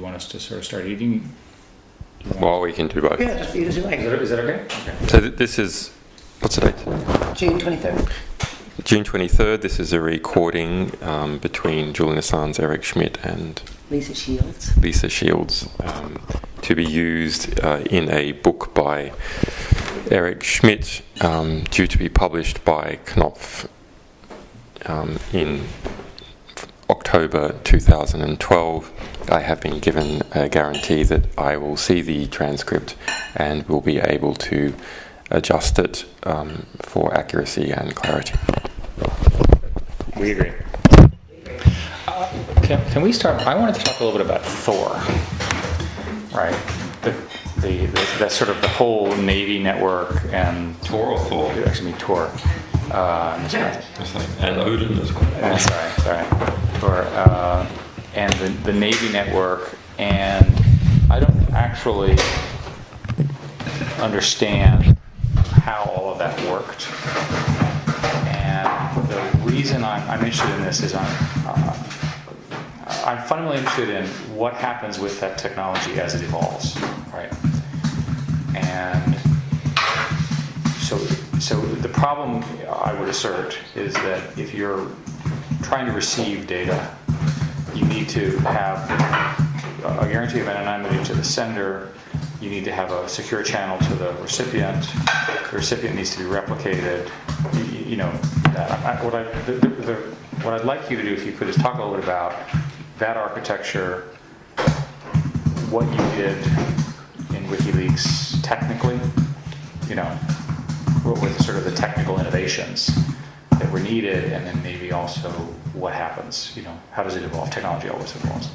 want us to sort of start eating? Well, we can do both. Yeah, just eat as you like. Is that okay? Okay. So this is, what's the date? June 23rd. June 23rd. This is a recording between Julian Assange, Eric Schmidt and Lisa Shields. Lisa Shields, to be used in a book by Eric Schmidt, due to be published by Knopf in October 2012. I have been given a guarantee that I will see the transcript and will be able to adjust it for accuracy and clarity. We agree. Can we start? I wanted to talk a little bit about Thor, right? That's sort of the whole Navy network and Tor or Thor? It actually means Tor. And Odin as well. Sorry. Tor, and the Navy network, and I don't actually understand how all of that worked. And the reason I'm interested in this is I'm fundamentally interested in what happens with that technology as it evolves, right? And so the problem, I would assert, is that if you're trying to receive data, you need to have a guarantee of anonymity to the sender. You need to have a secure channel to the recipient. The recipient needs to be replicated. You know, what I'd like you to do, if you could, is talk a little bit about that architecture, what you did in WikiLeaks technically, you know, what were sort of the technical innovations that were needed, and then maybe also what happens, you know, how does it evolve? Technology always evolves.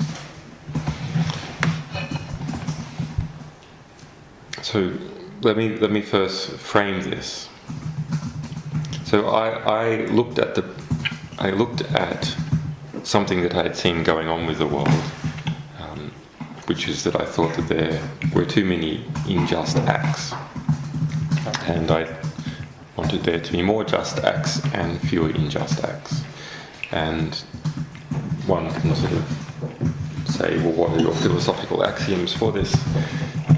So let me first frame this. So I looked at something that I had seen going on with the world, which is that I thought that there were too many unjust acts, and I wanted there to be more just acts and fewer unjust acts. And one can sort of say, well, what are your philosophical axioms for this?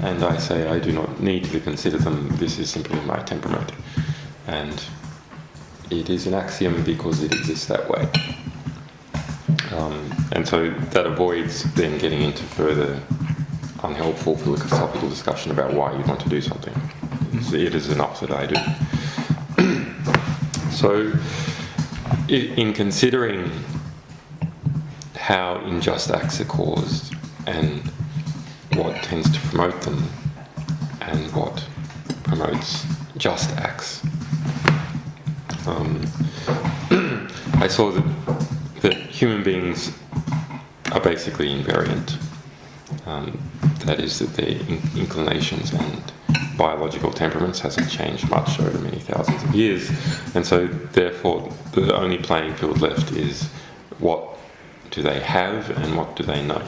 And I say, I do not need to consider them, this is simply my temperament. And it is an axiom because it exists that way. And so that avoids then getting into further unhelpful philosophical discussion about why you want to do something. It is enough that I do. So in considering how unjust acts are caused and what tends to promote them and what promotes just acts, I saw that human beings are basically invariant. That is, that their inclinations and biological temperaments hasn't changed much over many thousands of years, and so therefore the only playing field left is what do they have and what do they know.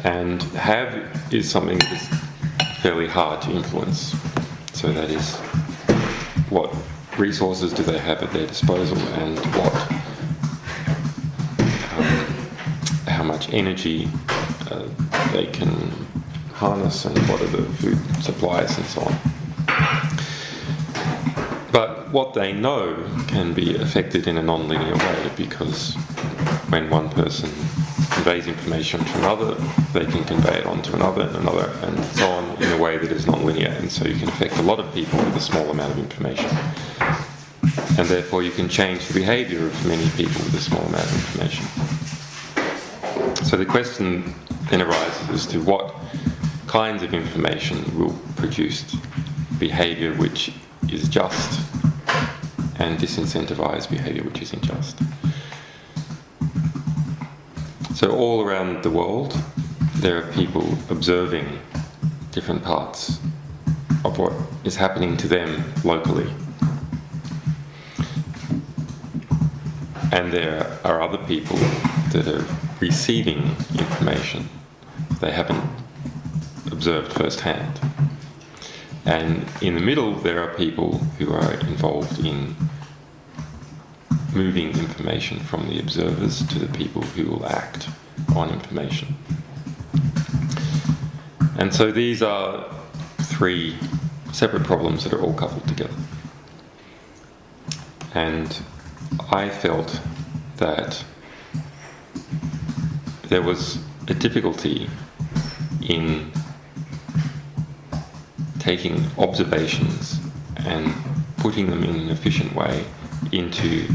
And have is something that is fairly hard to influence. So that is, what resources do they have at their disposal, and how much energy they can harness, and what are the food supplies and so on. But what they know can be affected in a non-linear way, because when one person conveys information to another, they can convey it on to another and another, and so on, in a way that is non-linear. And so you can affect a lot of people with a small amount of information. And therefore you can change the behaviour of many people with a small amount of information. So the question then arises as to what kinds of information will produce behaviour which is just, and disincentivise behaviour which is unjust. So all around the world there are people observing different parts of what is happening to them locally. And there are other people that are receiving information they haven't observed firsthand. And in the middle there are people who are involved in moving information from the observers to the people who will act on information. And so these are three separate problems that are all coupled together. And I felt that there was a difficulty in taking observations and putting them in an efficient way into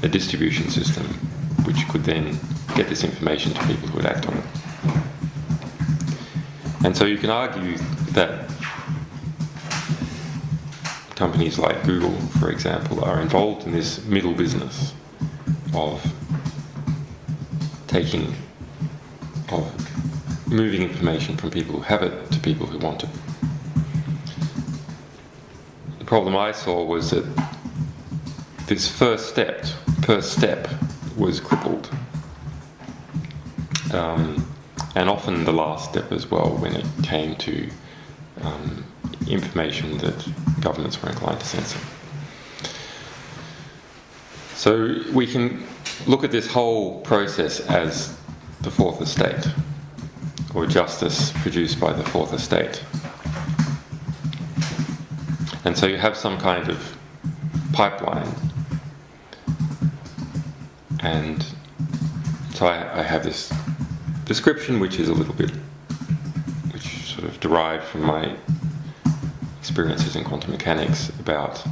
a distribution system which could then get this information to people who would act on it. And so you can argue that companies like Google, for example, are involved in this middle business of moving information from people who have it to people who want it. The problem I saw was that this first step was crippled. And often the last step as well, when it came to information that governments were inclined to censor. So we can look at this whole process as the fourth estate, or justice produced by the fourth estate. And so you have some kind of pipeline. And so I have this description which is sort of derived from my experiences in quantum mechanics about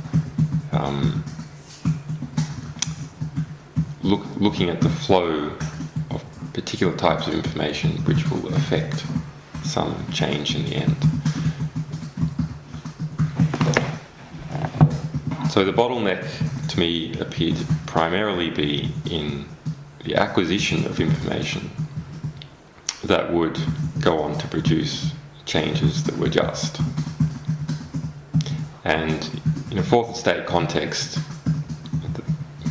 looking at the flow of particular types of information which will affect some change in the end. So the bottleneck to me appeared to primarily be in the acquisition of information that would go on to produce changes that were just. And in a fourth estate context, the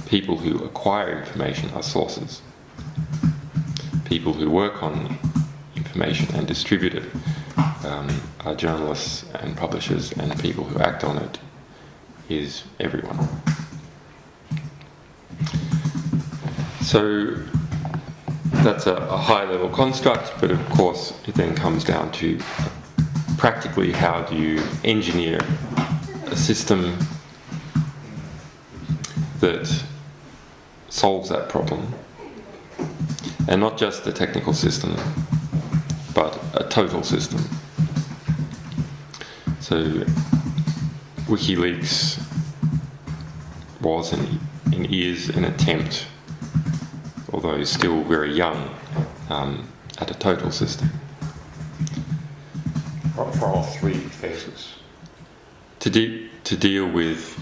people who acquire information are sources. People who work on information and distribute it are journalists and publishers, and the people who act on it is everyone. So that's a high-level construct, but of course it then comes down to practically how do you engineer a system that solves that problem, and not just the technical system, but a total system. So WikiLeaks was and is an attempt, although still very young, at a total system. For all three phases. To deal with,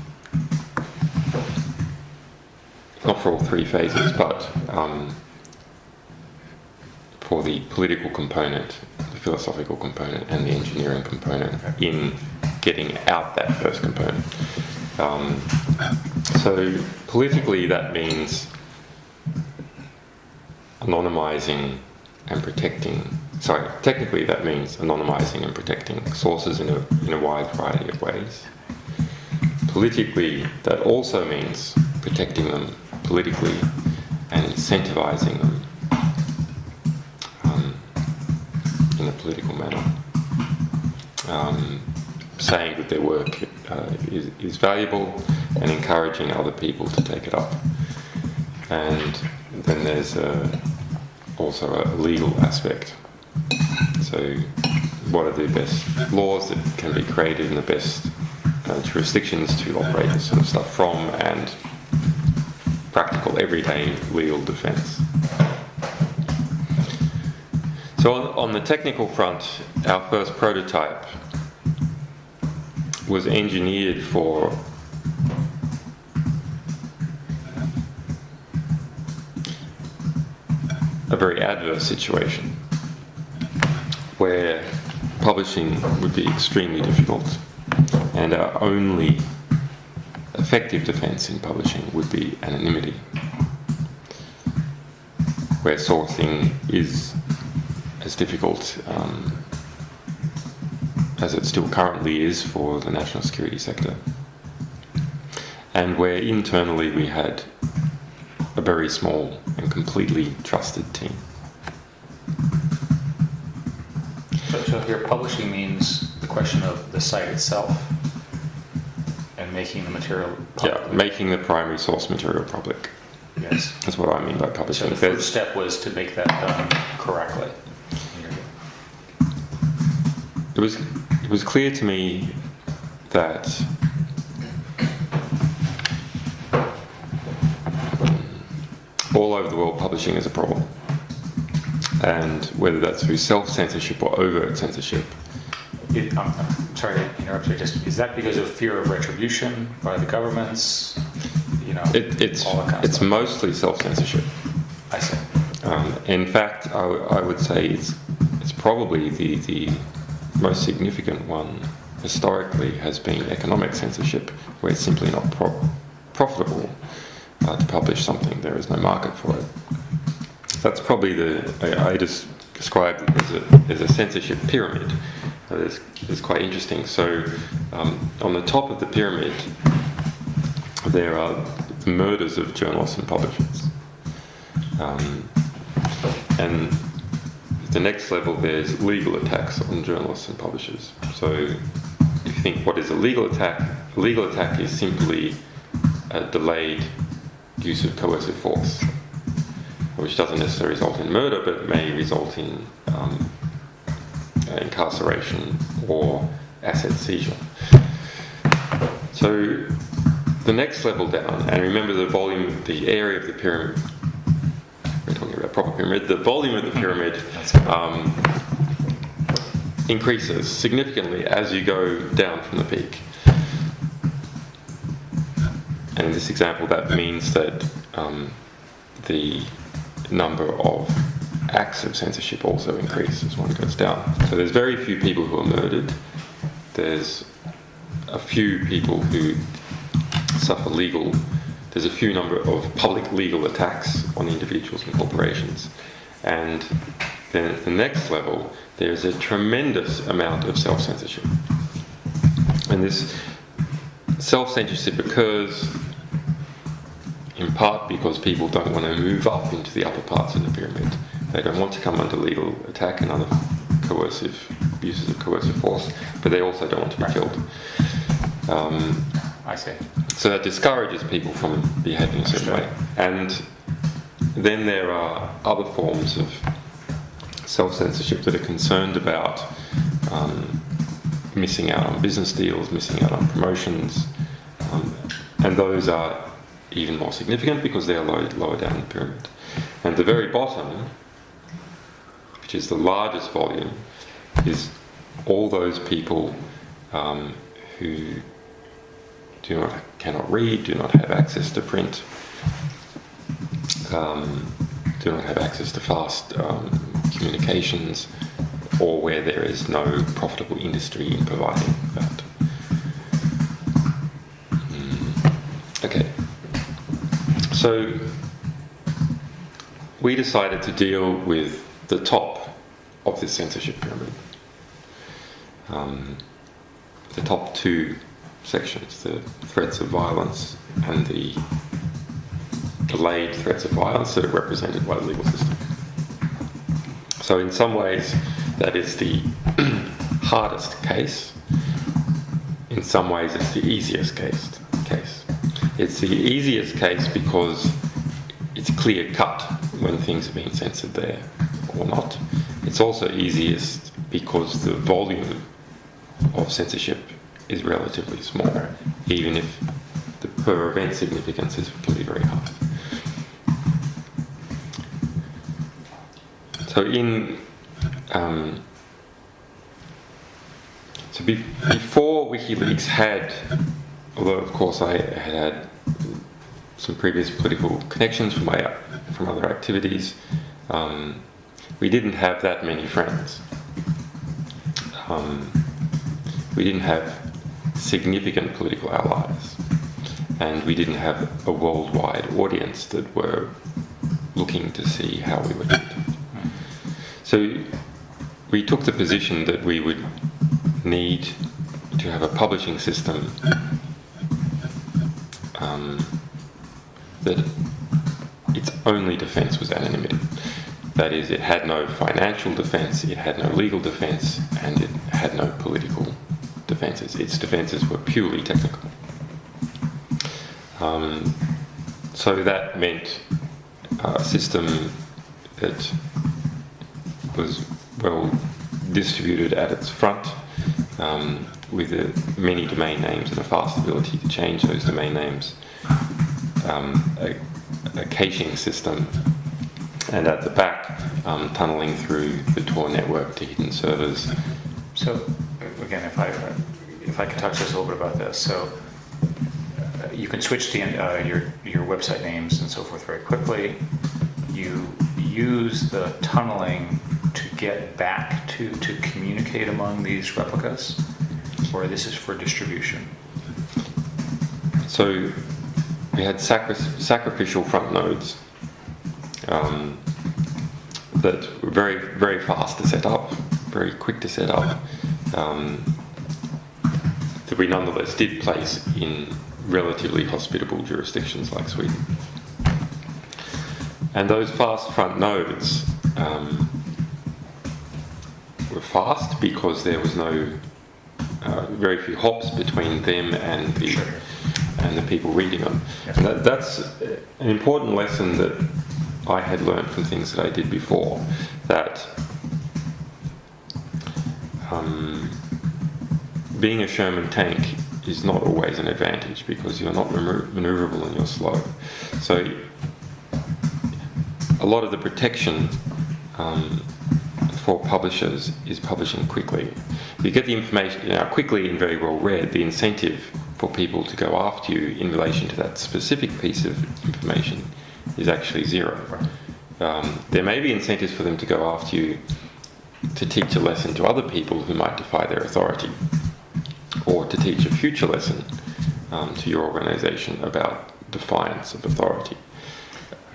not for all three phases, but for the political component, the philosophical component, and the engineering component in getting out that first component. So politically that means anonymizing and protecting, technically that means anonymizing and protecting sources in a wide variety of ways. Politically, that also means protecting them politically and incentivizing them in a political manner. Saying that their work is valuable and encouraging other people to take it up. And then there's also a legal aspect. So what are the best laws that can be created in the best jurisdictions to operate this sort of stuff from, and practical everyday legal defense. So on the technical front, our first prototype was engineered for a very adverse situation where publishing would be extremely difficult, and our only effective defense in publishing would be anonymity, where sourcing is as difficult as it still currently is for the national security sector, and where internally we had a very small and completely trusted team. So here, publishing means the question of the site itself and making the material public. Yeah, making the primary source material public. Yes. That's what I mean by So publishing. the first step was to make that done correctly. It was clear to me that all over the world publishing is a problem, and whether that's through self-censorship or overt censorship. I'm sorry to interrupt you. Just is that because of fear of retribution by the governments? You know, It's all that kind of it's stuff. mostly self-censorship. I see. In fact, I would say it's probably the most significant one historically has been economic censorship, where it's simply not profitable to publish something. There is no market for it. That's probably I just described it as a censorship pyramid. It's quite interesting. So on the top of the pyramid, there are the murders of journalists and publishers. And the next level, there's legal attacks on journalists and publishers. So if you think, what is a legal attack? A legal attack is simply a delayed use of coercive force, which doesn't necessarily result in murder, but may result in incarceration or asset seizure. So the next level down, and remember the volume, the area of the pyramid, we're talking about proper pyramid, the volume of the pyramid increases significantly as you go down from the peak. And in this example, that means that the number of acts of censorship also increase as one goes down. So there's very few people who are murdered. There's a few people who suffer there's a few number of public legal attacks on individuals and corporations. And then at the next level, there's a tremendous amount of self-censorship. And this self-censorship occurs in part because people don't want to move up into the upper parts of the pyramid. They don't want to come under legal attack and other coercive uses of coercive force, but they also don't want to be killed. I see. So that discourages people from behaving a certain way. And then there are other forms of self-censorship that are concerned about missing out on business deals, missing out on promotions, and those are even more significant because they are lower down the pyramid. And the very bottom, which is the largest volume, is all those people who cannot read, do not have access to print, do not have access to fast communications, or where there is no profitable industry in providing that. Okay. So we decided to deal with the top of this censorship pyramid. The top two sections, the threats of violence and the delayed threats of violence that are represented by the legal system. So in some ways, that is the hardest case. In some ways, it's the easiest case. It's the easiest case because it's clear cut when things are being censored there or not. It's also easiest because the volume of censorship is relatively small, even if the per event significance can be very high. So before WikiLeaks had, although of course I had some previous political connections from other activities, we didn't have that many friends. We didn't have significant political allies, and we didn't have a worldwide audience that were looking to see how we were treated. So we took the position that we would need to have a publishing system that its only defense was anonymity. That is, it had no financial defense, it had no legal defense, and it had no political defenses. Its defenses were purely technical. So that meant a system that was well distributed at its front, with many domain names and a fast ability to change those domain names, a caching system, and at the back, tunneling through the Tor network to hidden servers. So, again, if I could talk to us a little bit about this. So, you can switch to your website names and so forth very quickly. You use the tunneling to get back to communicate among these replicas, or this is for distribution? So we had sacrificial front nodes that were very, very fast to set up, very quick to set up, that we nonetheless did place in relatively hospitable jurisdictions like Sweden. And those fast front nodes were fast because there was very few hops between them and the people reading them. Yes. And that's an important lesson that I had learned from things that I did before, that being a Sherman tank is not always an advantage because you're not maneuverable and you're slow. So a lot of the protection for publishers is publishing quickly. If you get the information quickly and very well read, the incentive for people to go after you in relation to that specific piece of information is actually zero. There may be incentives for them to go after you to teach a lesson to other people who might defy their authority, or to teach a future lesson to your organization about defiance of authority.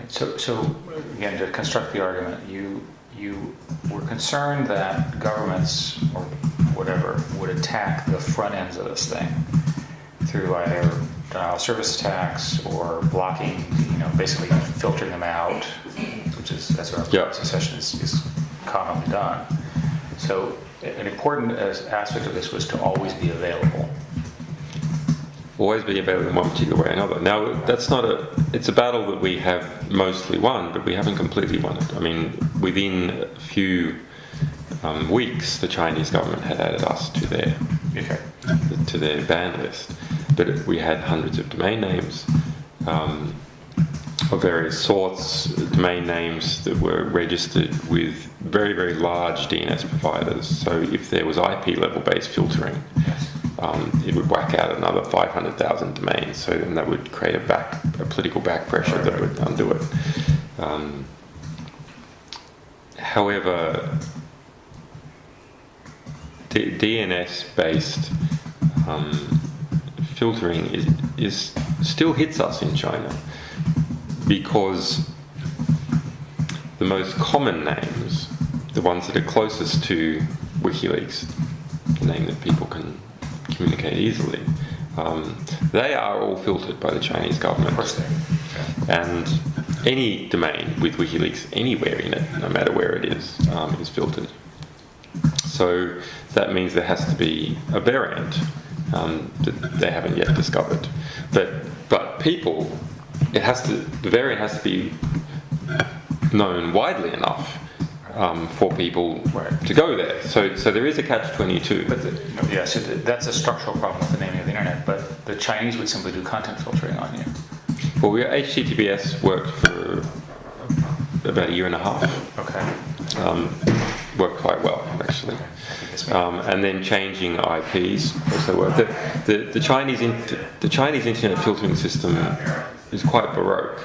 So again, to construct the argument, you were concerned that governments or whatever would attack the front ends of this thing through either denial of service attacks or blocking, basically filtering them out, which is, as our proxy session is commonly done. So an important aspect of this was to always be available. Always be available in one particular way or another. Now, it's a battle that we have mostly won, but we haven't completely won it. I mean, within a few weeks, the Chinese government had added us to their ban list. But we had hundreds of domain names of various sorts, domain names that were registered with very, very large DNS providers. So if there was IP level based filtering, it would whack out another 500,000 domains. So then that would create a political back pressure that would undo it. However, DNS-based filtering is still hits us in China, because the most common names, the ones that are closest to WikiLeaks, the name that people can communicate easily, they are all filtered by the Chinese government. Of course they are. And any domain with WikiLeaks anywhere in it, no matter where it is filtered. So that means there has to be a variant that they haven't yet discovered. But people, the variant has to be known widely enough for people to go there. So there is a catch-22. But so that's a structural problem with the naming of the internet. But the Chinese would simply do content filtering on you. Well, HTTPS worked for about a year and a half. Okay. Worked quite well, actually. And then changing IPs also worked. The Chinese internet filtering system is quite baroque,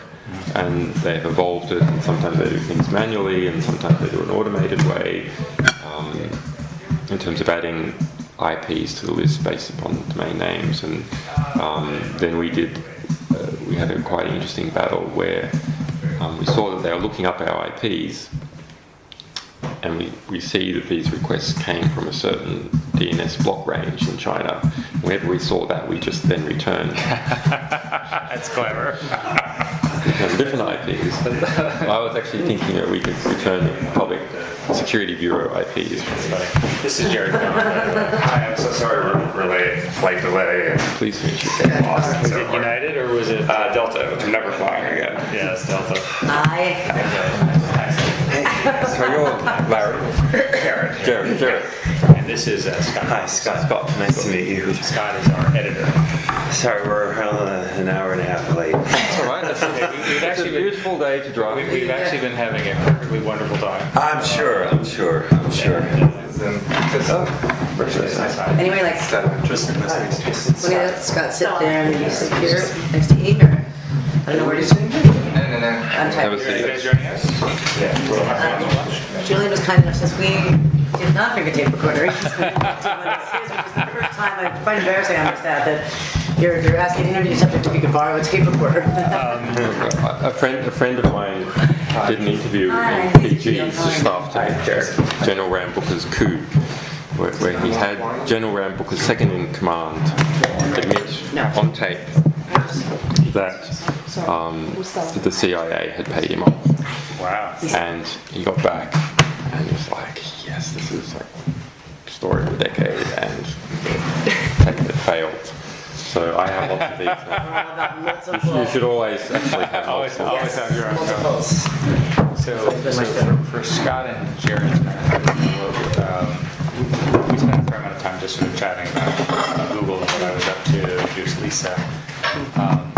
and they've evolved it, and sometimes they do things manually and sometimes they do it an automated way in terms of adding IPs to the list based upon domain names. And then we had a quite interesting battle where we saw that they were looking up our IPs, and we see that these requests came from a certain DNS block range in China. Whenever we saw that, we just then returned. That's clever. different IPs. I was actually thinking that we could return the Public Security Bureau IPs. This is Jared. Hi, I'm so sorry we're late. Flight delay. Please finish your Was it United or was it? Delta, which I'm never flying again. Yeah, it's Delta. So you're Larry? Jared. And this is Scott. Hi, Scott. Nice to meet you. Scott is our editor. Sorry, we're an hour and a half late. That's all right. We've It's a actually been, beautiful day to drive. we've actually been having a perfectly wonderful time. I'm sure. Anyway, like, when you let Scott sit there and you sit here next to Ian, or I don't know where to sit. No. I'm Have a typing. Are you seat. guys joining us? Yeah. We'll have lunch. Julian was kind enough, since we did not bring a tape recorder, he's going to which is the first time I find embarrassing, I understand, that you're asking an interview subject if you could borrow a tape recorder. A friend of mine did an interview Hi. in PG's staff day, General Ram Booker's coup, where he had General Ram Booker's second in command admit on tape that the CIA had paid him off. Wow. And he got back and he was like, yes, this is like story of the decade, and it failed. So I have lots of these now. Multiple. You should always actually have Always multiple. have your own. Multiples. So for Scott and Jared, we spent a fair amount of time just sort of chatting about Google and what I was up to, introduced Lisa.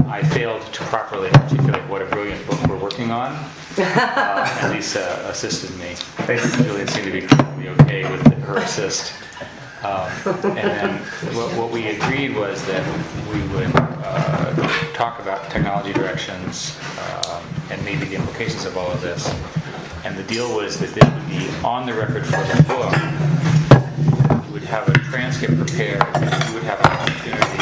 I failed to properly articulate what a brilliant book we're working on, and Lisa assisted me. Julian seemed to be perfectly okay with her assist. And then what we agreed was that we would talk about technology directions and maybe the implications of all of this. And the deal was that this would be on the record for the book. We would have a transcript prepared. We would have an opportunity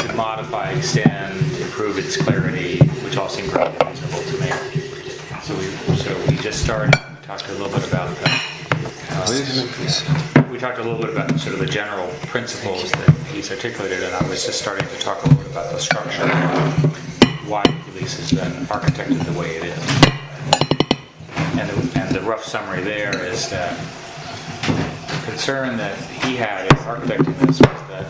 to modify, extend, improve its clarity, which all seemed really reasonable to me. So we just started. We talked a little bit about that. We talked a little bit about sort of the general principles that he's articulated, and I was just starting to talk a little bit about the structure of why WikiLeaks has been architected the way it is. And the rough summary there is that the concern that he had in architecting this was that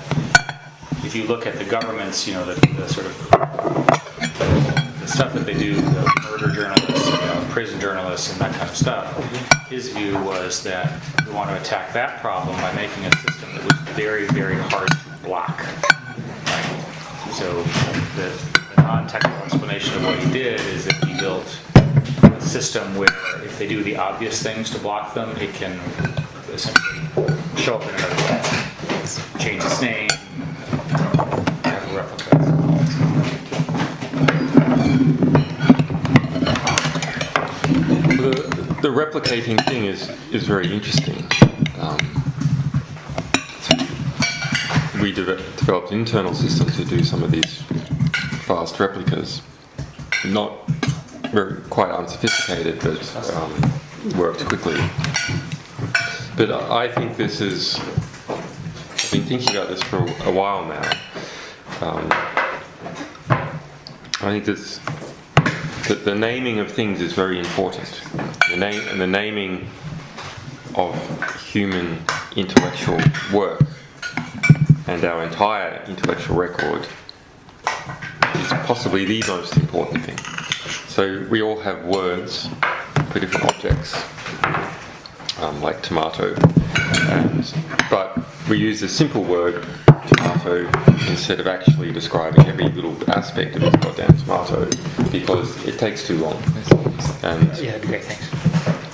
if you look at the government's, the sort of the stuff that they do, the murder journalists, prison journalists, and that kind of stuff, his view was that we want to attack that problem by making a system that was very, very hard to block. Right? So the non-technical explanation of what he did is that he built a system where if they do the obvious things to block them, it can essentially show up in another way. Change its name, have a replica. The replicating thing is very interesting. We developed an internal system to do some of these fast replicas. Not very quite unsophisticated, but worked quickly. But I think this is. I've been thinking about this for a while now. I think this. The naming of things is very important. The naming of human intellectual work and our entire intellectual record is possibly the most important thing. So we all have words for different objects, like tomato, but we use the simple word tomato instead of actually describing every little aspect of this goddamn tomato, because it takes too long. And Yeah, that'd be great, thanks.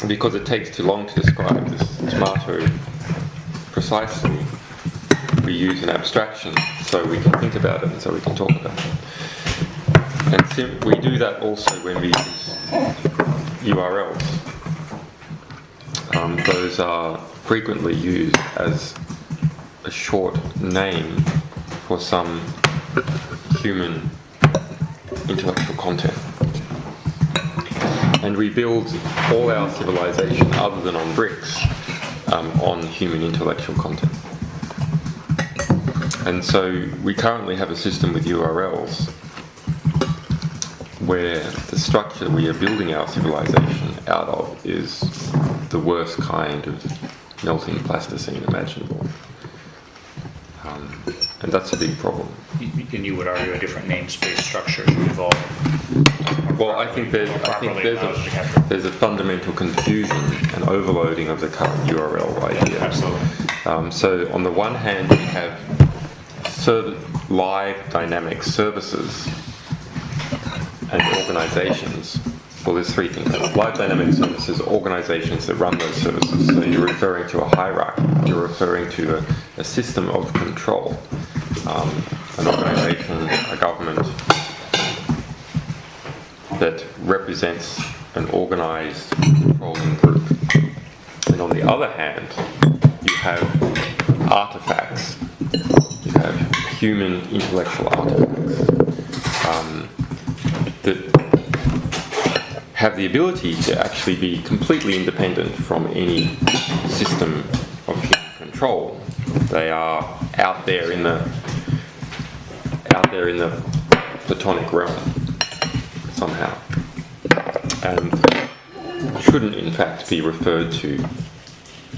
because it takes too long to describe this tomato precisely, we use an abstraction so we can think about it and so we can talk about it. And we do that also when we use URLs. Those are frequently used as a short name for some human intellectual content. And we build all our civilization, other than on bricks, on human intellectual content. And so we currently have a system with URLs where the structure we are building our civilization out of is the worst kind of melting plasticine imaginable. And that's a big problem. And you would argue a different namespace structure should evolve. Well, I think there's a fundamental confusion and overloading of the current URL idea. Absolutely. So on the one hand, we have live dynamic services and organizations. Well, there's three things. Live dynamic services, organizations that run those services. So you're referring to a hierarchy. You're referring to a system of control. An organization, a government that represents an organized controlling group. And on the other hand, you have artifacts. You have human intellectual artifacts that have the ability to actually be completely independent from any system of human control. They are out there in the platonic realm somehow, and shouldn't in fact be referred to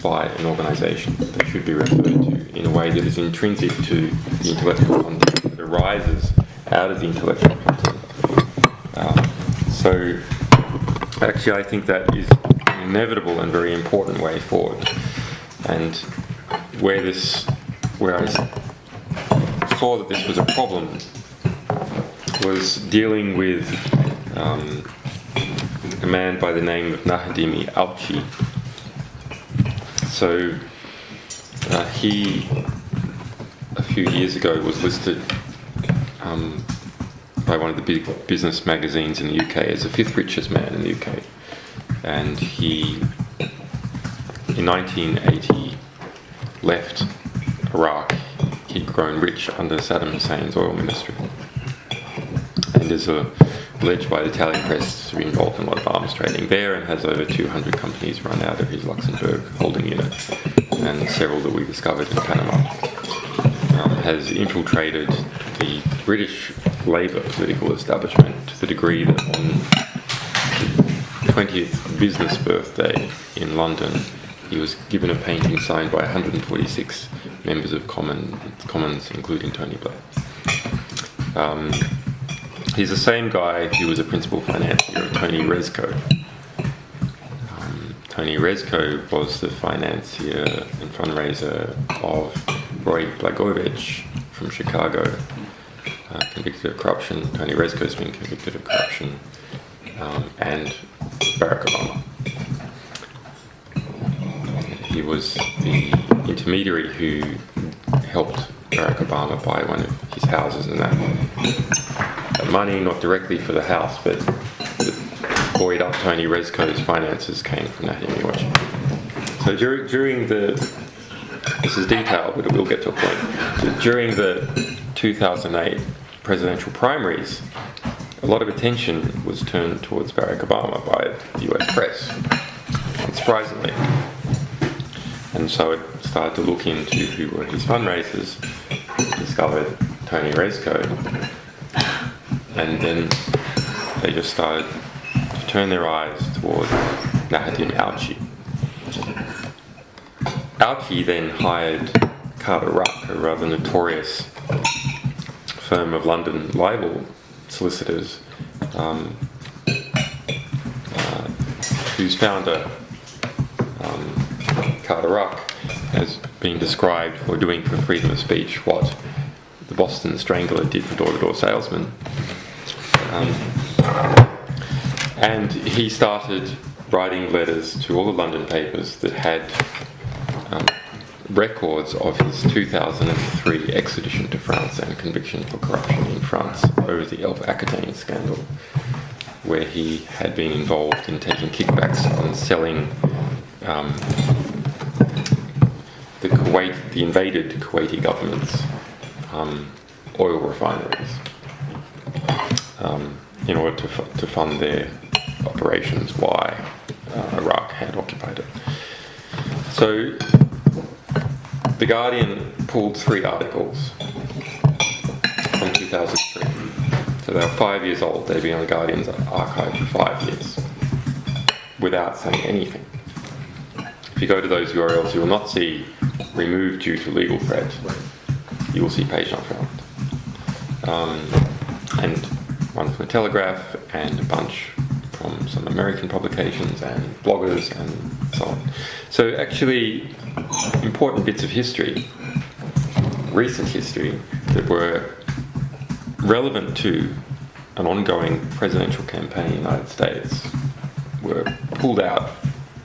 by an organisation. They should be referred to in a way that is intrinsic to the intellectual content, that arises out of the intellectual content. So actually I think that is an inevitable and very important way forward. And where I saw that this was a problem was dealing with a man by the name of Nahdimi Alchi. So he, a few years ago, was listed by one of the big business magazines in the UK as the fifth richest man in the UK. And he, in 1980, left Iraq. He'd grown rich under Saddam Hussein's oil ministry. And is alleged by the Italian press to be involved in a lot of arms trading there, and has over 200 companies run out of his Luxembourg holding unit, and several that we discovered in Panama. Has infiltrated the British Labour political establishment to the degree that on the 20th business birthday in London, he was given a painting signed by 146 members of Commons, including Tony Blair. He's the same guy who was a principal financier of Tony Rezko. Tony Rezko was the financier and fundraiser of Roy Blagojevich from Chicago, convicted of corruption. Tony Rezko's been convicted of corruption, and Barack Obama. He was the intermediary who helped Barack Obama buy one of his houses, and that money, not directly for the house, but buoyed up Tony Rezko's finances, came from Nahdimi Alchi. So during this is detailed, but we'll get to a point. So during the 2008 presidential primaries, a lot of attention was turned towards Barack Obama by the US press, unsurprisingly. And so it started to look into who were his fundraisers, discovered Tony Rezko, and then they just started to turn their eyes towards Nahdimi Alchi. Alchi then hired Carter Ruck, a rather notorious firm of London libel solicitors, whose founder, Carter Ruck, has been described for doing for freedom of speech what the Boston Strangler did for door-to-door salesmen. And he started writing letters to all the London papers that had records of his 2003 extradition to France and conviction for corruption in France over the Elf Aquitaine scandal, where he had been involved in taking kickbacks on selling the invaded Kuwaiti government's oil refineries in order to fund their operations while Iraq had occupied it. So The Guardian pulled 3 articles from 2003 So they were 5 years old. They've been on the Guardian's archive for 5 years without saying anything. If you go to those URLs, you will not see removed due to legal threat. You will see page not found. And one from the Telegraph and a bunch from some American publications and bloggers and so on. So actually, important bits of history, recent history, that were relevant to an ongoing presidential campaign in the United States were pulled out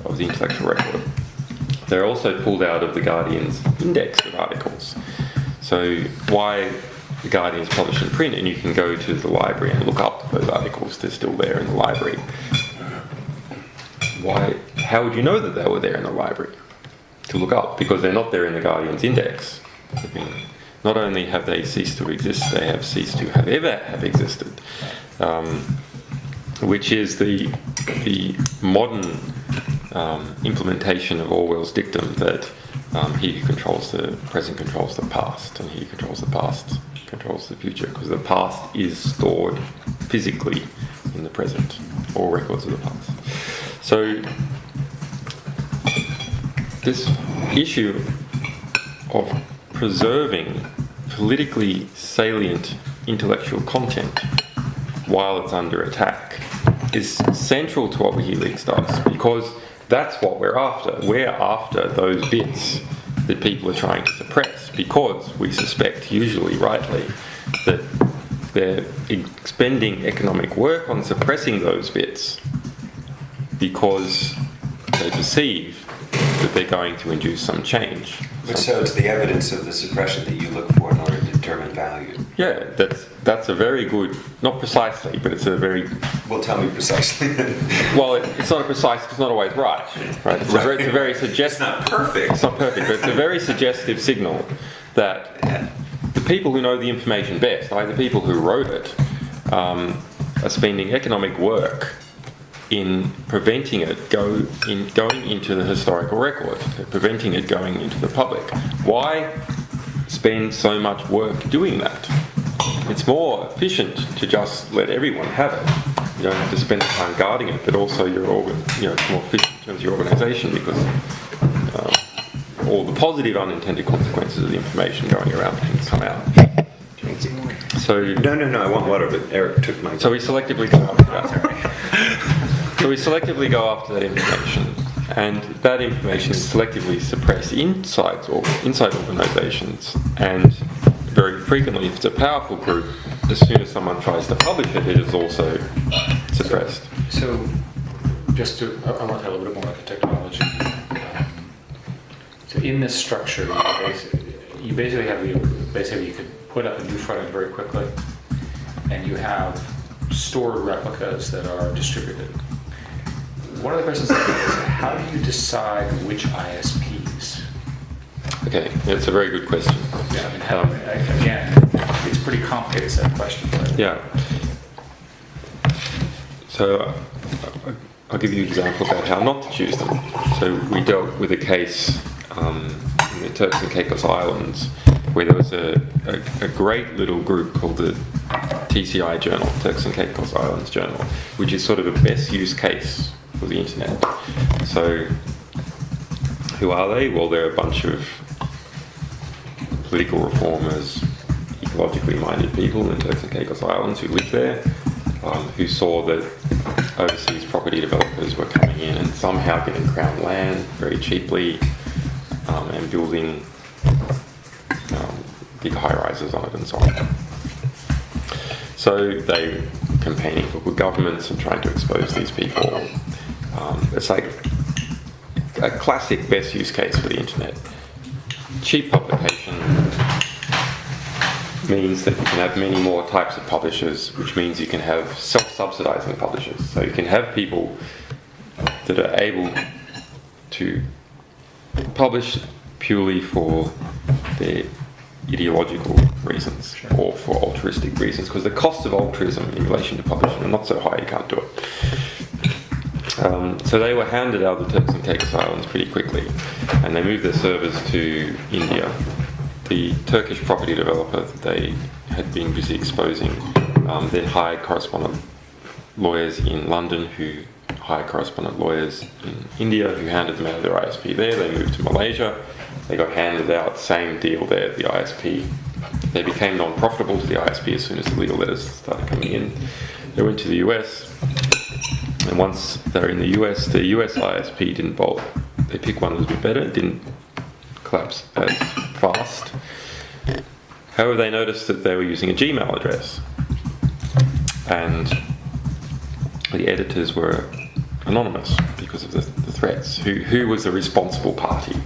of the intellectual record. They're also pulled out of the Guardian's index of articles. So why the Guardian's published in print, and you can go to the library and look up those articles, they're still there in the library. Why? How would you know that they were there in the library to look up? Because they're not there in the Guardian's index. I mean, not only have they ceased to exist, they have ceased to have ever have existed, which is the modern implementation of Orwell's dictum that he who controls the present controls the past, and he who controls the past controls the future, because the past is stored physically in the present, all records of the past. So this issue of preserving politically salient intellectual content while it's under attack is central to what WikiLeaks does, because that's what we're after. We're after those bits that people are trying to suppress, because we suspect, usually rightly, that they're expending economic work on suppressing those bits because they perceive that they're going to induce some change. But so it's the evidence of the suppression that you look for in order to determine value. Yeah, that's a very good, not precisely, but it's a very... Well, tell me precisely. Well, it's not a precise, it's not always right. It's a very suggestive... It's not perfect. It's not perfect, but it's a very suggestive signal that the people who know the information best, like the people who wrote it, are spending economic work in preventing it going into the historical record, preventing it going into the public. Why spend so much work doing that? It's more efficient to just let everyone have it. You don't have to spend time guarding it, but also it's more efficient in terms of your organisation, because all the positive unintended consequences of the information going around can come out. So No, I want water, but Eric took my... So we selectively go after that. So we selectively go after that information, and that information is selectively suppressed inside organisations, and very frequently, if it's a powerful group, as soon as someone tries to publish it, it is also suppressed. So, I want to talk a little bit more about the technology. So in this structure, you basically have you could put up a new front end very quickly, and you have stored replicas that are distributed. One of the questions I have is, how do you decide which ISPs? Okay, that's a very good question. Yeah, I mean, again, it's a pretty complicated set of questions. Right? Yeah. So I'll give you an example about how not to choose them. So we dealt with a case in the Turks and Caicos Islands where there was a great little group called the TCI Journal, Turks and Caicos Islands Journal, which is sort of a best use case for the internet. So who are they? Well, they're a bunch of political reformers, ecologically minded people in Turks and Caicos Islands who live there, who saw that overseas property developers were coming in and somehow getting crown land very cheaply and building big high-rises on it and so on. So they were campaigning for good governments and trying to expose these people. It's like a classic best use case for the internet. Cheap publication means that you can have many more types of publishers, which means you can have self-subsidizing publishers. So you can have people that are able to publish purely for their ideological reasons or for altruistic reasons, because the cost of altruism in relation to publishing are not so high, you can't do it. So they were handed out of the Turks and Caicos Islands pretty quickly, and they moved their servers to India. The Turkish property developer that they had been busy exposing then hired correspondent lawyers in London who hired correspondent lawyers in India who handed them out of their ISP there. They moved to Malaysia. They got handed out, same deal there at the ISP. They became non-profitable to the ISP as soon as the legal letters started coming in. They went to the US, and once they were in the US ISP didn't bolt. They picked one that was a bit better, it didn't collapse as fast. However, they noticed that they were using a Gmail address, and the editors were anonymous because of the threats. Who was the responsible party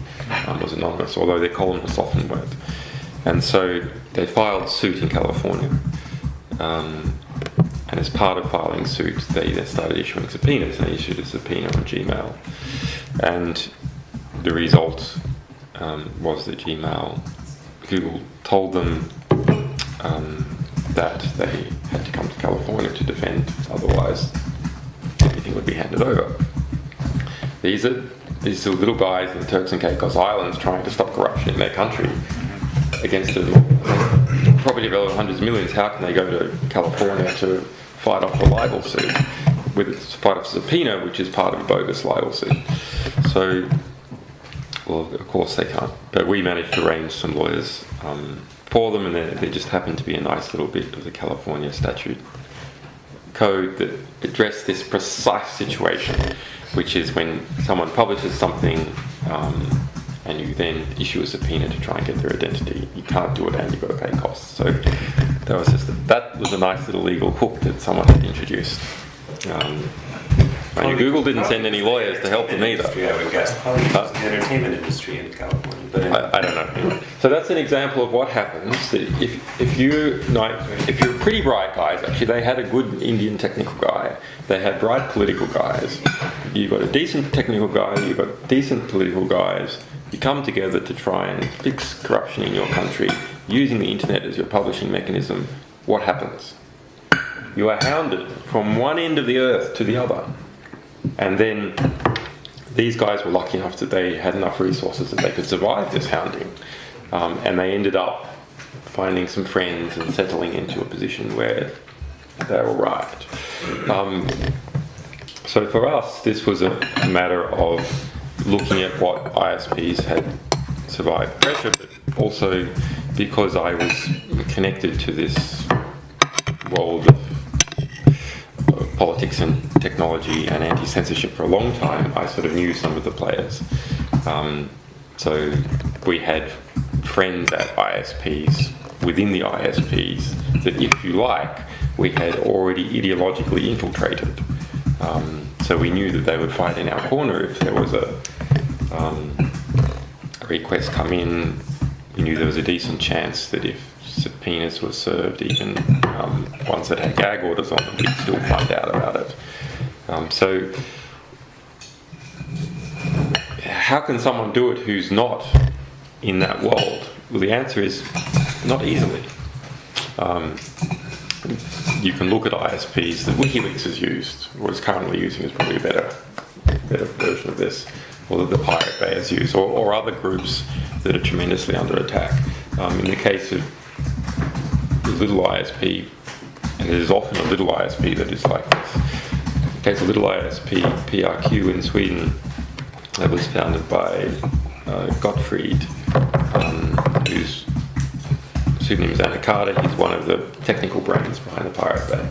was anonymous, although their columnists often weren't. And so they filed suit in California. And as part of filing suit, they then started issuing subpoenas, and they issued a subpoena on Gmail. And the result was that Google told them that they had to come to California to defend, otherwise everything would be handed over. These are little guys in the Turks and Caicos Islands trying to stop corruption in their country against a property value of hundreds of millions. How can they go to California to fight off a libel suit with fight off a subpoena, which is part of a bogus libel suit? So, well, of course they can't. But we managed to arrange some lawyers for them, and there just happened to be a nice little bit of the California statute code that addressed this precise situation, which is when someone publishes something and you then issue a subpoena to try and get their identity. You can't do it, and you've got to pay costs. So that was a nice little legal hook that someone had introduced. And Google didn't send any lawyers to help them either. I would guess probably the entertainment industry in California. But I don't know. So that's an example of what happens. That if you're pretty bright guys, actually, they had a good Indian technical guy. They had bright political guys. You've got a decent technical guy. You've got decent political guys. You come together to try and fix corruption in your country using the internet as your publishing mechanism. What happens? You are hounded from one end of the earth to the other. And then these guys were lucky enough that they had enough resources that they could survive this hounding. And they ended up finding some friends and settling into a position where they were right. So for us, this was a matter of looking at what ISPs had survived pressure, but also because I was connected to this world of politics and technology and anti-censorship for a long time, I sort of knew some of the players. So we had friends at ISPs, within the ISPs, that if you like, we had already ideologically infiltrated. So we knew that they would fight in our corner if there was a request come in. We knew there was a decent chance that if subpoenas were served, even ones that had gag orders on them, we'd still find out about it. So how can someone do it who's not in that world? Well, the answer is not easily. You can look at ISPs that WikiLeaks has used, or is currently using, is probably a better version of this, or that the Pirate Bay has used, or other groups that are tremendously under attack. In the case of the little ISP, and it is often a little ISP that is like this. In the case of little ISP, PRQ in Sweden, that was founded by Gottfried, whose pseudonym is Anakata. He's one of the technical brains behind the Pirate Bay.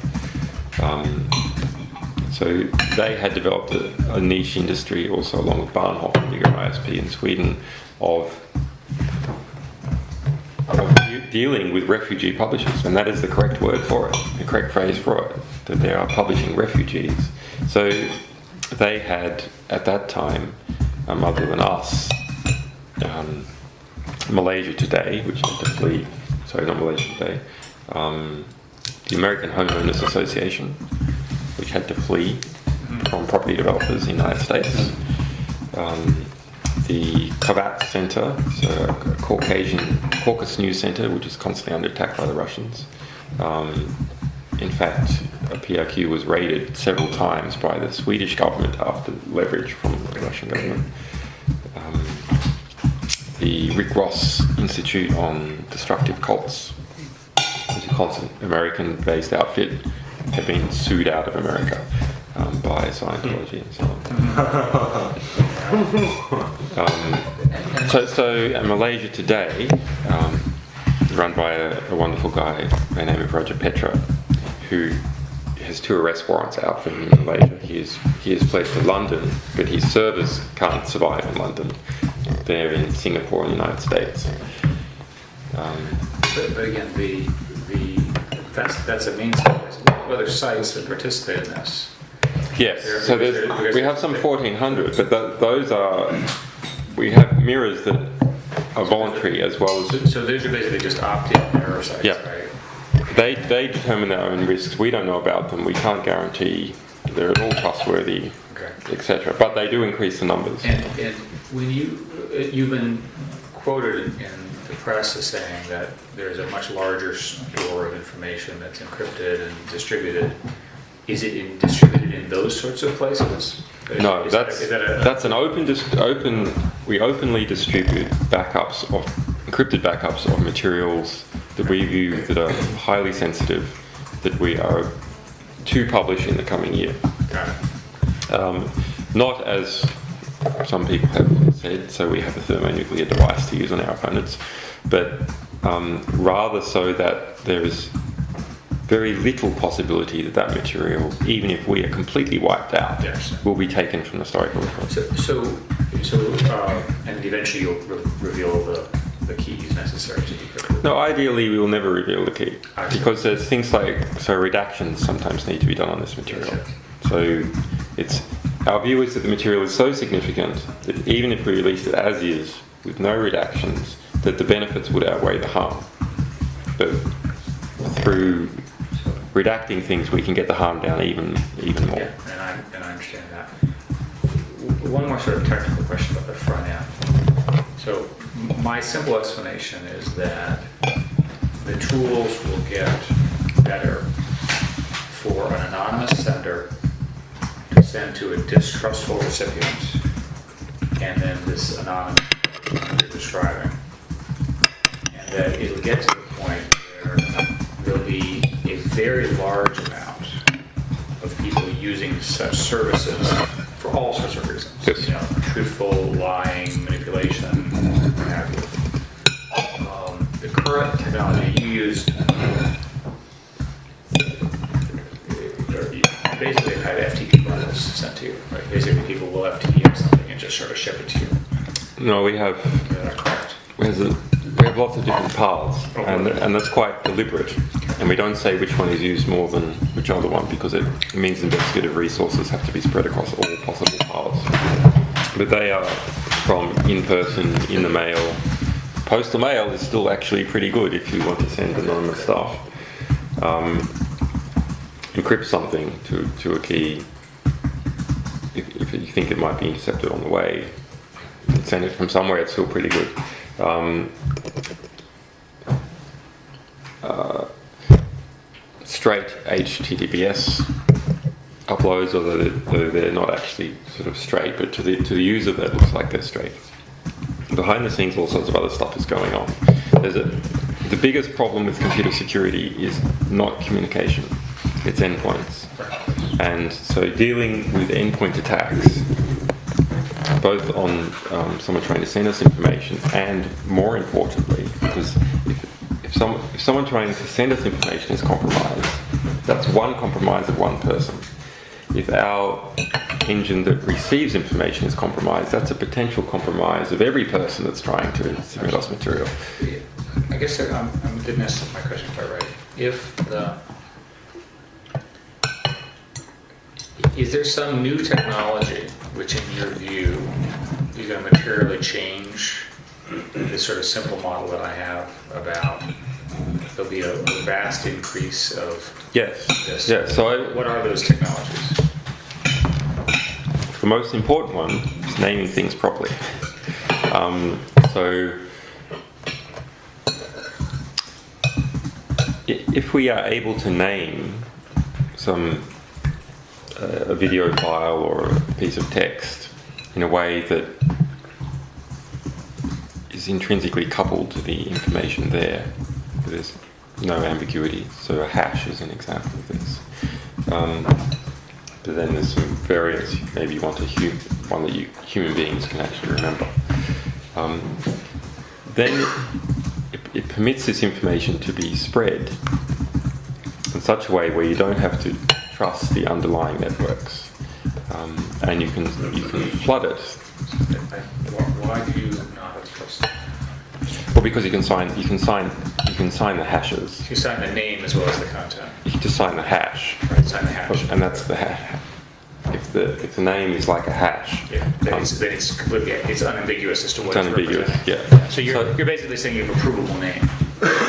So they had developed a niche industry, also along with Bahnhof, a bigger ISP in Sweden, of dealing with refugee publishers, and that is the correct word for it, the correct phrase for it, that they are publishing refugees. So they had, at that time, other than us, Malaysia Today, which had to flee, sorry, not Malaysia Today, the American Homeowners Association, which had to flee from property developers in the United States. The Kavat Center, so a Caucasus News Center, which is constantly under attack by the Russians. In fact, PRQ was raided several times by the Swedish government after leverage from the Russian government. The Rick Ross Institute on Destructive Cults was American-based outfit have been sued out of America by Scientology and so on. So in Malaysia today, run by a wonderful guy by the name of Roger Petra, who has 2 arrest warrants out for him in Malaysia. He is fled to London, but his servers can't survive in London. They're in Singapore and the United States. But again, that's a means. Other sites that participate in this. Yes, so we have some 1,400, but those are, we have mirrors that are voluntary as well as... So those are basically just opt-in error sites, Yeah. right? They determine their own risks. We don't know about them. We can't guarantee they're at all trustworthy, Okay. etc. But they do increase the numbers. And when you've been quoted in the press as saying that there's a much larger store of information that's encrypted and distributed. Is it distributed in those sorts of places? No, Is that's an open. We openly distribute encrypted backups of materials that we view that are highly sensitive, that we are to publish in the coming year. Got it. Not as some people have said, so we have a thermonuclear device to use on our opponents, but rather so that there is very little possibility that material, even if we are completely wiped out, Yes. will be taken from the historical records. And eventually you'll reveal the keys necessary to decrypt. No, ideally we will never reveal the key, I see. because there's things like, redactions sometimes need to be done on this material. Yes. So our view is that the material is so significant that even if we released it as is, with no redactions, that the benefits would outweigh the harm. But through redacting things, we can get the harm down even more. Yeah, and I understand that. One more sort of technical question about the front end. So my simple explanation is that the tools will get better for an anonymous sender to send to a distrustful recipient, and then this anonymous you're describing, and that it'll get to the point where there'll be a very large amount of people using such services for all sorts of reasons. Yes. You know, truthful, lying, manipulation, what have you. The current technology you used, basically had FTP bundles sent to you, right? Basically people will FTP something and just sort of ship it to you. No, we have Is that correct? we have lots of different paths, and that's quite deliberate. And we don't say which one is used more than which other one, because it means investigative resources have to be spread across all possible paths. But they are from in-person, in the mail. Postal mail is still actually pretty good if you want to send anonymous stuff. Encrypt something to a key. If you think it might be intercepted on the way, send it from somewhere, it's still pretty good. Straight HTTPS uploads, although they're not actually sort of straight, but to the user that looks like they're straight. Behind the scenes, all sorts of other stuff is going on. The biggest problem with computer security is not communication, it's endpoints. And so dealing with endpoint attacks, both on someone trying to send us information, and more importantly, because if someone trying to send us information is compromised, that's one compromise of one person. If our engine that receives information is compromised, that's a potential compromise of every person that's trying to submit us material. I guess I didn't ask my question quite right. Is there some new technology which, in your view, is going to materially change this sort of simple model that I have about there'll be a vast increase of Yes. this? Yeah. So What are those technologies? the most important one is naming things properly. So if we are able to name a video file or a piece of text in a way that is intrinsically coupled to the information there, there's no ambiguity. So a hash is an example of this. But then there's some variants. Maybe you want one that human beings can actually remember. Then it permits this information to be spread in such a way where you don't have to trust the underlying networks, and you can flood it. Why do you not have trust? Well, because you can sign the hashes. You sign the name as well as the content. You can just sign the hash, Right, sign the hash. and that's the hash. If the name is like a hash, Yeah, then it's completely, it's unambiguous as to what it's it's unambiguous. representing. Yeah. So you're basically saying you have a provable name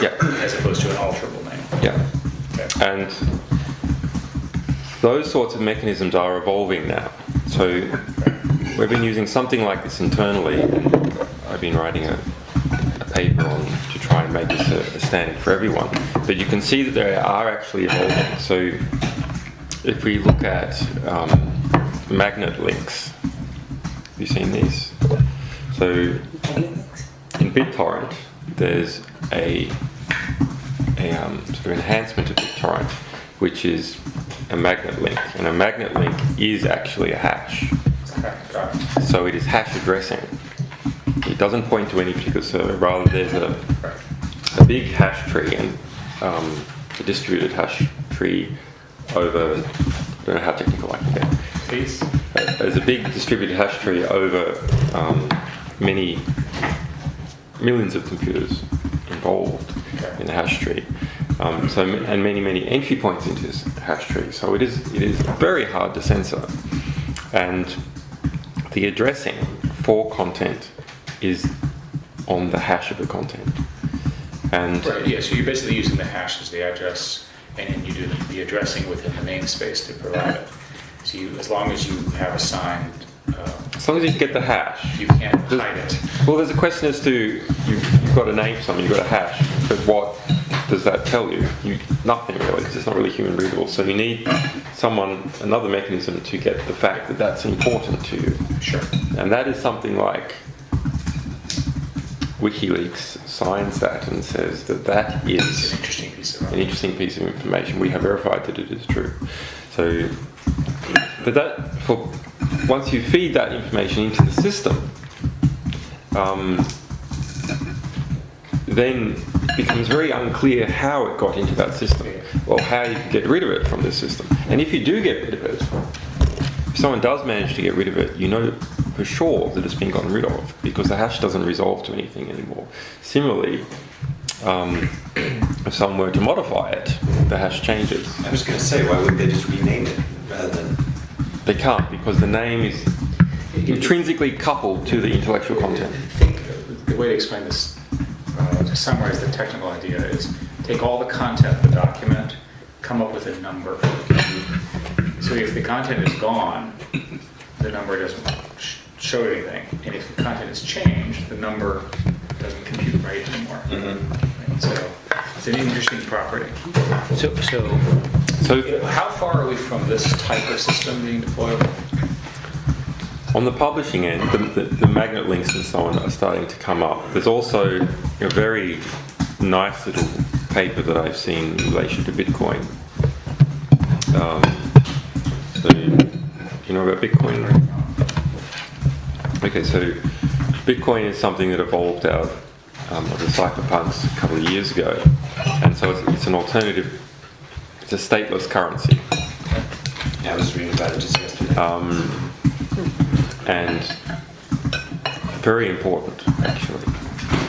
Yeah. as opposed to an alterable name. Yeah. Okay. And those sorts of mechanisms are evolving now. So we've been using something like this internally, and I've been writing a paper on to try and make this a standard for everyone. But you can see that they are actually evolving. So if we look at magnet links, have you seen these? So in BitTorrent, there's a sort of enhancement of BitTorrent, which is a magnet link, and a magnet link is actually a hash. Okay, got it. So it is hash addressing. It doesn't point to any particular server. Rather, there's a big hash tree and a distributed hash tree over. I don't know how technical I can get. Please. There's a big distributed hash tree over many millions of computers involved in the hash tree. And many entry points into this hash tree. So it is very hard to censor. And the addressing for content is on the hash of the content. And Right, yeah, so you're basically using the hash as the address, and then you do the addressing within the namespace to provide it. So as long as you have assigned, as long as you can get the hash. you can't hide it. Well, there's a question as to you've got to name something, you've got a hash, but what does that tell you? Nothing really, because it's not really human readable. So you need another mechanism to get the fact that that's important to you. Sure. And that is something like WikiLeaks signs that and says that It's is an interesting piece of an interesting piece of information. We have verified that it is true. So, but once you feed that information into the system, then it becomes very unclear how it got into that system, or how you can get rid of it from this system. And if you do get rid of it, if someone does manage to get rid of it, you know for sure that it's been gotten rid of, because the hash doesn't resolve to anything anymore. Similarly, if someone were to modify it, the hash changes. I was going to say, why wouldn't they just rename it rather than... They can't, because the name is intrinsically coupled to the intellectual content. I think the way to explain this, to summarize the technical idea, is take all the content of the document, come up with a number. So if the content is gone, the number doesn't show anything. And if the content is changed, the number doesn't compute right anymore. Right? So it's an interesting property. So how far are we from this type of system being deployable? On the publishing end, the magnet links and so on are starting to come up. There's also a very nice little paper that I've seen in relation to Bitcoin. So, do you know about Bitcoin? Okay, so Bitcoin is something that evolved out of the cypherpunks a couple of years ago, and so it's an alternative. It's a stateless currency. Yeah, I was reading about it just yesterday. And very important, actually.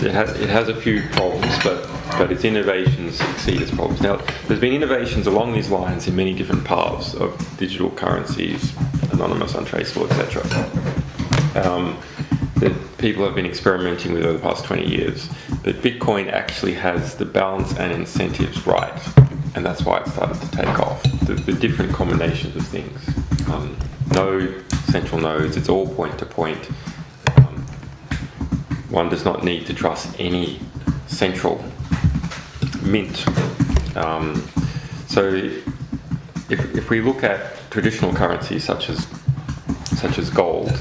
It has a few problems, but its innovations exceed its problems. Now, there's been innovations along these lines in many different paths of digital currencies, anonymous, untraceable, etc. That people have been experimenting with over the past 20 years. But Bitcoin actually has the balance and incentives right, and that's why it started to take off. The different combinations of things. No central nodes, it's all point-to-point. One does not need to trust any central mint. So if we look at traditional currencies such as gold,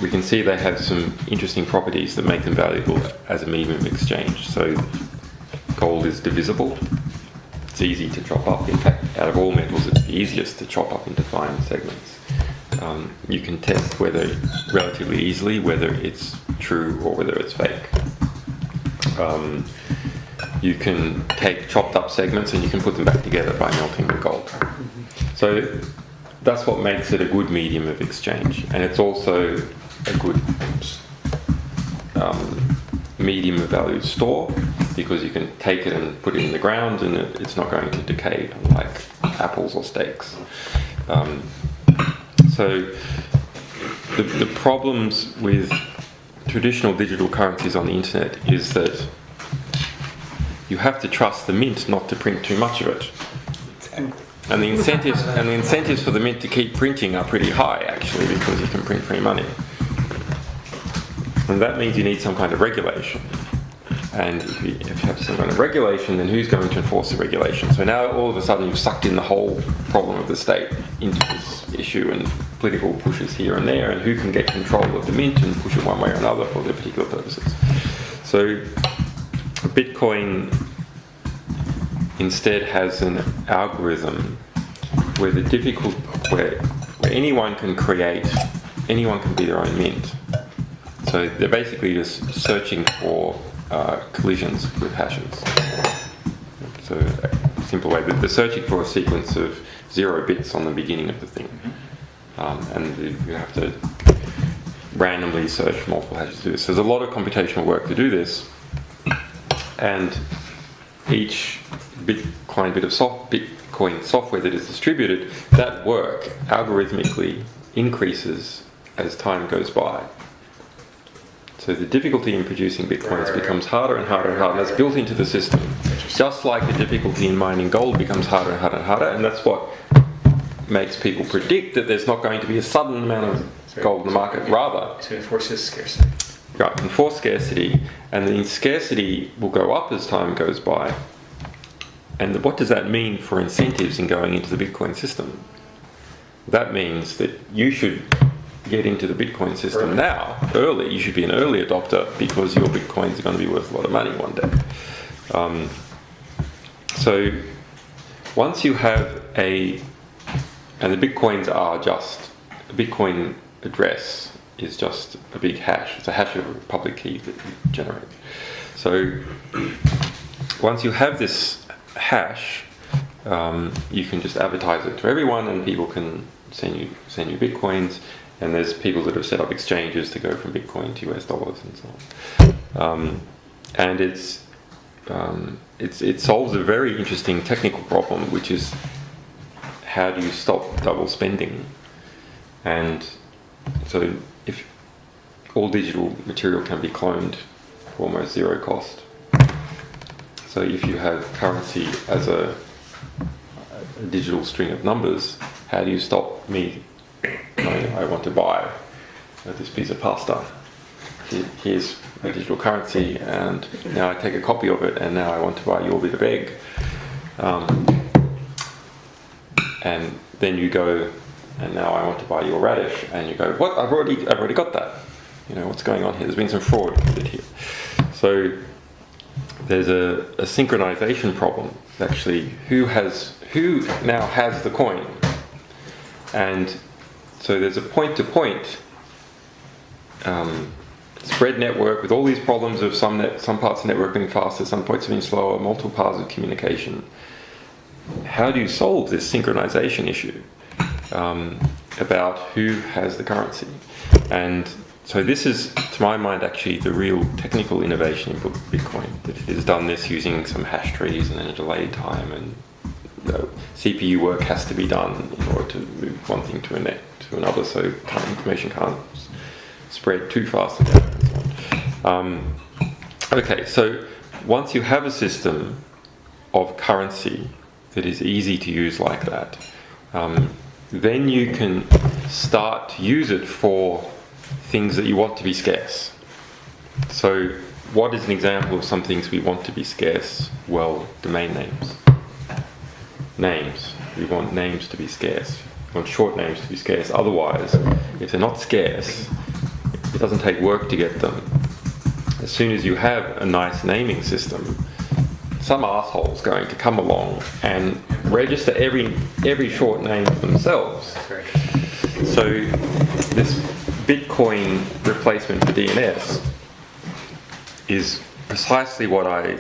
we can see they have some interesting properties that make them valuable as a medium of exchange. So gold is divisible. It's easy to chop up. In fact, out of all metals, it's the easiest to chop up into fine segments. You can test relatively easily whether it's true or whether it's fake. You can take chopped up segments and you can put them back together by melting the gold. So that's what makes it a good medium of exchange, and it's also a good medium of value store, because you can take it and put it in the ground and it's not going to decay like apples or steaks. So the problems with traditional digital currencies on the internet is that you have to trust the mint not to print too much of it. And the incentives for the mint to keep printing are pretty high, actually, because you can print free money. And that means you need some kind of regulation. And if you have some kind of regulation, then who's going to enforce the regulation? So now all of a sudden you've sucked in the whole problem of the state into this issue, and political pushes here and there, and who can get control of the mint and push it one way or another for their particular purposes. So Bitcoin instead has an algorithm where where anyone can be their own mint. So they're basically just searching for collisions with hashes. So a simple way, they're searching for a sequence of 0 bits on the beginning of the thing. And you have to randomly search multiple hashes to do this. So there's a lot of computational work to do this, and each Bitcoin bit of Bitcoin software that is distributed, that work algorithmically increases as time goes by. So the difficulty in producing Bitcoins becomes harder and harder and harder, and that's built into the system. Just like the difficulty in mining gold becomes harder and harder and harder, and that's what makes people predict that there's not going to be a sudden amount of gold in the market. Rather, to enforce this scarcity. Right, enforce scarcity, and the scarcity will go up as time goes by. And what does that mean for incentives in going into the Bitcoin system? That means that you should get into the Bitcoin system early. You should be an early adopter, because your Bitcoins are going to be worth a lot of money one day. So once you have and the Bitcoins are just, a Bitcoin address is just a big hash. It's a hash of a public key that you generate. So once you have this hash, you can just advertise it to everyone, and people can send you Bitcoins. And there's people that have set up exchanges to go from Bitcoin to US dollars and so on. And it solves a very interesting technical problem, which is how do you stop double spending? And so if all digital material can be cloned for almost zero cost. So if you have currency as a digital string of numbers, how do you stop me? I want to buy this piece of pasta. Here's a digital currency, and now I take a copy of it, and now I want to buy your bit of egg. And then you go, and now I want to buy your radish, and you go, what? I've already got that. What's going on here? There's been some fraud committed here. So there's a synchronization problem. Actually, who now has the coin? And so there's a point-to-point spread network with all these problems of some parts of the network being faster, some points being slower, multiple paths of communication. How do you solve this synchronization issue about who has the currency? And so this is, to my mind, actually the real technical innovation in Bitcoin. That it has done this using some hash trees and then a delayed time, and CPU work has to be done in order to move one thing to another, so information can't spread too fast and so on. Okay, so once you have a system of currency that is easy to use like that, then you can start to use it for things that you want to be scarce. So what is an example of some things we want to be scarce? Well, domain names. Names. We want names to be scarce. We want short names to be scarce. Otherwise, if they're not scarce, it doesn't take work to get them. As soon as you have a nice naming system, some asshole's going to come along and register every short name for themselves. That's very interesting. So this Bitcoin replacement for DNS is precisely what I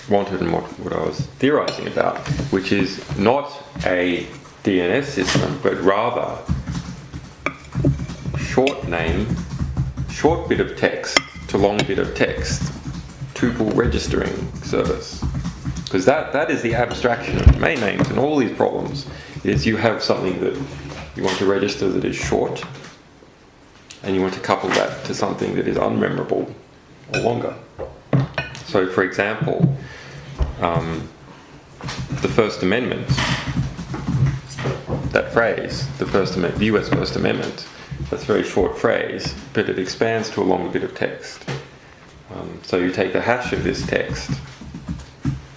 wanted and what I was theorizing about, which is not a DNS system, but rather short name, short bit of text to long bit of text, tuple registering service. Because that is the abstraction of domain names and all these problems, is you have something that you want to register that is short, and you want to couple that to something that is unmemorable or longer. So for example, the First Amendment, that phrase, the US First Amendment, that's a very short phrase, but it expands to a longer bit of text. So you take the hash of this text,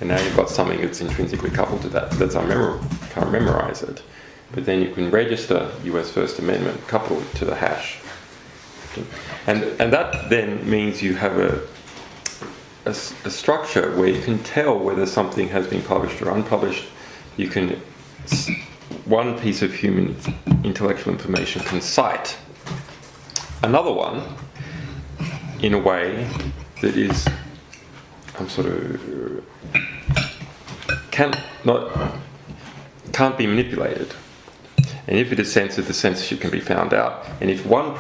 and now you've got something that's intrinsically coupled to that. That's unmemorable, can't memorize it. But then you can register US First Amendment, couple it to the hash. And that then means you have a structure where you can tell whether something has been published or unpublished. You can, one piece of human intellectual information can cite another one in a way that is can't be manipulated. And if it is censored, the censorship can be found out. And if one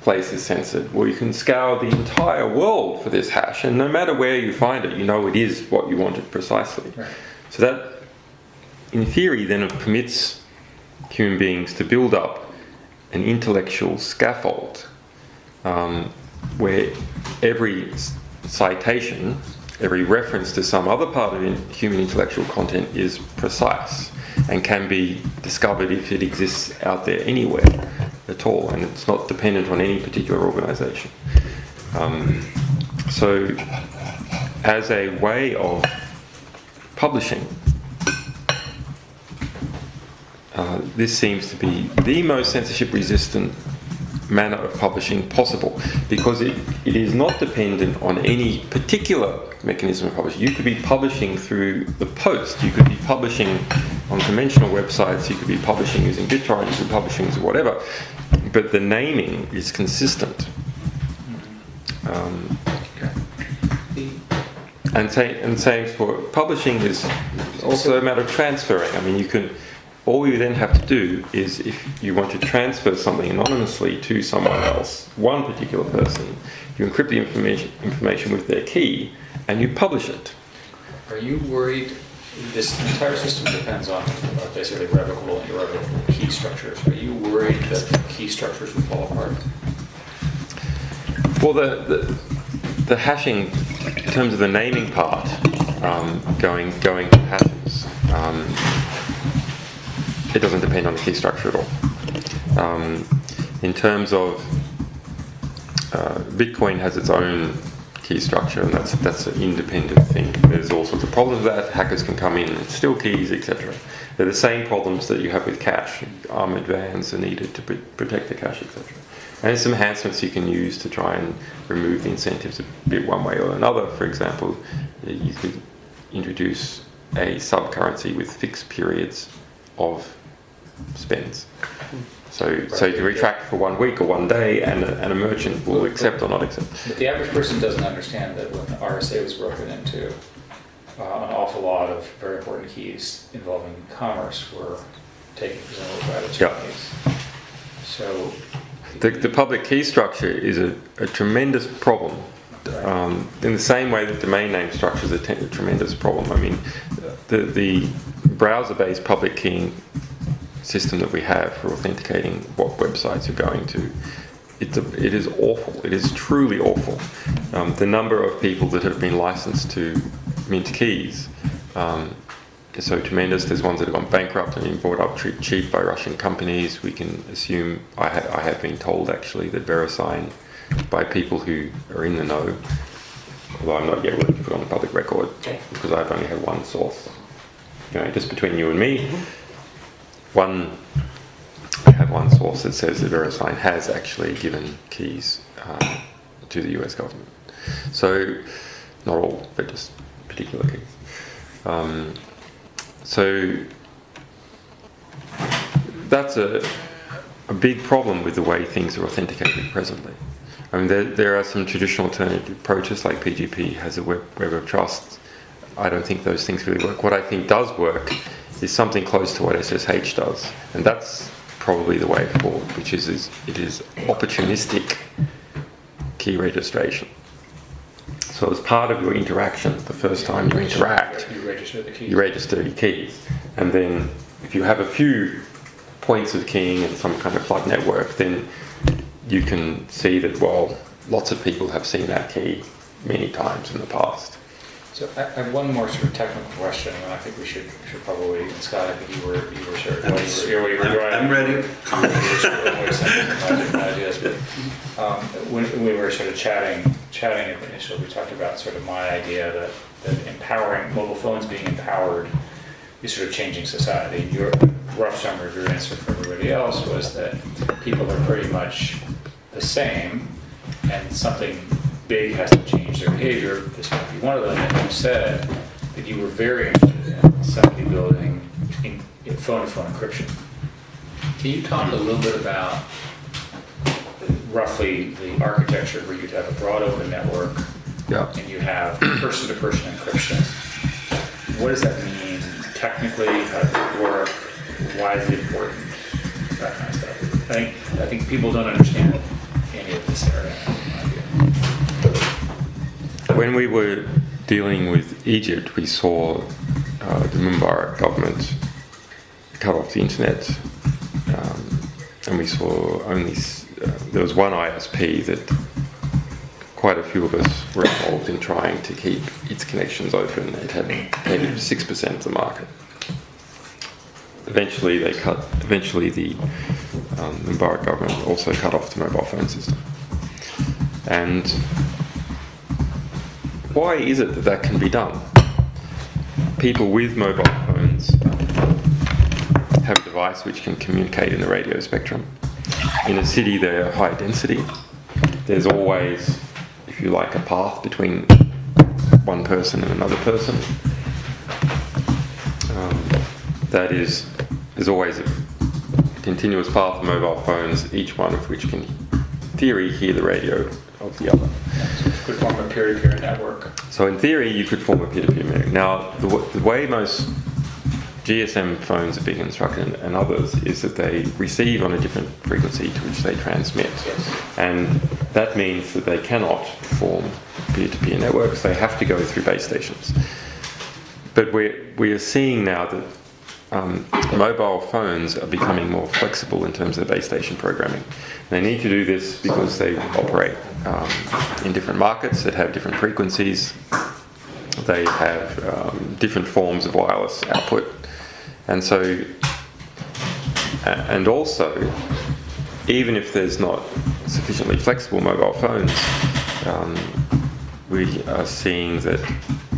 place is censored, well, you can scour the entire world for this hash, and no matter where you find it, you know it is what you wanted precisely. Right. So that, in theory, then it permits human beings to build up an intellectual scaffold where every citation, every reference to some other part of human intellectual content is precise and can be discovered if it exists out there anywhere at all, and it's not dependent on any particular organisation. So as a way of publishing, this seems to be the most censorship resistant manner of publishing possible, because it is not dependent on any particular mechanism of publishing. You could be publishing through the post, you could be publishing on conventional websites, you could be publishing using BitTorrent, you could be publishing using whatever, but the naming is consistent. And same for publishing is also a matter of transferring. I mean, all you then have to do is, if you want to transfer something anonymously to someone else, one particular person, you encrypt the information with their key and you publish it. Are you worried? This entire system depends on basically revocable and irrevocable key structures. Are you worried that the key structures will fall apart? Well, the hashing, in terms of the naming part, going to hashes, it doesn't depend on the key structure at all. In terms of Bitcoin has its own key structure, and that's an independent thing. There's all sorts of problems with that. Hackers can come in and steal keys, etc. They're the same problems that you have with cache. Armored vans are needed to protect the cache, etc. And there's some enhancements you can use to try and remove the incentives a bit one way or another. For example, you could introduce a sub-currency with fixed periods of spends. So you can retract for 1 week or 1 day, and a merchant will accept or not accept. But the average person doesn't understand that when the RSA was broken into, an awful lot of very important keys involving commerce were taken presumably by the Chinese. So The public key structure is a tremendous problem. In the same way that domain name structure is a tremendous problem. I mean, the browser-based public keying system that we have for authenticating what websites you're going to, it is awful. It is truly awful. The number of people that have been licensed to mint keys is so tremendous. There's ones that have gone bankrupt and been bought up cheap by Russian companies. We can assume, I have been told actually, that VeriSign, by people who are in the know, although I'm not yet ready to put on the public record, because I've only had one source. Just between you and me, I have one source that says that VeriSign has actually given keys to the US government. So, not all, but just particular keys. So that's a big problem with the way things are authenticated presently. I mean, there are some traditional alternative approaches, like PGP has a web of trust. I don't think those things really work. What I think does work is something close to what SSH does, and that's probably the way forward, which is it is opportunistic key registration. So as part of your interaction, the first time you interact, You register the keys. you register your keys, and then if you have a few points of keying in some kind of flood network, then you can see that, well, lots of people have seen that key many times in the past. So I have one more sort of technical question, and I think we should probably, and Scott, I think you were sort of, I'm ready. When we were sort of chatting initially, we talked about sort of my idea that empowering, mobile phones being empowered is sort of changing society. And your rough summary of your answer for everybody else was that people are pretty much the same, and something big has to change their behavior. This might be one of them. And you said that you were very interested in somebody building in phone-to-phone encryption. Can you talk a little bit about roughly the architecture where you'd have a broad open network and you have person-to-person encryption? What does that mean technically? How does it work? Why is it important? That kind of stuff. I think people don't understand any of this area. When we were dealing with Egypt, we saw the Mubarak government cut off the internet, and we saw only there was one ISP that quite a few of us were involved in trying to keep its connections open. It had 6% of the market. Eventually, the Mubarak government also cut off the mobile phone system. And why is it that can be done? People with mobile phones have a device which can communicate in the radio spectrum. In a city, they're high density. There's always, if you like, a path between one person and another person. That is, there's always a continuous path of mobile phones, each one of which can, in theory, hear the radio of the other. Could form a peer-to-peer network. So in theory, you could form a peer-to-peer network. Now, the way most GSM phones are being constructed and others is that they receive on a different frequency to which they transmit. Yes. And that means that they cannot form peer-to-peer networks. They have to go through base stations. But we are seeing now that mobile phones are becoming more flexible in terms of base station programming. They need to do this because they operate in different markets that have different frequencies. They have different forms of wireless output. And so, and also, even if there's not sufficiently flexible mobile phones, we are seeing that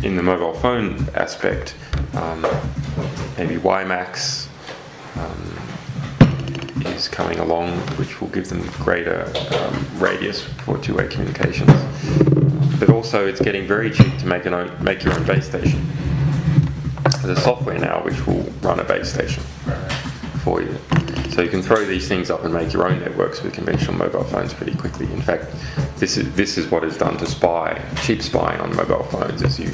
in the mobile phone aspect, maybe WiMAX is coming along, which will give them greater radius for two-way communications. But also, it's getting very cheap to make your own base station. There's software now which will run a base station for you. So you can throw these things up and make your own networks with conventional mobile phones pretty quickly. In fact, this is what is done to spy, cheap spying on mobile phones, is you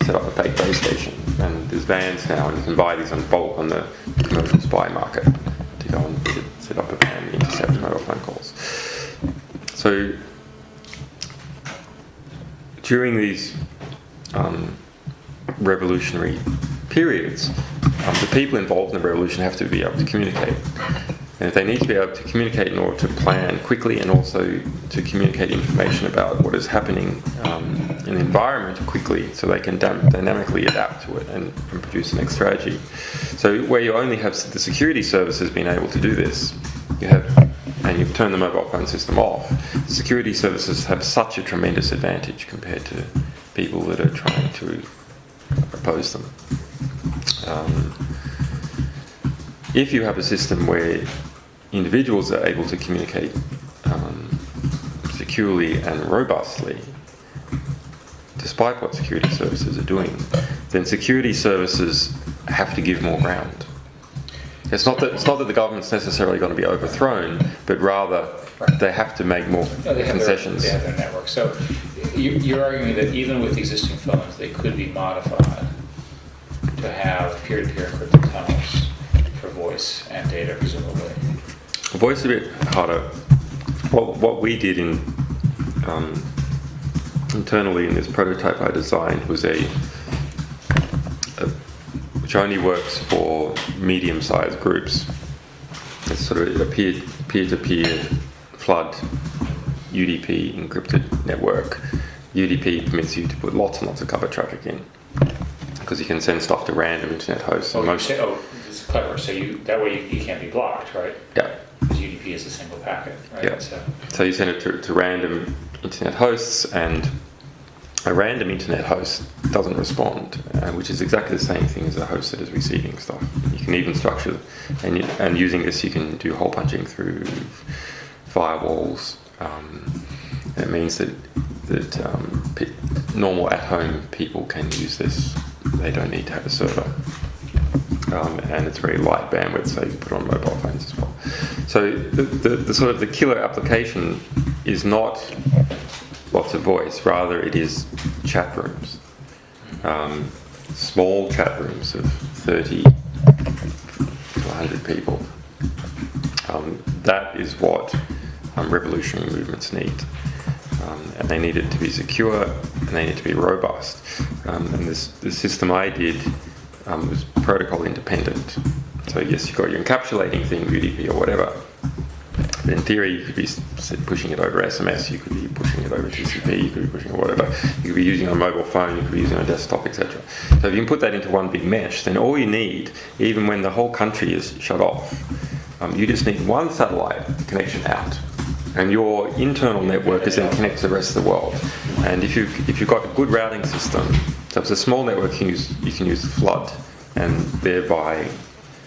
set up a fake base station. And there's vans now, and you can buy these on bulk on the commercial spy market to go and set up a van and intercept mobile phone calls. So during these revolutionary periods, the people involved in the revolution have to be able to communicate. And if they need to be able to communicate in order to plan quickly and also to communicate information about what is happening in the environment quickly, so they can dynamically adapt to it and produce the next strategy. So where you only have the security services being able to do this, and you've turned the mobile phone system off, the security services have such a tremendous advantage compared to people that are trying to oppose them. If you have a system where individuals are able to communicate securely and robustly, despite what security services are doing, then security services have to give more ground. It's not that the government's necessarily going to be overthrown, but rather they have to make more No, they have concessions. They have their network. So you're arguing that even with existing phones, they could be modified to have peer-to-peer encrypted tunnels for voice and data, presumably. Voice a bit harder. What we did internally in this prototype I designed was which only works for medium-sized groups. It's sort of a peer-to-peer flood UDP encrypted network. UDP permits you to put lots and lots of cover traffic in because you can send stuff to random internet hosts. Oh, this is clever. So that way you can't be blocked, right? Yeah. Because UDP is a single packet, right? Yeah. So So you send it to random internet hosts, and a random internet host doesn't respond, which is exactly the same thing as a host that is receiving stuff. You can even structure, and using this you can do hole punching through firewalls. It means that normal at-home people can use this. They don't need to have a server. And it's very light bandwidth, so you can put it on mobile phones as well. So the sort of the killer application is not lots of voice, rather it is chat rooms. Small chat rooms of 30 to 100 people. That is what revolutionary movements need. And they need it to be secure, and they need to be robust. And the system I did was protocol independent. So yes, you've got your encapsulating thing, UDP or whatever. But in theory, you could be pushing it over SMS, you could be pushing it over TCP, you could be pushing it whatever. You could be using it on a mobile phone, you could be using it on a desktop, etc. So if you can put that into one big mesh, then all you need, even when the whole country is shut off, you just need one satellite connection out. And your internal network is then connected to the rest of the world. And if you've got a good routing system, so if it's a small network, you can use flood, and thereby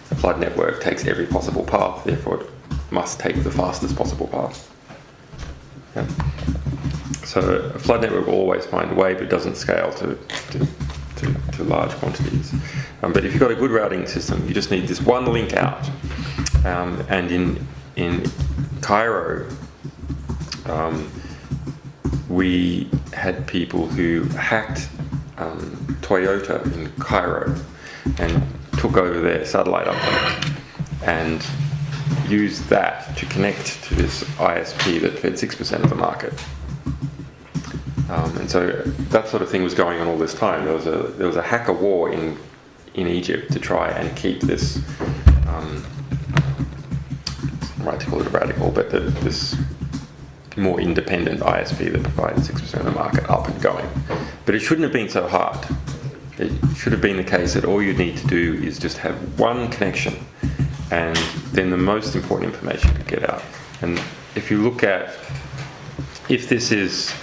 the flood network takes every possible path, therefore it must take the fastest possible path. Yeah. So a flood network will always find a way, but it doesn't scale to large quantities. But if you've got a good routing system, you just need this one link out. And in Cairo, we had people who hacked Toyota in Cairo and took over their satellite uplink and used that to connect to this ISP that fed 6% of the market. And so that sort of thing was going on all this time. There was a hacker war in Egypt to try and keep this, I'm right to call it a radical, but this more independent ISP that provided 6% of the market up and going. But it shouldn't have been so hard. It should have been the case that all you need to do is just have one connection, and then the most important information could get out. And if you look at, if this is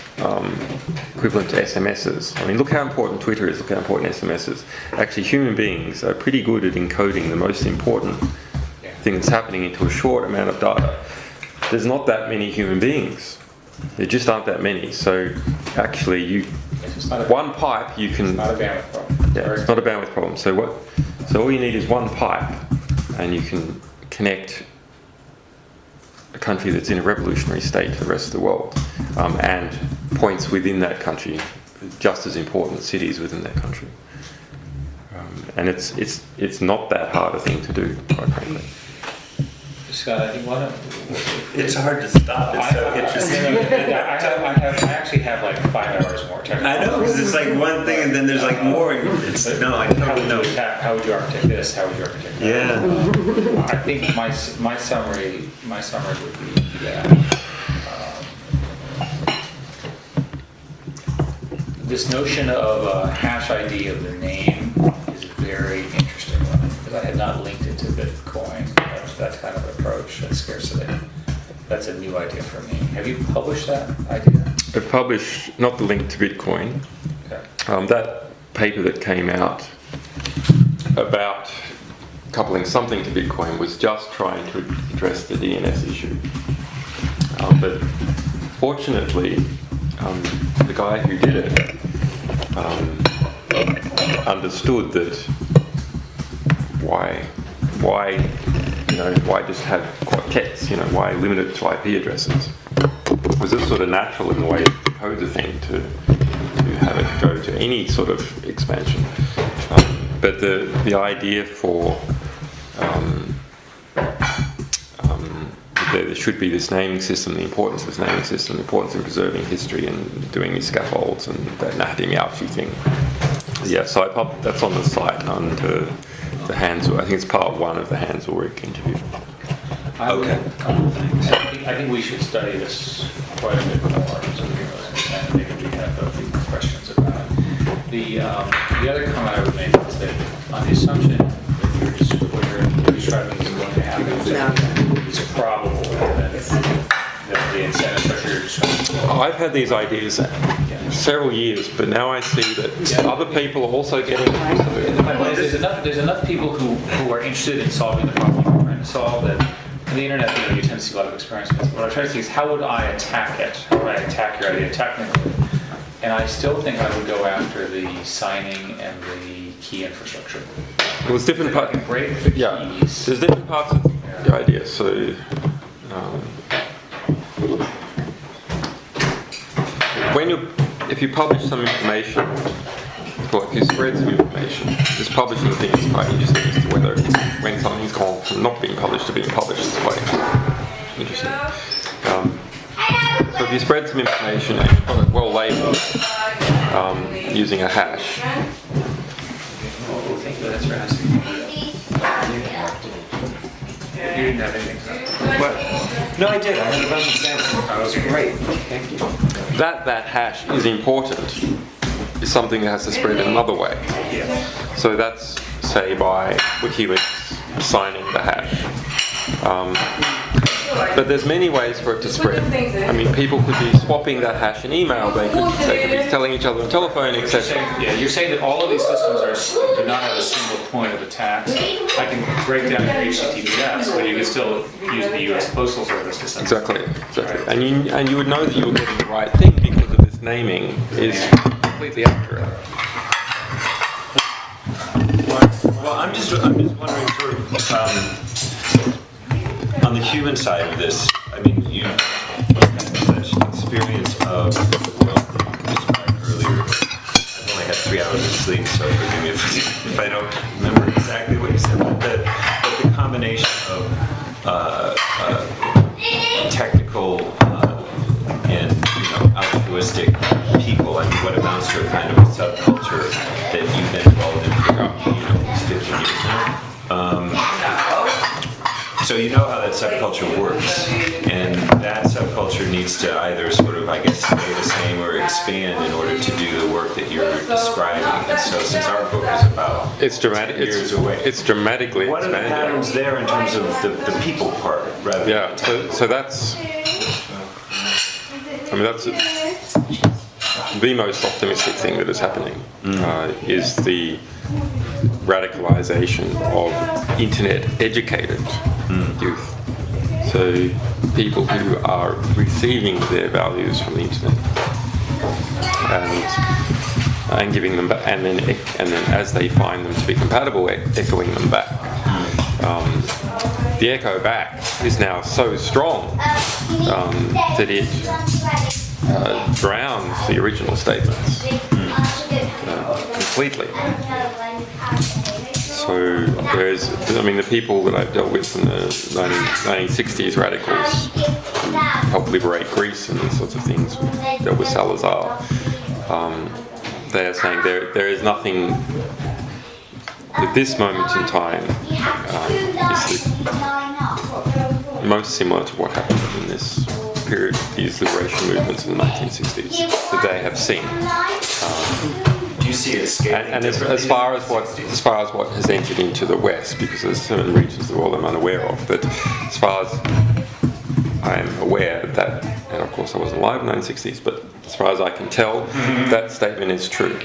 equivalent to SMSs, I mean, look how important Twitter is, look how important SMS is. Actually, human beings are pretty good at encoding the most important thing that's happening into a short amount of data. There's not that many human beings. There just aren't that many. So actually, one pipe you can. It's not a bandwidth problem. Yeah, it's not a bandwidth problem. So all you need is one pipe, and you can connect a country that's in a revolutionary state to the rest of the world, and points within that country, just as important cities within that country. And it's not that hard a thing to do, quite frankly. Scott, I think It's hard to stop. It's so interesting. I actually have like 5 hours more technical. I know, because it's like one thing and then there's like more. It's no, I don't know. How would you architect this? How would you architect that? Yeah. I think my summary would be that this notion of a hash ID of the name is a very interesting one, because I had not linked it to Bitcoin. That kind of approach, that scarcity. That's a new idea for me. Have you published that idea? I've published, not the link to Bitcoin, Okay. that paper that came out about coupling something to Bitcoin was just trying to address the DNS issue. But fortunately, the guy who did it understood that why just have quartets, why limit it to IP addresses? Was it sort of natural in the way to code the thing to have it go to any sort of expansion? But the idea for there should be this naming system, the importance of this naming system, the importance in preserving history and doing these scaffolds and that Nahding Yauchi thing. Yeah, so that's on the site under the Hans. I think it's part one of the Hans Ulrich interview. Okay. I think we should study this quite a bit more, so we really understand it. Maybe we have a few more questions about it. The other comment I would make is that on the assumption that what you're describing is going to happen, it's probable that the incentive structure you're describing. I've had these ideas several years, but now I see that other people are also getting them. My point is there's enough people who are interested in solving the problem we're trying to solve that on the internet, you tend to see a lot of experiments. What I'm trying to see is how would I attack it? How would I attack your idea technically? And I still think I would go after the signing and the key infrastructure. Well, there's different parts. Break the keys. There's different parts of the idea. So, if you publish some information, or if you spread some information, this publishing thing is quite interesting as to whether when something's gone from not being published to being published, it's quite interesting. So if you spread some information and you've got it well labeled using a hash. Thank you, that's for asking. You didn't have anything, so. What? No, I did. I had a bunch of samples. That was great. Thank you. That hash is important. Is something that has to spread in another way. Yeah. So that's, say, by WikiLeaks signing the hash. But there's many ways for it to spread. I mean, people could be swapping that hash in email. They could be telling each other on telephone, etc. Yeah, you're saying that all of these systems do not have a single point of attack. I can break down your HTTPS, but you can still use the U.S. Postal Service to send. Exactly. And you would know that you were getting the right thing because of this naming is completely accurate. Well, I'm just wondering, sort of, on the human side of this. I mean, you have such experience of the world that you described earlier. I've only had 3 hours of sleep, so forgive me if I don't remember exactly what you said. But the combination of technical and altruistic people, I mean, what amounts to a kind of a subculture that you've been involved in for 15 years now. So you know how that subculture works, and that subculture needs to either sort of, I guess, stay the same or expand in order to do the work that you're describing. And so, since our book is about It's dramatic. 10 years away, It's dramatically what are the expanded. patterns there in terms of the people part, rather? Yeah. So that's. I mean, that's the most optimistic thing that is happening. Is the radicalization of internet-educated youth. So people who are receiving their values from the internet and giving them back, and then as they find them to be compatible, echoing them back. The echo back is now so strong that it drowns the original statements completely. So the people that I've dealt with in the 1960s radicals who helped liberate Greece and these sorts of things, dealt with Salazar, they are saying there is nothing at this moment in time is most similar to what happened in this period, these liberation movements in the 1960s that they have seen. Do you see it scaling? And as far as what has entered into the West, because there's certain regions of the world I'm unaware of, but as far as I'm aware that, and of course I wasn't alive in the 1960s, but as far as I can tell, that statement is true.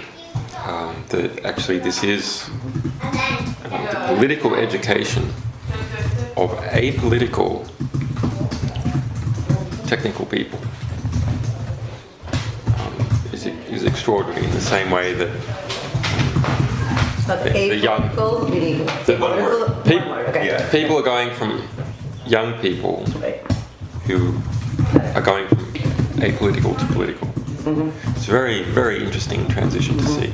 That actually this is the political education of apolitical technical people is extraordinary in the same way that But the young- apolitical, meaning the- one word. apolitical, People- one word, okay. Yeah. people are going from young people Right. who are going from apolitical to political. It's a very, very interesting transition to see.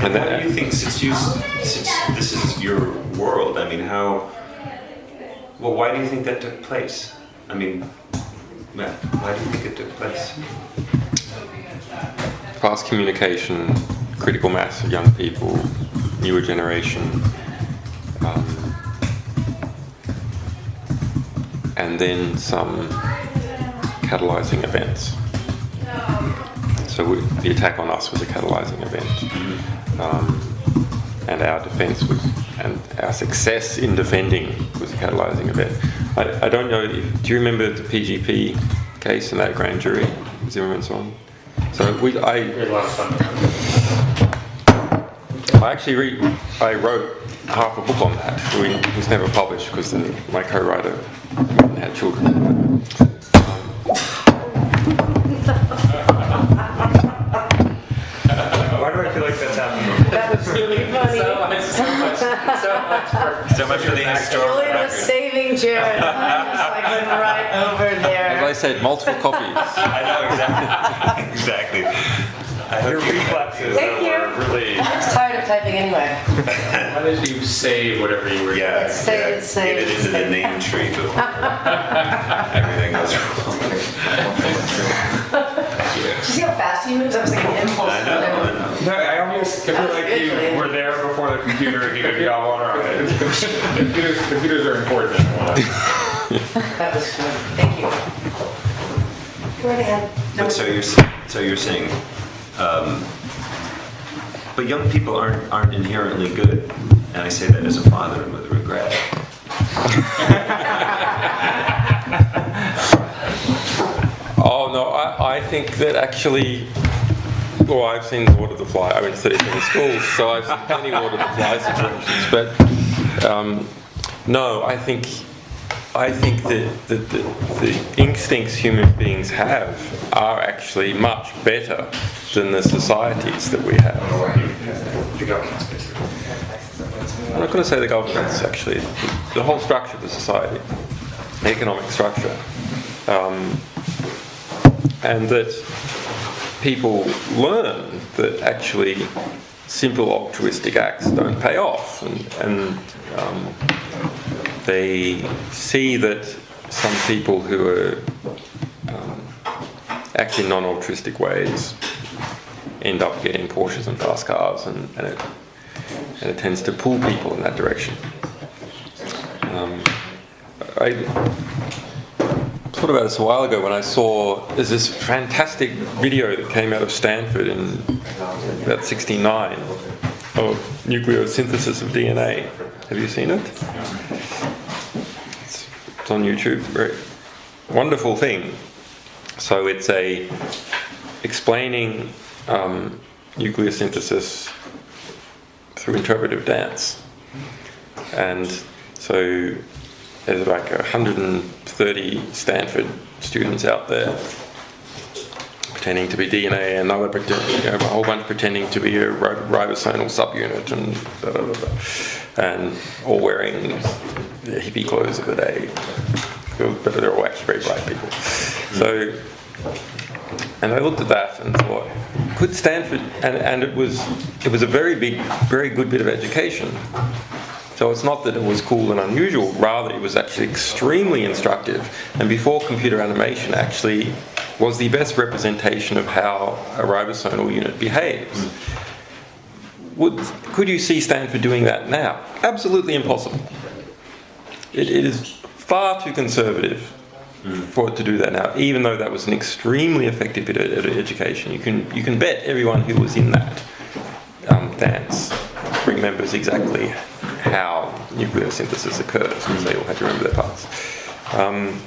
And What do you think, since this is your world, I mean, well, why do you think that took place? I mean, Matt, why do you think it took place? fast communication, critical mass of young people, newer generation, and then some catalyzing events. So the attack on us was a catalyzing event, and our defence was, and our success in defending was a catalyzing event. I don't know. Do you remember the PGP case in that grand jury, Zimmerman's on? So We had a lot of fun. I wrote half a book on that. It was never published because my co-writer had children. Why do I feel like that's happened before? That was really funny. So much for the historical Julie was record. saving Jared. I went right over As there. I said, multiple copies. I know, exactly. I Your hope reflexes Thank you. were really. I was tired of typing anyway. Why did you save whatever you were doing? Yeah, Let's say yeah, it's safe. get it into the name tree before everything goes wrong. Did you see how fast he moves? I was like an impulse. I know. No, I almost feel like you were there before the computer even got water on it. Computers are important. That was good. Thank you. Go right ahead. But so you're saying, but young people aren't inherently good, and I say that as a father and with regret. Oh no, I think that actually. Well, I've seen Lord of the Flies. I went to 37 schools, so I've seen plenty of Lord of the Flies situations. But no, I think that the instincts human beings have are actually much better than the societies that we have. I'm not going to say the governments, actually. The whole structure of the society, the economic structure, and that people learn that actually simple altruistic acts don't pay off, and they see that some people who are act in non-altruistic ways end up getting Porsches and fast cars, and it tends to pull people in that direction. I thought about this a while ago when I saw there's this fantastic video that came out of Stanford in about '69 of nucleosynthesis of DNA. Have you seen it? It's on YouTube. Very wonderful thing. So it's explaining nucleosynthesis through interpretive dance, and so there's like 130 Stanford students out there pretending to be DNA, and another a whole bunch pretending to be a ribosomal subunit, and blah, blah, blah, blah, and all wearing the hippie clothes of the day. But they're all actually very bright people. So, and I looked at that and thought, could Stanford, and it was a very good bit of education. So it's not that it was cool and unusual, rather it was actually extremely instructive, and before computer animation actually was the best representation of how a ribosomal unit behaves. Could you see Stanford doing that now? Absolutely impossible. It is far too conservative for it to do that now, even though that was an extremely effective bit of education. You can bet everyone who was in that dance remembers exactly how nucleosynthesis occurs, because they all had to remember their parts. And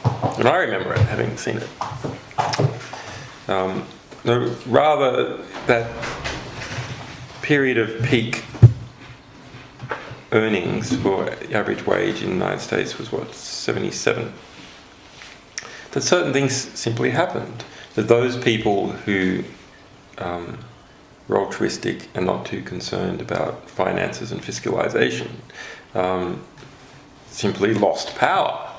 I remember it, having seen it. Rather, that period of peak earnings for the average wage in the United States was, 77? That certain things simply happened. That those people who were altruistic and not too concerned about finances and fiscalisation simply lost power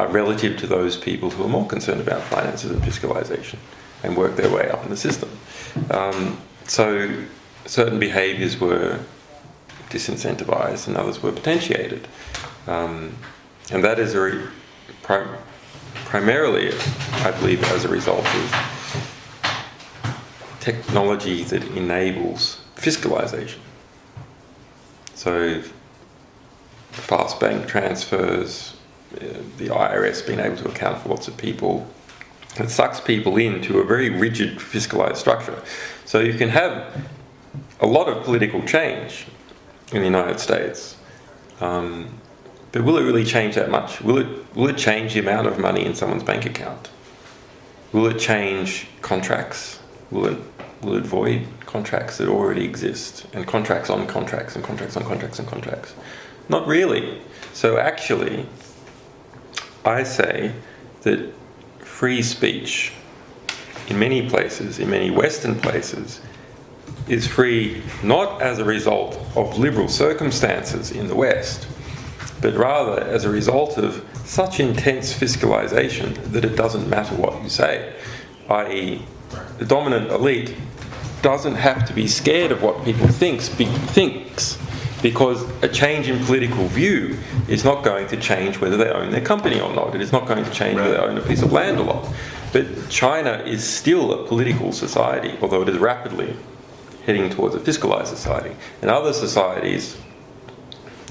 relative to those people who are more concerned about finances and fiscalisation and worked their way up in the system. So certain behaviours were disincentivised and others were potentiated. And that is primarily, I believe, as a result of technology that enables fiscalisation. So fast bank transfers, the IRS being able to account for lots of people, it sucks people into a very rigid fiscalised structure. So you can have a lot of political change in the United States, but will it really change that much? Will it change the amount of money in someone's bank account? Will it change contracts? Will it void contracts that already exist, and contracts on contracts and contracts on contracts and contracts? Not really. So actually, I say that free speech in many places, in many Western places, is free not as a result of liberal circumstances in the West, but rather as a result of such intense fiscalisation that it doesn't matter what you say. I.e., the dominant elite doesn't have to be scared of what people thinks, because a change in political view is not going to change whether they own their company or not. It is not going to change whether they own a piece of land or not. But China is still a political society, although it is rapidly heading towards a fiscalised society. And other societies,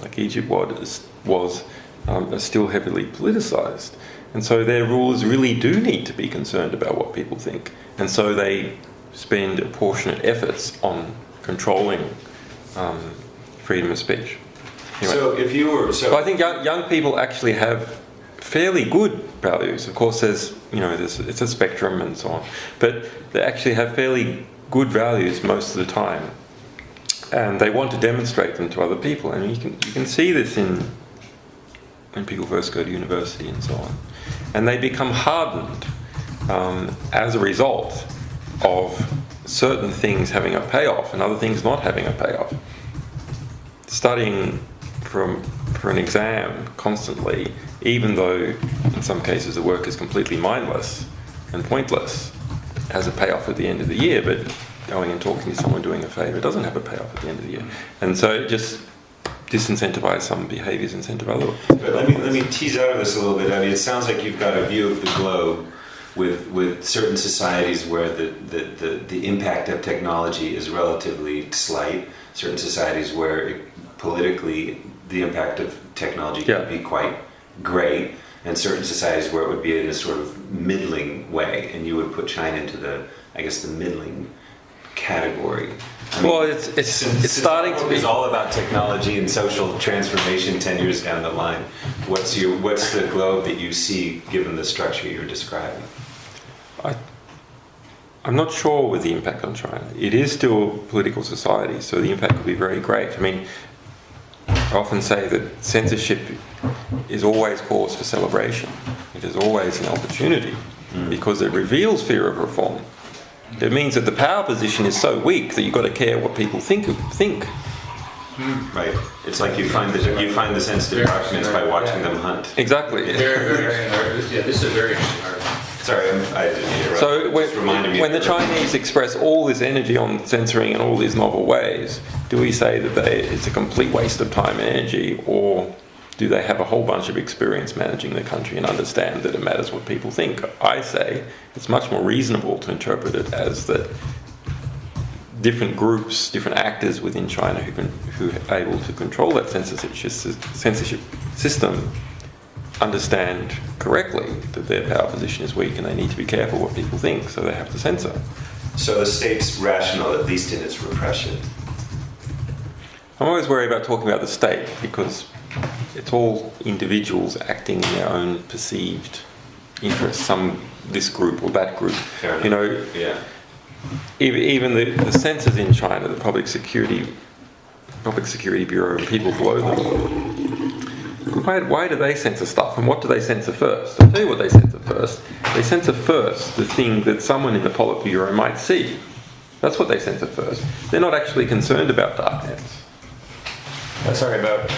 like Egypt are still heavily politicised. And so their rulers really do need to be concerned about what people think. And so they spend apportionate efforts on controlling freedom of speech. Anyway, So if you were so I think young people actually have fairly good values. Of course, it's a spectrum and so on, but they actually have fairly good values most of the time, and they want to demonstrate them to other people. I mean, you can see this when people first go to university and so on, and they become hardened as a result of certain things having a payoff and other things not having a payoff. Studying for an exam constantly, even though in some cases the work is completely mindless and pointless, has a payoff at the end of the year, but going and talking to someone doing a favour doesn't have a payoff at the end of the year. And so it just disincentivises some behaviours, incentive others. But let me tease out of this a little bit. I mean, it sounds like you've got a view of the globe with certain societies where the impact of technology is relatively slight, certain societies where politically the impact of technology can be quite great, and certain societies where it would be in a sort of middling way, and you would put China into the middling category. I mean, Well, it's starting to be. It's all about technology and social transformation 10 years down the line. What's the globe that you see given the structure you're describing? I'm not sure with the impact on China. It is still a political society, so the impact could be very great. I mean, I often say that censorship is always cause for celebration. It is always an opportunity because it reveals fear of reform. It means that the power position is so weak that you've got to care what people think. Right. It's like you find the sensitive documents by watching them hunt. Exactly. This is a very interesting article. Sorry, I didn't interrupt. So Just reminded me when the of Chinese express all this energy on censoring in all these novel ways, do we say that it's a complete waste of time and energy, or do they have a whole bunch of experience managing the country and understand that it matters what people think? I say it's much more reasonable to interpret it as that different groups, different actors within China who are able to control that censorship system understand correctly that their power position is weak and they need to be careful what people think, so they have to censor. So the state's rational, at least in its repression. I'm always worried about talking about the state because it's all individuals acting in their own perceived interests, this group or that group. Fair enough. You know, Yeah. even the censors in China, the Public Security Bureau and people below them, why do they censor stuff, and what do they censor first? I'll tell you what they censor first. They censor first the thing that someone in the Politburo might see. That's what they censor first. They're not actually concerned about darknets. Sorry about.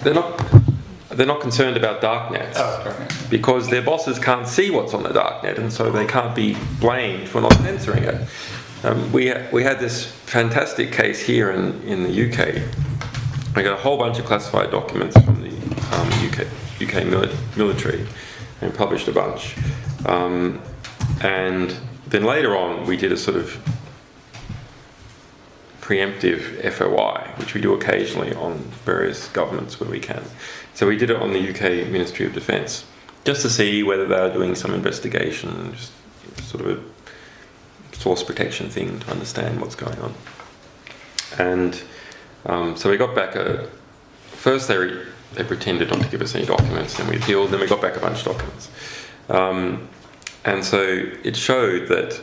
They're not concerned about darknets Okay. because their bosses can't see what's on the darknet, and so they can't be blamed for not censoring it. We had this fantastic case here in the UK. I got a whole bunch of classified documents from the UK military and published a bunch. And then later on, we did a sort of preemptive FOI, which we do occasionally on various governments where we can. So we did it on the UK Ministry of Defence, just to see whether they are doing some investigation, just sort of a source protection thing to understand what's going on. And so we got back first they pretended not to give us any documents, then we appealed, then we got back a bunch of documents. And so it showed that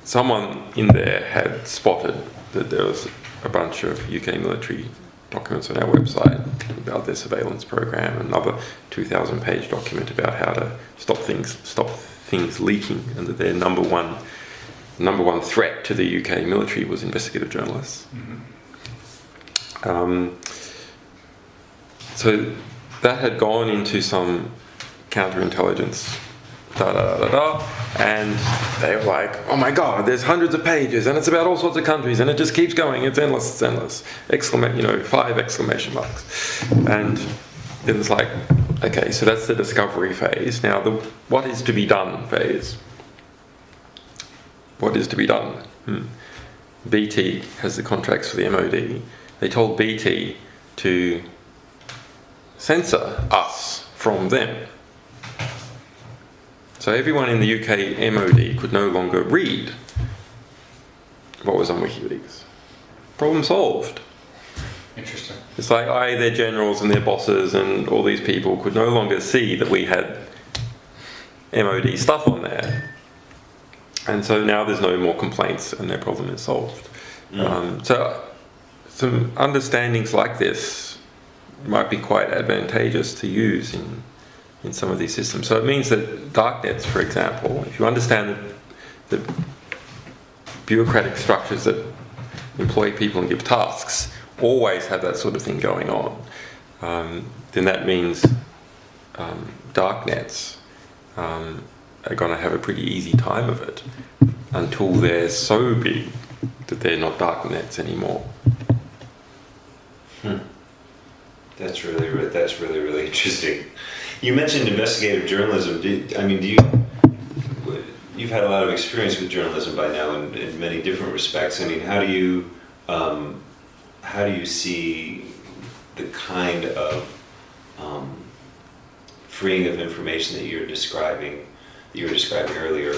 someone in there had spotted that there was a bunch of UK military documents on our website about their surveillance program, another 2,000-page document about how to stop things leaking, and that their number one threat to the UK military was investigative journalists. So that had gone into some counterintelligence, and they were like, oh my god, there's hundreds of pages and it's about all sorts of countries and it just keeps going, it's endless, 5 exclamation marks. And then it's like, okay, so that's the discovery phase. Now the what is to be done phase. What is to be done? BT has the contracts for the MOD. They told BT to censor us from them. So everyone in the UK MOD could no longer read what was on WikiLeaks. Problem solved. Interesting. It's like their generals and their bosses and all these people could no longer see that we had MOD stuff on there. And so now there's no more complaints and their problem is solved. So some understandings like this might be quite advantageous to use in some of these systems. So it means that darknets, for example, if you understand the bureaucratic structures that employ people and give tasks, always have that sort of thing going on, then that means darknets are going to have a pretty easy time of it until they're so big that they're not darknets anymore. That's really interesting. You mentioned investigative journalism. You've had a lot of experience with journalism by now in many different respects. I mean, how do you see the kind of freeing of information that you were describing earlier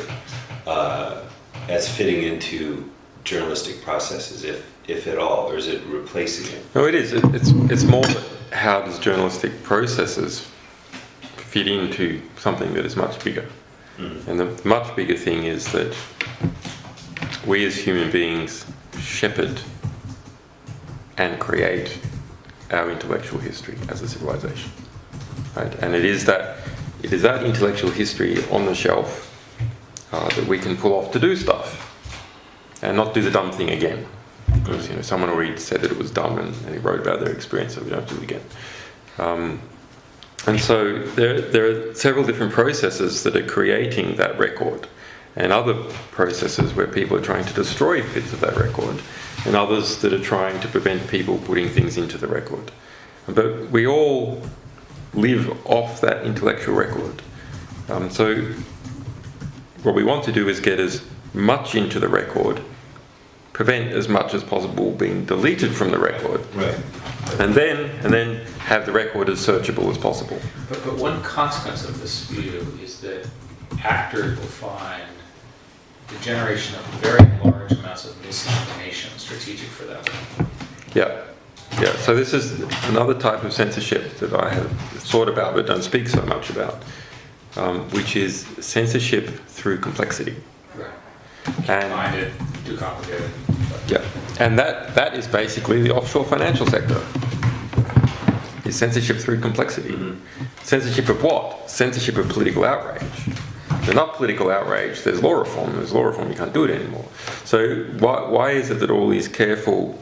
as fitting into journalistic processes, if at all, or is it replacing it? No, it is. It's more that how does journalistic processes fit into something that is much bigger. And the much bigger thing is that we as human beings shepherd and create our intellectual history as a civilization, right? And it is that intellectual history on the shelf that we can pull off to do stuff and not do the dumb thing again, because someone already said that it was dumb and they wrote about their experience, so we don't have to do it again. And so there are several different processes that are creating that record, and other processes where people are trying to destroy bits of that record, and others that are trying to prevent people putting things into the record. But we all live off that intellectual record. So what we want to do is get as much into the record, prevent as much as possible being deleted from the record, Right. and then have the record as searchable as possible. But one consequence of this view is that actors will find the generation of very large amounts of misinformation strategic for them. Yeah. So this is another type of censorship that I have thought about but don't speak so much about, which is censorship through complexity. Right. And Find it too complicated. yeah, and that is basically the offshore financial sector. Is censorship through complexity. Censorship of what? Censorship of political outrage. enough political outrage, there's law reform. There's law reform, you can't do it anymore. So why is it that all these careful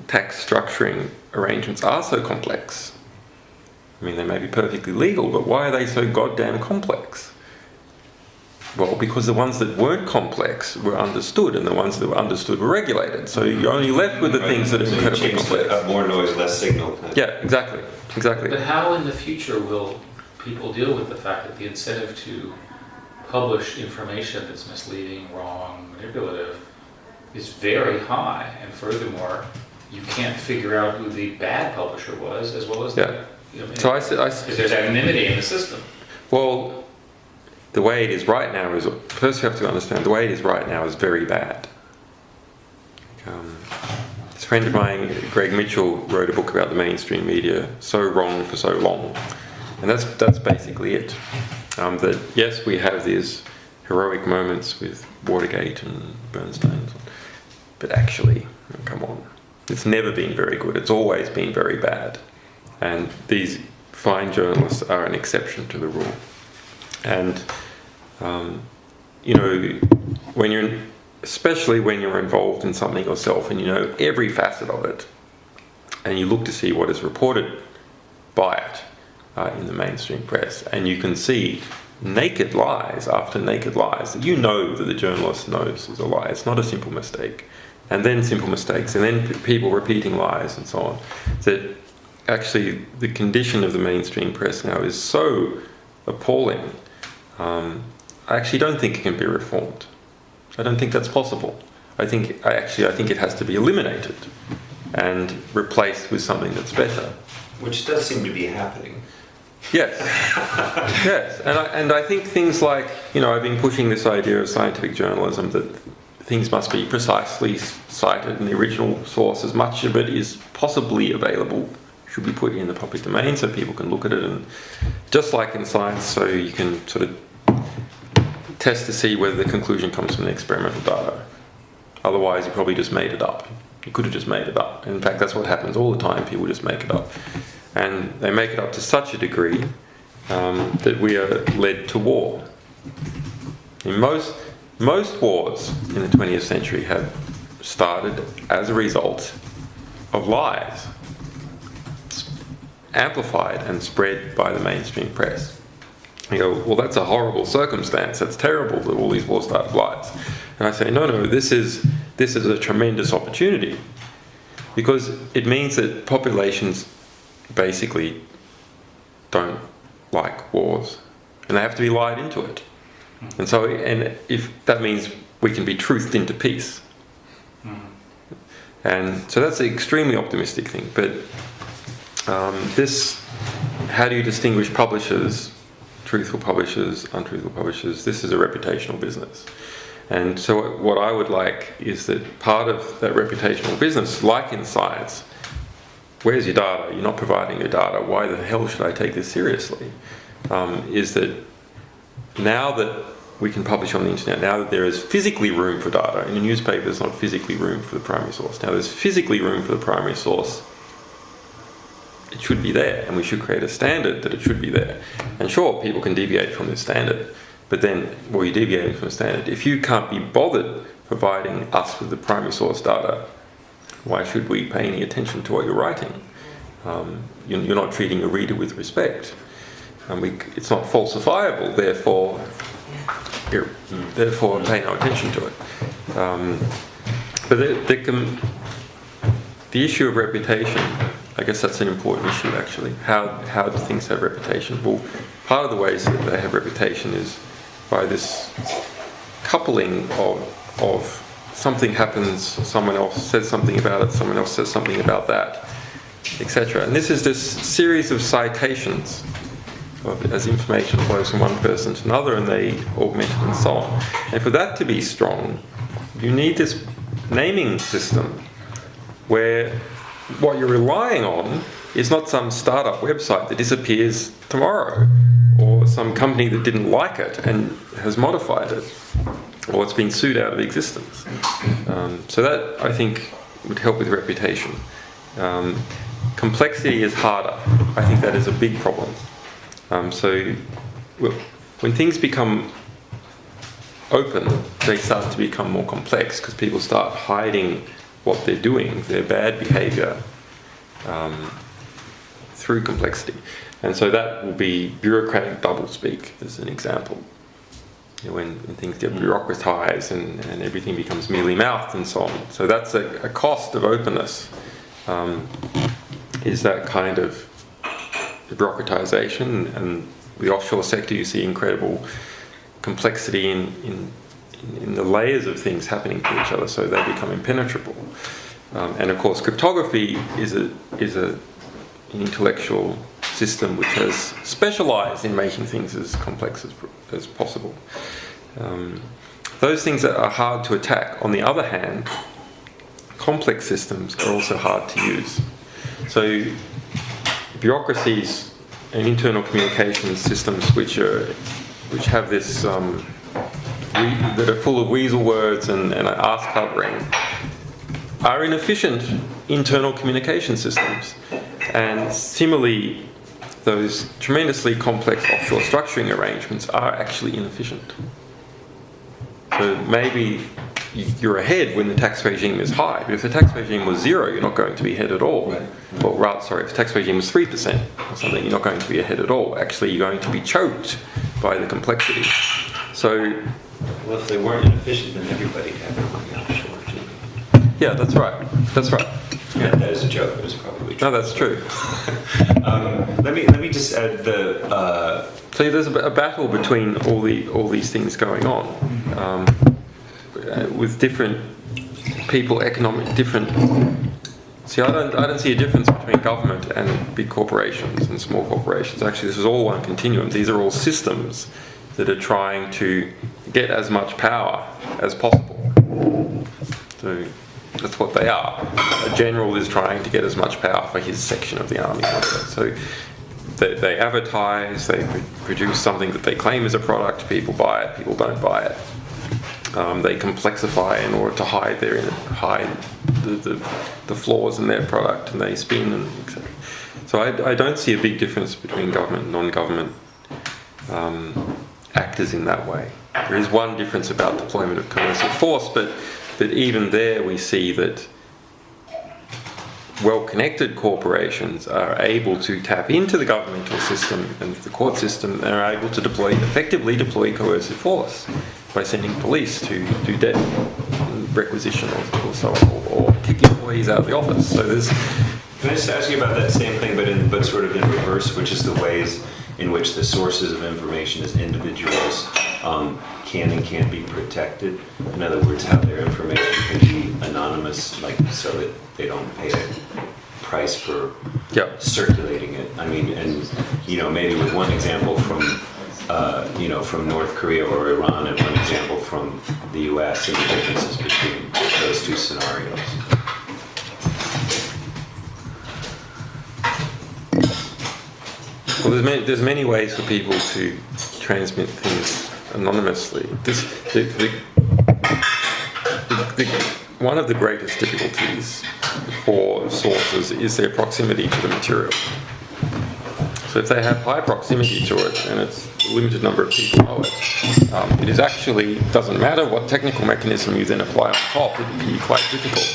tax structuring arrangements are so complex? I mean, they may be perfectly legal, but why are they so goddamn complex? Well, because the ones that weren't complex were understood, and the ones that were understood were regulated. So you're only left with the things that are So you incredibly change complex. more noise, less signal. Yeah, exactly. But how in the future will people deal with the fact that the incentive to publish information that's misleading, wrong, manipulative is very high, and furthermore, you can't figure out who the bad publisher was as well as Yeah. the, you know, So because there's anonymity in the system. well, the way it is right now is, first you have to understand, the way it is right now is very bad. This friend of mine, Greg Mitchell, wrote a book about the mainstream media, So Wrong for So Long. And that's basically it. That yes, we have these heroic moments with Watergate and Bernstein, but actually, come on, it's never been very good. It's always been very bad. And these fine journalists are an exception to the rule. And, you know, especially when you're involved in something yourself and you know every facet of it, and you look to see what is reported by it in the mainstream press, and you can see naked lies after naked lies that you know that the journalist knows is a lie. It's not a simple mistake. And then simple mistakes, and then people repeating lies and so on. That actually the condition of the mainstream press now is so appalling. I actually don't think it can be reformed. I don't think that's possible. I think it has to be eliminated and replaced with something that's better. Which does seem to be happening. Yes, yes, and I think things like, you know, I've been pushing this idea of scientific journalism that things must be precisely cited in the original source. As much of it is possibly available should be put in the public domain so people can look at it, and just like in science, so you can sort of test to see whether the conclusion comes from the experimental data. Otherwise, you probably just made it up. You could have just made it up. In fact, that's what happens all the time. People just make it up. And they make it up to such a degree that we are led to war. In most wars in the 20th century have started as a result of lies, amplified and spread by the mainstream press. You go, well, that's a horrible circumstance. That's terrible that all these wars start with lies. And I say, no, this is a tremendous opportunity, because it means that populations basically don't like wars, and they have to be lied into it. And so, and if that means we can be truthed into peace. And so that's an extremely optimistic thing. But how do you distinguish publishers, truthful publishers, untruthful publishers? This is a reputational business. And so what I would like is that part of that reputational business, like in science, where's your data? You're not providing your data. Why the hell should I take this seriously? Is that now that we can publish on the internet, now that there is physically room for data, in a newspaper there's not physically room for the primary source. Now there's physically room for the primary source. It should be there, and we should create a standard that it should be there. And sure, people can deviate from this standard, but then, well, you're deviating from the standard. If you can't be bothered providing us with the primary source data, why should we pay any attention to what you're writing? You're not treating your reader with respect. It's not falsifiable, therefore pay no attention to it. But the issue of reputation, I guess that's an important issue actually. How do things have reputation? Well, part of the ways that they have reputation is by this coupling of something happens, someone else says something about it, someone else says something about that, etc. And this is this series of citations as information flows from one person to another, and they augment it and so on. And for that to be strong, you need this naming system where what you're relying on is not some startup website that disappears tomorrow, or some company that didn't like it and has modified it, or it's been sued out of existence. So that, I think, would help with reputation. Complexity is harder. I think that is a big problem. So when things become open, they start to become more complex because people start hiding what they're doing, their bad behavior, through complexity. And so that will be bureaucratic doublespeak as an example. You know, when things get bureaucratized and everything becomes mealy mouthed and so on. So that's a cost of openness, is that kind of bureaucratization. And the offshore sector, you see incredible complexity in the layers of things happening to each other, so they become impenetrable. And of course, cryptography is an intellectual system which has specialized in making things as complex as possible. Those things that are hard to attack. On the other hand, complex systems are also hard to use. So bureaucracies and internal communications systems which have this that are full of weasel words and arse covering are inefficient internal communication systems. And similarly, those tremendously complex offshore structuring arrangements are actually inefficient. So maybe you're ahead when the tax regime is high, but if the tax regime was 0, you're not going to be ahead at all. Right. Or rather, sorry, if the tax regime was 3% or something, you're not going to be ahead at all. Actually, you're going to be choked by the complexity. So, Well, if they weren't inefficient, then everybody'd have their money offshore too. yeah, that's right. That's right. Yeah, that is a joke, but it's probably true. No, that's true. Let me just add the. So there's a battle between all these things going on, with different people, different. See, I don't see a difference between government and big corporations and small corporations. Actually, this is all one continuum. These are all systems that are trying to get as much power as possible. So that's what they are. A general is trying to get as much power for his section of the army. So they advertise, they produce something that they claim is a product, people buy it, people don't buy it. They complexify in order to hide the flaws in their product, and they spin and etc. So I don't see a big difference between government and non-government actors in that way. There is one difference about deployment of coercive force, but even there we see that well-connected corporations are able to tap into the governmental system and the court system, and are able to effectively deploy coercive force by sending police to do debt requisition or so on, or kick employees out of the office. So there's. Can I just ask you about that same thing, but sort of in reverse, which is the ways in which the sources of information as individuals can and can't be protected? In other words, how their information can be anonymous, like so that they don't pay a price for circulating it. I mean, and maybe with one example from from North Korea or Iran, and one example from the U.S. and the differences between those two scenarios. Well, there's many ways for people to transmit things anonymously. One of the greatest difficulties for sources is their proximity to the material. So if they have high proximity to it, and it's a limited number of people know it, it is actually, doesn't matter what technical mechanism you then apply on top, it would be quite difficult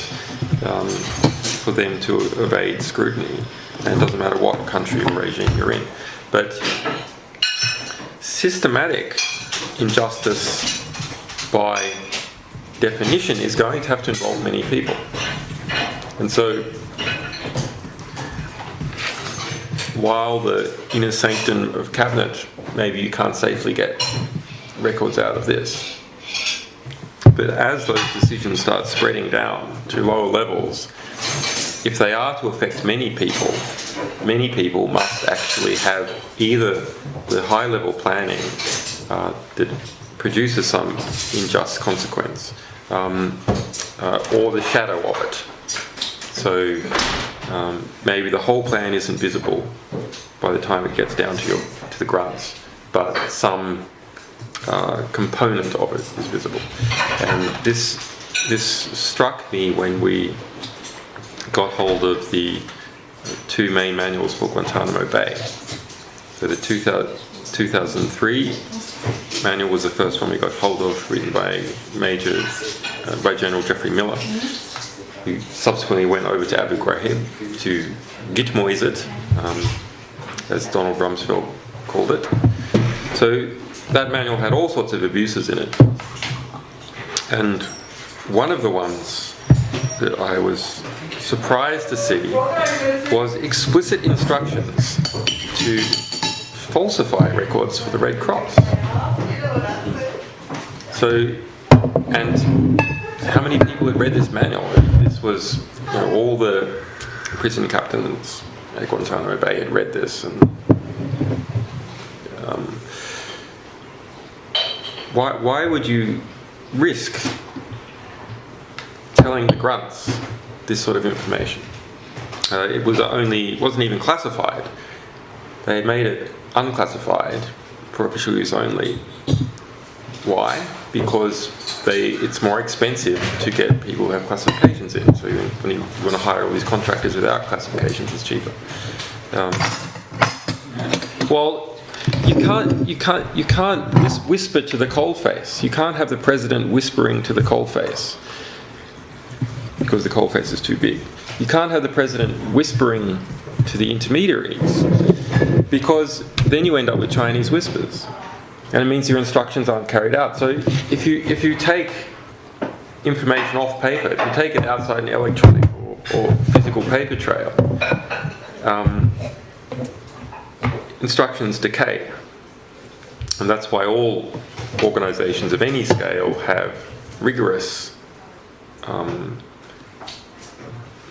for them to evade scrutiny. And it doesn't matter what country or regime you're in. But systematic injustice, by definition, is going to have to involve many people. And so, while the inner sanctum of cabinet, maybe you can't safely get records out of this, but as those decisions start spreading down to lower levels, if they are to affect many people must actually have either the high-level planning that produces some unjust consequence, or the shadow of it. So maybe the whole plan isn't visible by the time it gets down to the grunts, but some component of it is visible. And this struck me when we got hold of the two main manuals for Guantanamo Bay. So the 2003 manual was the first one we got hold of, written by by General Geoffrey Miller, who subsequently went over to Abu Ghraib to Gitmoise it, as Donald Rumsfeld called it. So that manual had all sorts of abuses in it. And one of the ones that I was surprised to see was explicit instructions to falsify records for the Red Cross. So, and how many people had read this manual? This was, all the prison captains at Guantanamo Bay had read this, and why would you risk telling the grunts this sort of information? It wasn't even classified. They had made it unclassified for official use only. Why? Because it's more expensive to get people who have classifications in. So when you want to hire all these contractors without classifications, it's cheaper. Well, you can't whisper to the coalface. You can't have the president whispering to the coalface because the coalface is too big. You can't have the president whispering to the intermediaries because then you end up with Chinese whispers, and it means your instructions aren't carried out. So if you take information off paper, if you take it outside an electronic or physical paper trail, instructions decay. And that's why all organisations of any scale have rigorous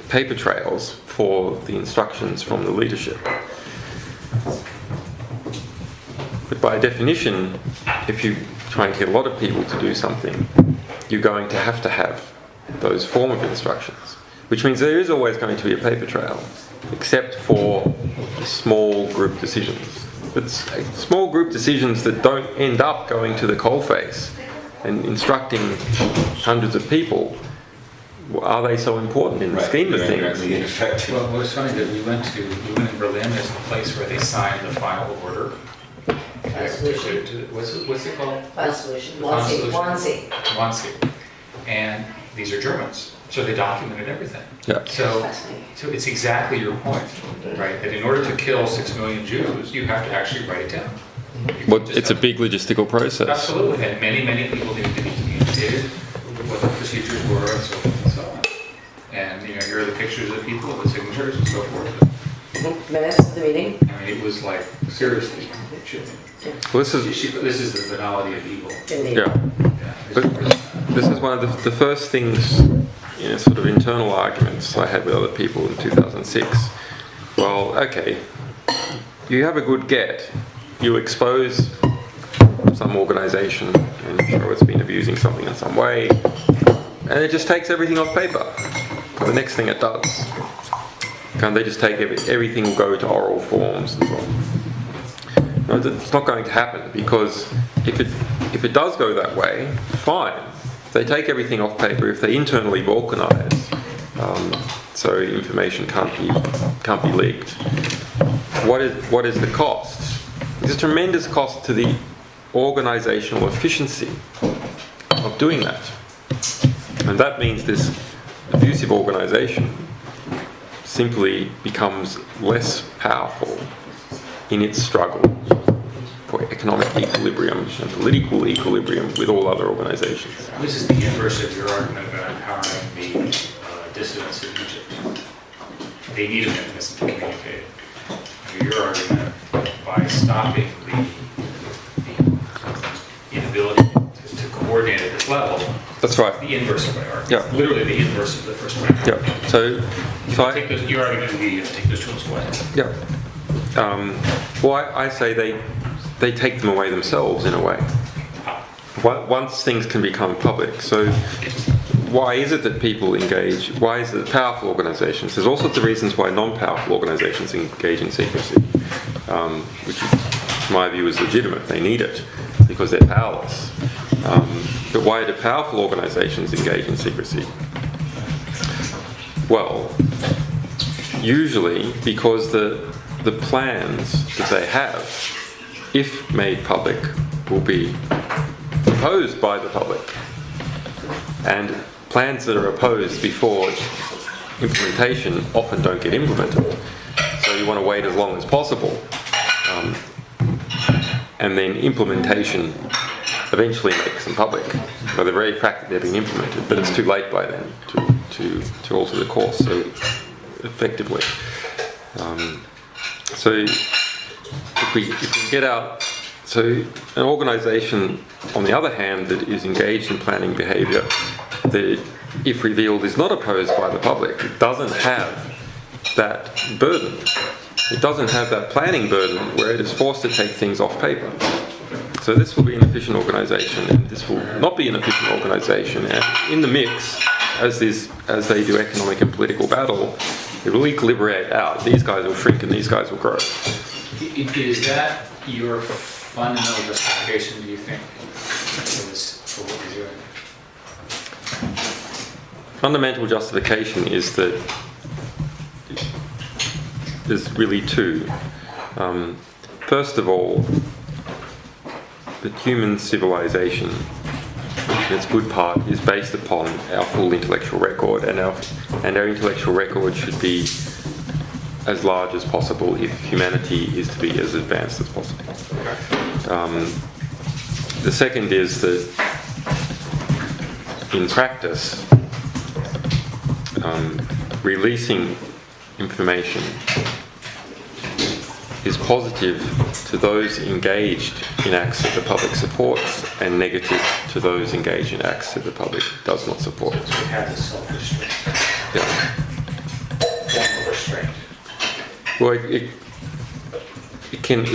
paper trails for the instructions from the leadership. But by definition, if you try and get a lot of people to do something, you're going to have those form of instructions, which means there is always going to be a paper trail, except for small group decisions. But small group decisions that don't end up going to the coalface and instructing hundreds of people, are they so important in the scheme of things? Well, it was funny that we went in Berlin as the place where they signed the final order. What's it called? Final solution. Final solution. Wannsee. And these are Germans, so they documented everything. Yeah. So it's exactly your point, right? That in order to kill 6 million Jews, you have to actually write it down. Well, it's a big logistical process. Absolutely, and many people need to be communicated what the procedures were and so forth and so on. And here are the pictures of people, the signatures and so forth. Minutes of the meeting. I mean, it was like seriously chilling. Well, this This is the banality of evil. Indeed. yeah. But this is one of the first things, sort of internal arguments I had with other people in 2006. Well, okay, you have a good get. You expose some organisation and show it's been abusing something in some way, and it just takes everything off paper. The next thing it does. Can't they just take everything will go to oral forms and so on? No, it's not going to happen, because if it does go that way, fine. If they take everything off paper, if they internally balkanise, so information can't be leaked. What is the cost? There's a tremendous cost to the organisational efficiency of doing that, and that means this abusive organisation simply becomes less powerful in its struggle for economic equilibrium and political equilibrium with all other organisations. This is the inverse of your argument about empowering the dissidents in Egypt. They need a mechanism to communicate. Under your argument, by stopping the inability to coordinate at this level, That's right. the inverse of my argument. Yeah. Literally the inverse of the first one. Yeah. So if I Take those, your argument would be you have to take those tools away. yeah. Well, I say they take them away themselves in a way. Once things can become public. So why is it that people engage? Why is it that powerful organisations? There's all sorts of reasons why non-powerful organisations engage in secrecy, which in my view is legitimate. They need it because they're powerless. But why do powerful organisations engage in secrecy? Well, usually because the plans that they have, if made public, will be opposed by the public. And plans that are opposed before implementation often don't get implemented. So you want to wait as long as possible. And then implementation eventually makes them public. So the very fact that they're being implemented, but it's too late by then to alter the course. So effectively. So if we get out, so an organisation, on the other hand, that is engaged in planning behaviour, that if revealed is not opposed by the public, it doesn't have that burden. It doesn't have that planning burden where it is forced to take things off paper. So this will be an efficient organisation, and this will not be an efficient organisation. And in the mix, as they do economic and political battle, it will equilibrate out. These guys will shrink and these guys will grow. Is that your fundamental justification, do you think, for what you're doing? Fundamental justification is that there's really two. First of all, the human civilization, in its good part, is based upon our full intellectual record, and our intellectual record should be as large as possible if humanity is to be as advanced as possible. The second is that in practice, releasing information is positive to those engaged in acts that the public supports and negative to those engaged in acts that the public does not support. So it has a self-restraint, Yeah. form of restraint. Well, it can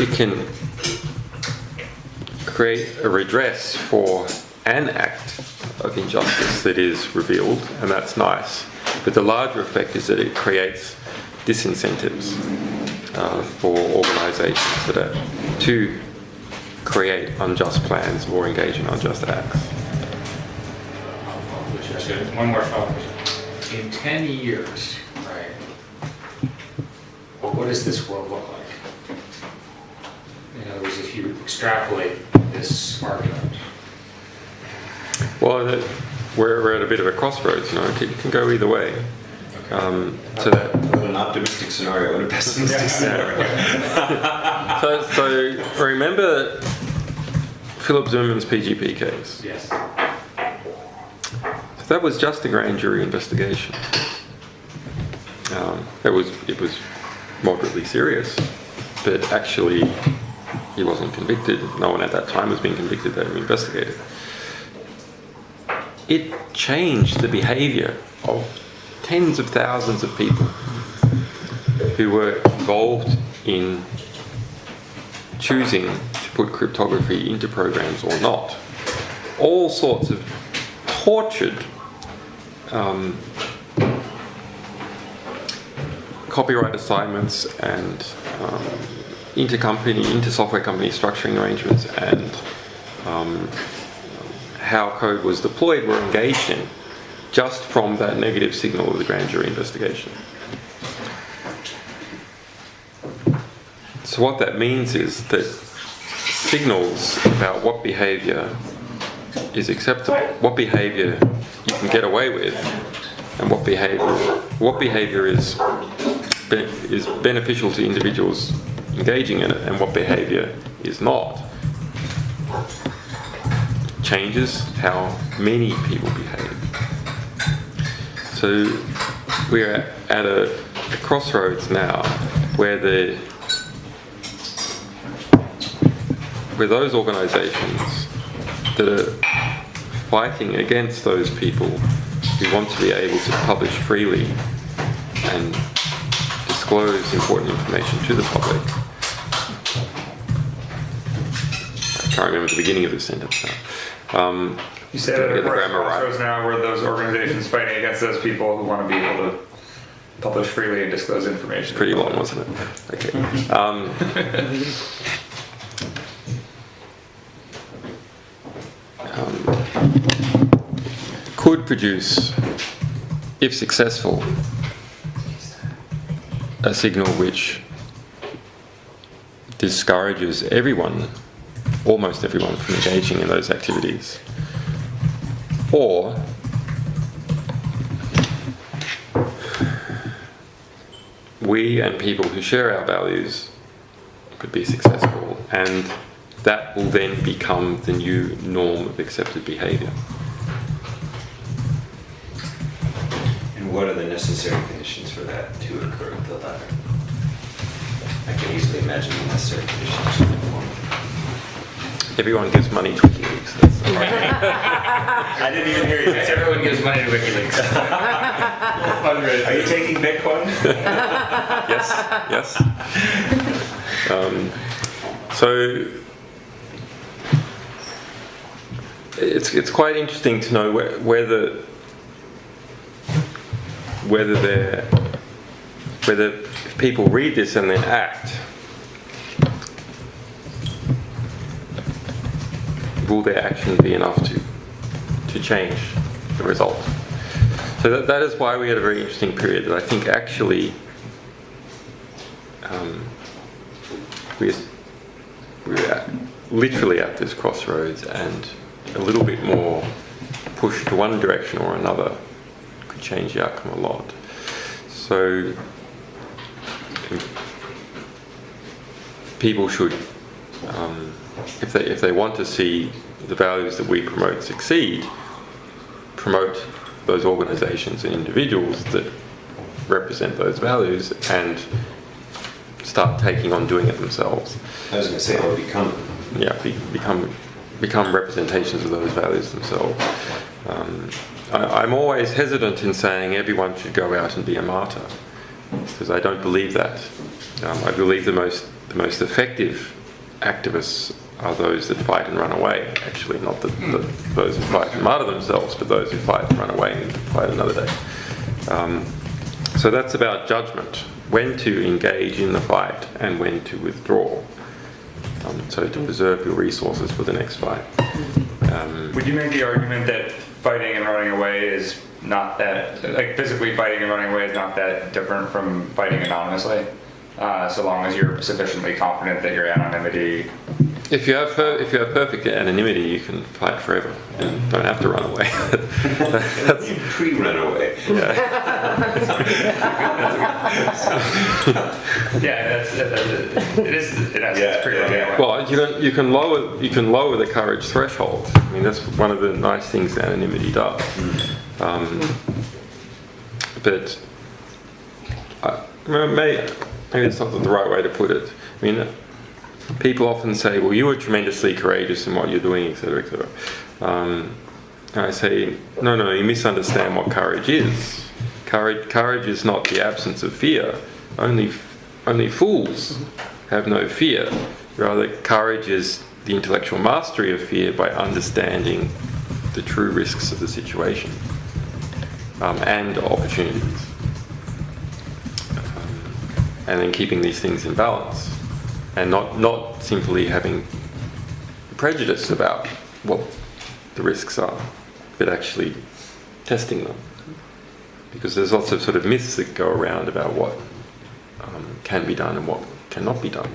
create a redress for an act of injustice that is revealed, and that's nice. But the larger effect is that it creates disincentives for organisations that are to create unjust plans or engage in unjust acts. One more follow-up. In 10 years, right, what does this world look like? In other words, if you extrapolate this argument. Well, we're at a bit of a crossroads, it can go either way. So that An optimistic scenario and a pessimistic scenario. So remember Philip Zimmerman's PGP case? Yes. That was just a grand jury investigation. It was moderately serious, but actually he wasn't convicted. No one at that time was being convicted. They were investigated. It changed the behaviour of tens of thousands of people who were involved in choosing to put cryptography into programs or not. All sorts of tortured copyright assignments and inter-software company structuring arrangements and how code was deployed were engaged in just from that negative signal of the grand jury investigation. So what that means is that signals about what behaviour is acceptable, what behaviour you can get away with, and what behaviour is beneficial to individuals engaging in it, and what behaviour is not, changes how many people behave. So we're at a crossroads now where those organisations that are fighting against those people who want to be able to publish freely and disclose important information to the public. I can't remember the beginning of the sentence now. You say that we're at a crossroads now where those organizations fighting against those people who want to be able to publish freely and disclose information. Pretty long, wasn't it? Okay. Could produce, if successful, a signal which discourages everyone almost everyone from engaging in those activities. Or we and people who share our values could be successful, and that will then become the new norm of accepted behaviour. And what are the necessary conditions for that to occur? The latter. I can easily imagine the necessary conditions to form. Everyone gives money to WikiLeaks. That's the right. I didn't even hear you. Everyone gives money to WikiLeaks. Are you taking Bitcoin? Yes. So it's quite interesting to know whether if people read this and then act, will their action be enough to change the result? So that is why we had a very interesting period. That I think actually we're literally at this crossroads, and a little bit more push to one direction or another could change the outcome a lot. So people should, if they want to see the values that we promote succeed, promote those organisations and individuals that represent those values, and start taking on doing it themselves. I was going to say, or become. Yeah, become representations of those values themselves. I'm always hesitant in saying everyone should go out and be a martyr, because I don't believe that. I believe the most effective activists are those that fight and run away. Actually, not those who fight and martyr themselves, but those who fight and run away and fight another day. So that's about judgment, when to engage in the fight and when to withdraw. So to preserve your resources for the next fight. Would you make the argument that fighting and running away is not that, like physically fighting and running away is not that different from fighting anonymously? So long as you're sufficiently confident that your anonymity... If you have perfect anonymity, you can fight forever and don't have to run away. You pre-run away. Yeah, it's pretty yeah. Well, you can lower the courage threshold. I mean, that's one of the nice things that anonymity does. But maybe it's not the right way to put it. I mean, people often say, well, you were tremendously courageous in what you're doing, etc., etc. And I say, no, you misunderstand what courage is. Courage is not the absence of fear. Only fools have no fear. Rather, courage is the intellectual mastery of fear by understanding the true risks of the situation and opportunities. And then keeping these things in balance. And not simply having prejudice about what the risks are, but actually testing them. Because there's lots of sort of myths that go around about what can be done and what cannot be done.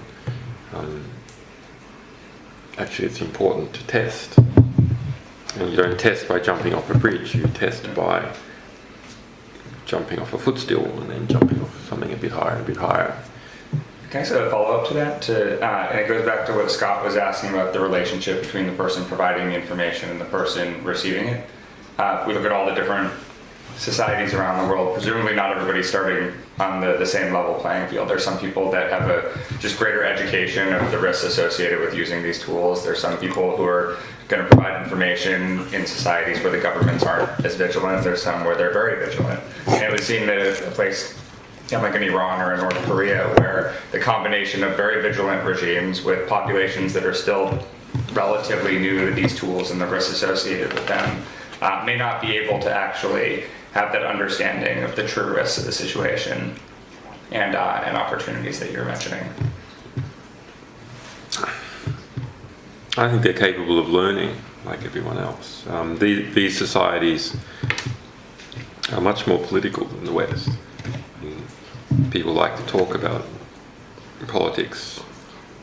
Actually, it's important to test. And you don't test by jumping off a bridge, you test by jumping off a footstool and then jumping off something a bit higher. Can I say a follow-up to that? And it goes back to what Scott was asking about the relationship between the person providing the information and the person receiving it. If we look at all the different societies around the world, presumably not everybody's starting on the same level playing field. There's some people that have a just greater education of the risks associated with using these tools. There's some people who are going to provide information in societies where the governments aren't as vigilant. There's some where they're very vigilant. And it would seem that a place like in Iran or in North Korea, where the combination of very vigilant regimes with populations that are still relatively new to these tools and the risks associated with them may not be able to actually have that understanding of the true risks of the situation and opportunities that you're mentioning. I think they're capable of learning like everyone else. These societies are much more political than the West. People like to talk about politics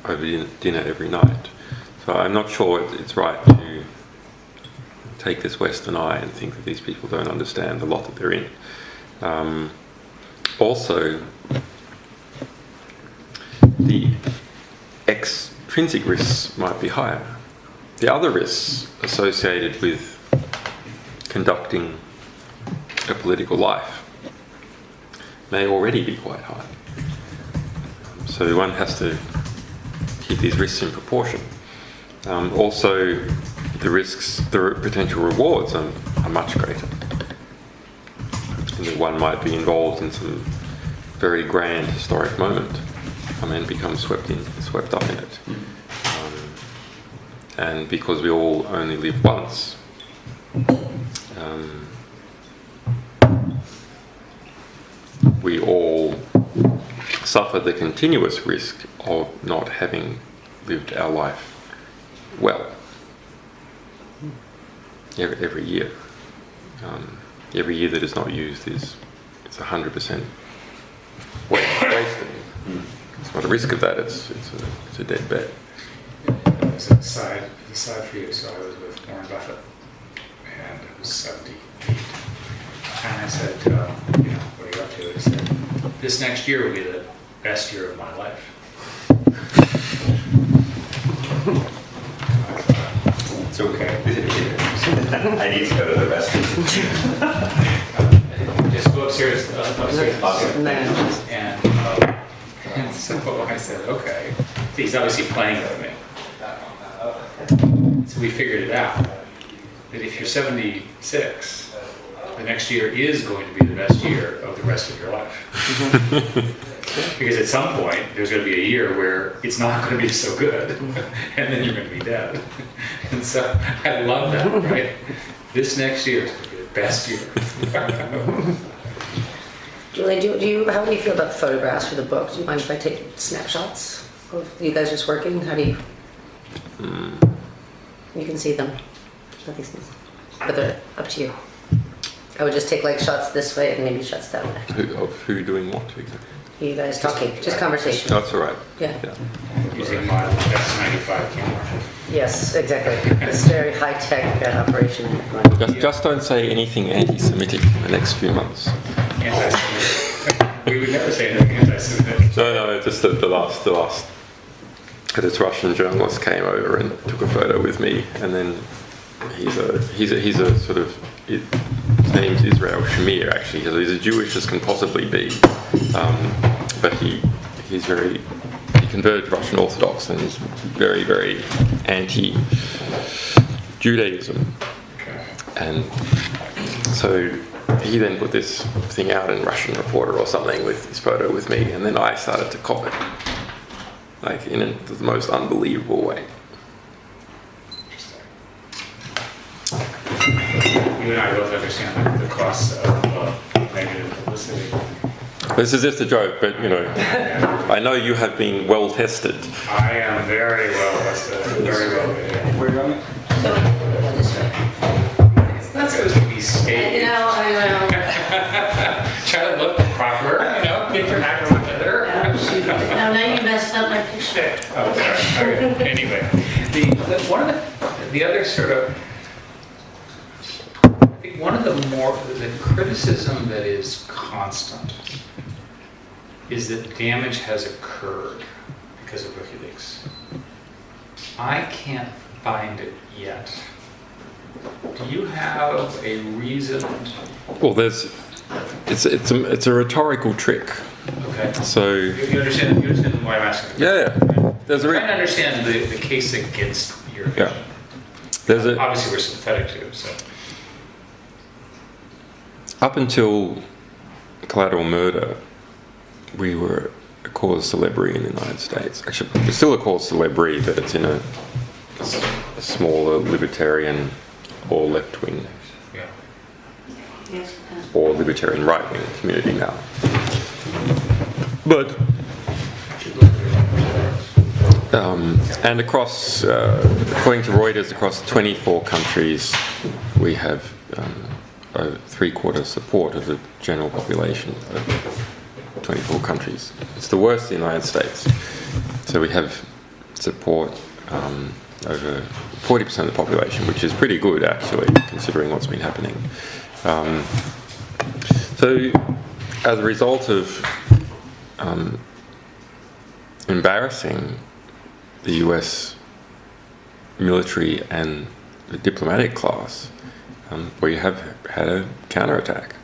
over dinner every night. So I'm not sure it's right to take this Western eye and think that these people don't understand the lot that they're in. Also, the extrinsic risks might be higher. The other risks associated with conducting a political life may already be quite high. So one has to keep these risks in proportion. Also, the risks, the potential rewards are much greater. And that one might be involved in some very grand historic moment and become swept up in it. And because we all only live once, we all suffer the continuous risk of not having lived our life well every year. Every year that is not used is 100% wasted. It's not a risk of that, it's a dead bet. As an aside for you, so I was with Warren Buffett, and it was 78. And I said, what are you up to? He said, this next year will be the best year of my life. It's okay. I need to go to the restroom. Just go upstairs. Awesome. And so I said, okay. He's obviously playing with me. So we figured it out. That if you're 76, the next year is going to be the best year of the rest of your life. Because at some point, there's going to be a year where it's not going to be so good, and then you're going to be dead. And so I love that, right? This next year is going to be the best year. Julie, how do you feel about photographs for the book? Do you mind if I take snapshots of you guys just working? How do you? You can see them. Nothing's, but they're up to you. I would just take like shots this way and maybe shots that way. Who doing what exactly? You guys talking, just conversation. That's all right. Yeah. Using my X95 camera. Yes, exactly. It's a very high-tech operation. Just don't say anything anti-Semitic in the next few months. Anti-Semitic. We would never say anything anti-Semitic. No, just the last this Russian journalist came over and took a photo with me, and then he's a sort of, his name's Israel Shamir actually. He's as Jewish as can possibly be, but he converted Russian Orthodox and is very, very anti-Judaism. And so he then put this thing out in Russian Reporter or something with his photo with me, and then I started to cop it, like in the most unbelievable way. You and I both understand the costs of negative publicity. This is just a joke, but I know you have been well tested. I am very well tested, very well vetted. Where are you going? It's not supposed to be staged. I Try to look proper, get your act together. Now you messed up my picture. Oh, sorry. Okay. Anyway, one of the other sort of, I think one of the criticism that is constant is that damage has occurred because of WikiLeaks. I can't find it yet. Do you have a reason? Well, it's a rhetorical trick. Okay. So You understand why I'm asking? yeah, there's a I'm trying to understand the case against your vision. Yeah. There's a Obviously, we're sympathetic to, so. up until Collateral Murder, we were a cause célèbre in the United States. Actually, we're still a cause célèbre, but it's in a smaller libertarian or left-wing Yeah. Yes. or libertarian right-wing community now. But and across, according to Reuters, across 24 countries, we have 3/4 support of the general population of 24 countries. It's the worst in the United States. So we have support over 40% of the population, which is pretty good actually, considering what's been happening. So, as a result of embarrassing the US military and the diplomatic class, we have had a counterattack,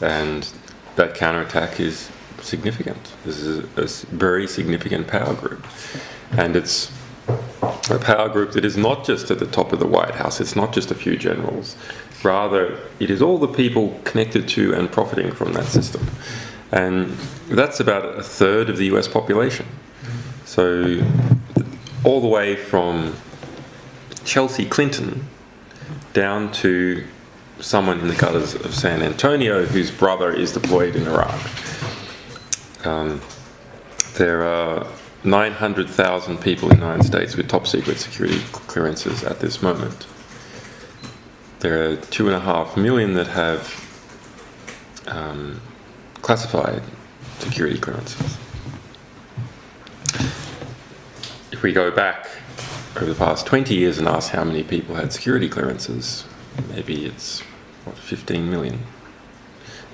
and that counterattack is significant. This is a very significant power group, and it's a power group that is not just at the top of the White House. It's not just a few generals. Rather, it is all the people connected to and profiting from that system, and that's about a third of the US population. So, all the way from Chelsea Clinton down to someone in the gutters of San Antonio whose brother is deployed in Iraq. There are 900,000 people in the United States with top secret security clearances at this moment. There are 2.5 million that have classified security clearances. If we go back over the past 20 years and ask how many people had security clearances, maybe it's, 15 million.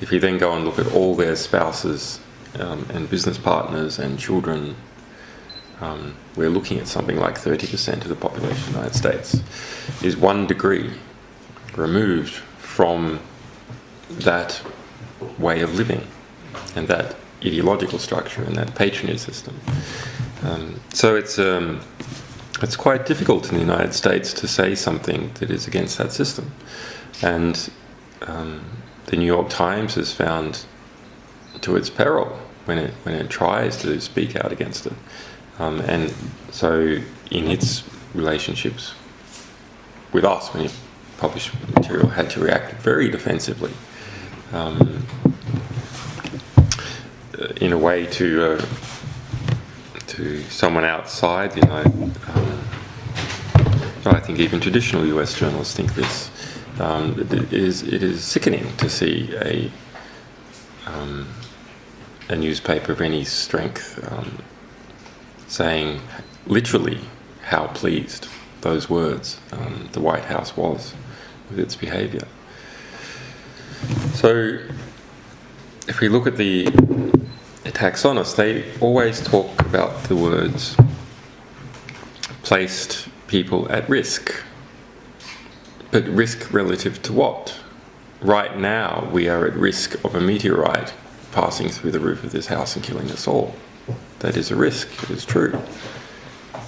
If you then go and look at all their spouses and business partners and children, we're looking at something like 30% of the population of the United States is 1 degree removed from that way of living and that ideological structure and that patronage system. So it's quite difficult in the United States to say something that is against that system. And the New York Times has found to its peril when it tries to speak out against it. And so in its relationships with us, when it published material, had to react very defensively in a way to someone outside the United. I think even traditional US journalists think this. It is sickening to see a newspaper of any strength saying literally how pleased those words the White House was with its behaviour. So if we look at the attacks on us, they always talk about the words placed people at risk. But risk relative to what? Right now, we are at risk of a meteorite passing through the roof of this house and killing us all. That is a risk, it is true.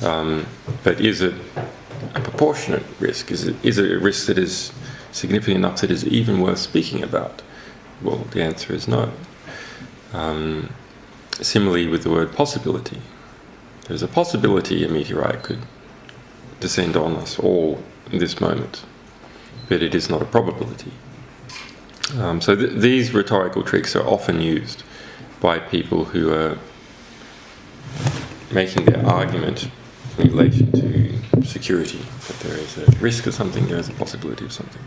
But is it a proportionate risk? Is it a risk that is significant enough that is even worth speaking about? Well, the answer is no. Similarly with the word possibility. There's a possibility a meteorite could descend on us all in this moment, but it is not a probability. So these rhetorical tricks are often used by people who are making their argument in relation to security, that there is a risk of something, there is a possibility of something.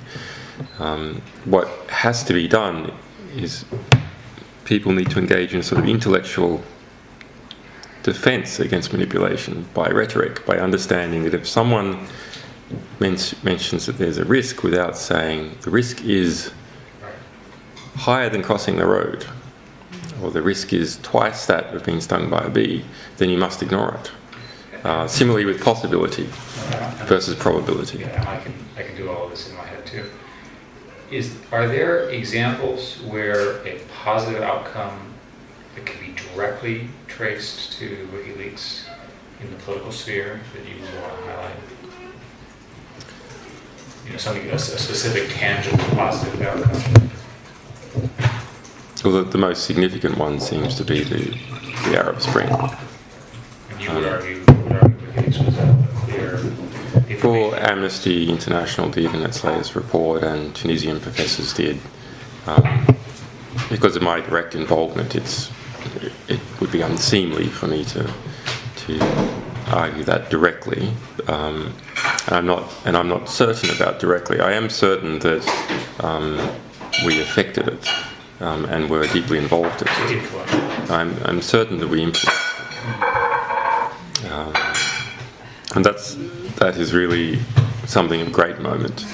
What has to be done is people need to engage in sort of intellectual defense against manipulation by rhetoric, by understanding that if someone mentions that there's a risk without saying the risk is higher than crossing the road, or the risk is twice that of being stung by a bee, then you must ignore it. Similarly with possibility versus probability. Yeah, I can do all of this in my head too. Are there examples where a positive outcome that can be directly traced to WikiLeaks in the political sphere that you would want to highlight? Something, a specific, tangible, positive outcome. Well, the most significant one seems to be the Arab Spring. And you would argue WikiLeaks was a clear... Well, Amnesty International did in its latest report, and Tunisian professors did. Because of my direct involvement, it would be unseemly for me to argue that directly. And I'm not certain about directly. I am certain that we affected it and were deeply involved in it. I'm certain that we influenced it. And that is really something of great moment.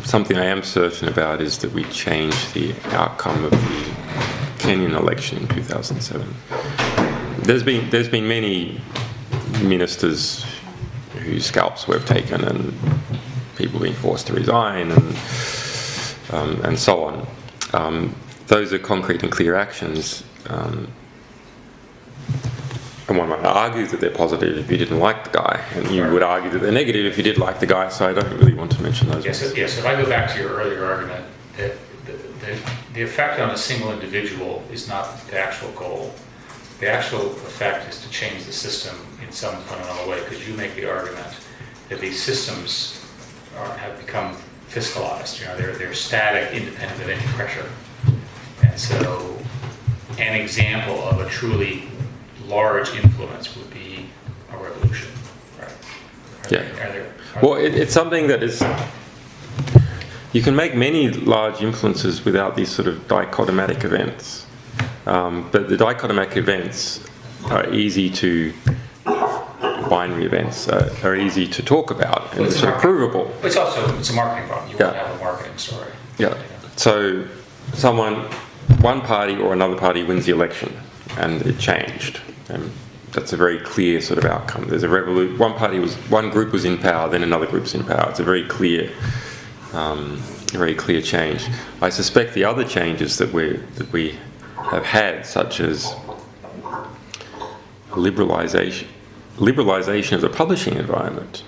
Something I am certain about is that we changed the outcome of the Kenyan election in 2007. There's been many ministers whose scalps were taken and people being forced to resign and so on. Those are concrete and clear actions. And one might argue that they're positive if you didn't like the guy, and you would argue that they're negative if you did like the guy, so I don't really want to mention those. Yes, if I go back to your earlier argument, that the effect on a single individual is not the actual goal. The actual effect is to change the system in some fundamental way, because you make the argument that these systems have become fiscalized. You know, they're static, independent of any pressure. And so an example of a truly large influence would be a revolution, right? Well, it's something that is... You can make many large influences without these sort of dichotomatic events. But the dichotomatic events are easy to... binary events are easy to talk about and sort of provable. It's a marketing problem. You want to have a marketing story. Yeah. So one party or another party wins the election and it changed. And that's a very clear sort of outcome. There's a revolution. One group was in power, then another group's in power. It's a very clear change. I suspect the other changes that we have had, such as liberalisation of the publishing environment,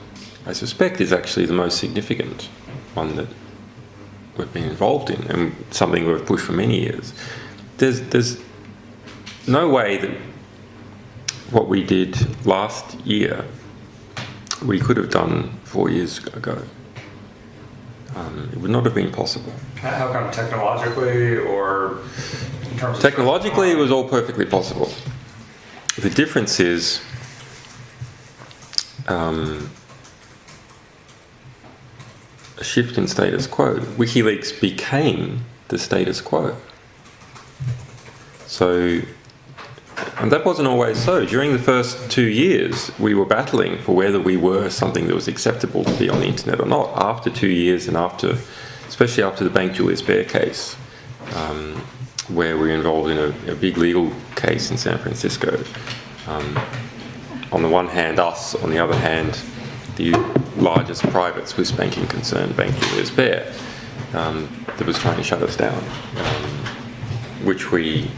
I suspect is actually the most significant one that we've been involved in, and something we've pushed for many years. There's no way that what we did last year we could have done 4 years ago. It would not have been possible. How come, technologically or in terms of... Technologically, it was all perfectly possible. The difference is a shift in status quo. WikiLeaks became the status quo. So, and that wasn't always so. During the first 2 years, we were battling for whether we were something that was acceptable to be on the internet or not. After 2 years, and especially after the Bank Julius Baer case, where we were involved in a big legal case in San Francisco. On the one hand, us. On the other hand, the largest private Swiss banking concern, Bank Julius Baer, that was trying to shut us down, which we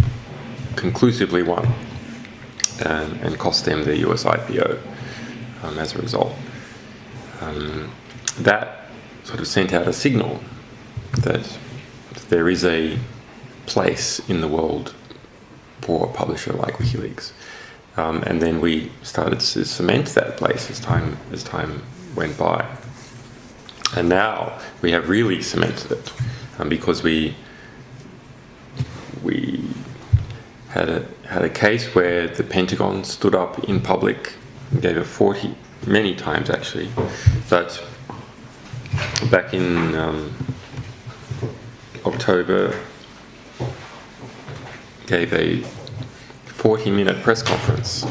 conclusively won, and cost them their US IPO as a result. That sort of sent out a signal that there is a place in the world for a publisher like WikiLeaks. And then we started to cement that place as time went by. And now we have really cemented it, because we had a case where the Pentagon stood up in public and gave a many times actually, but back in October, gave a 40-minute press conference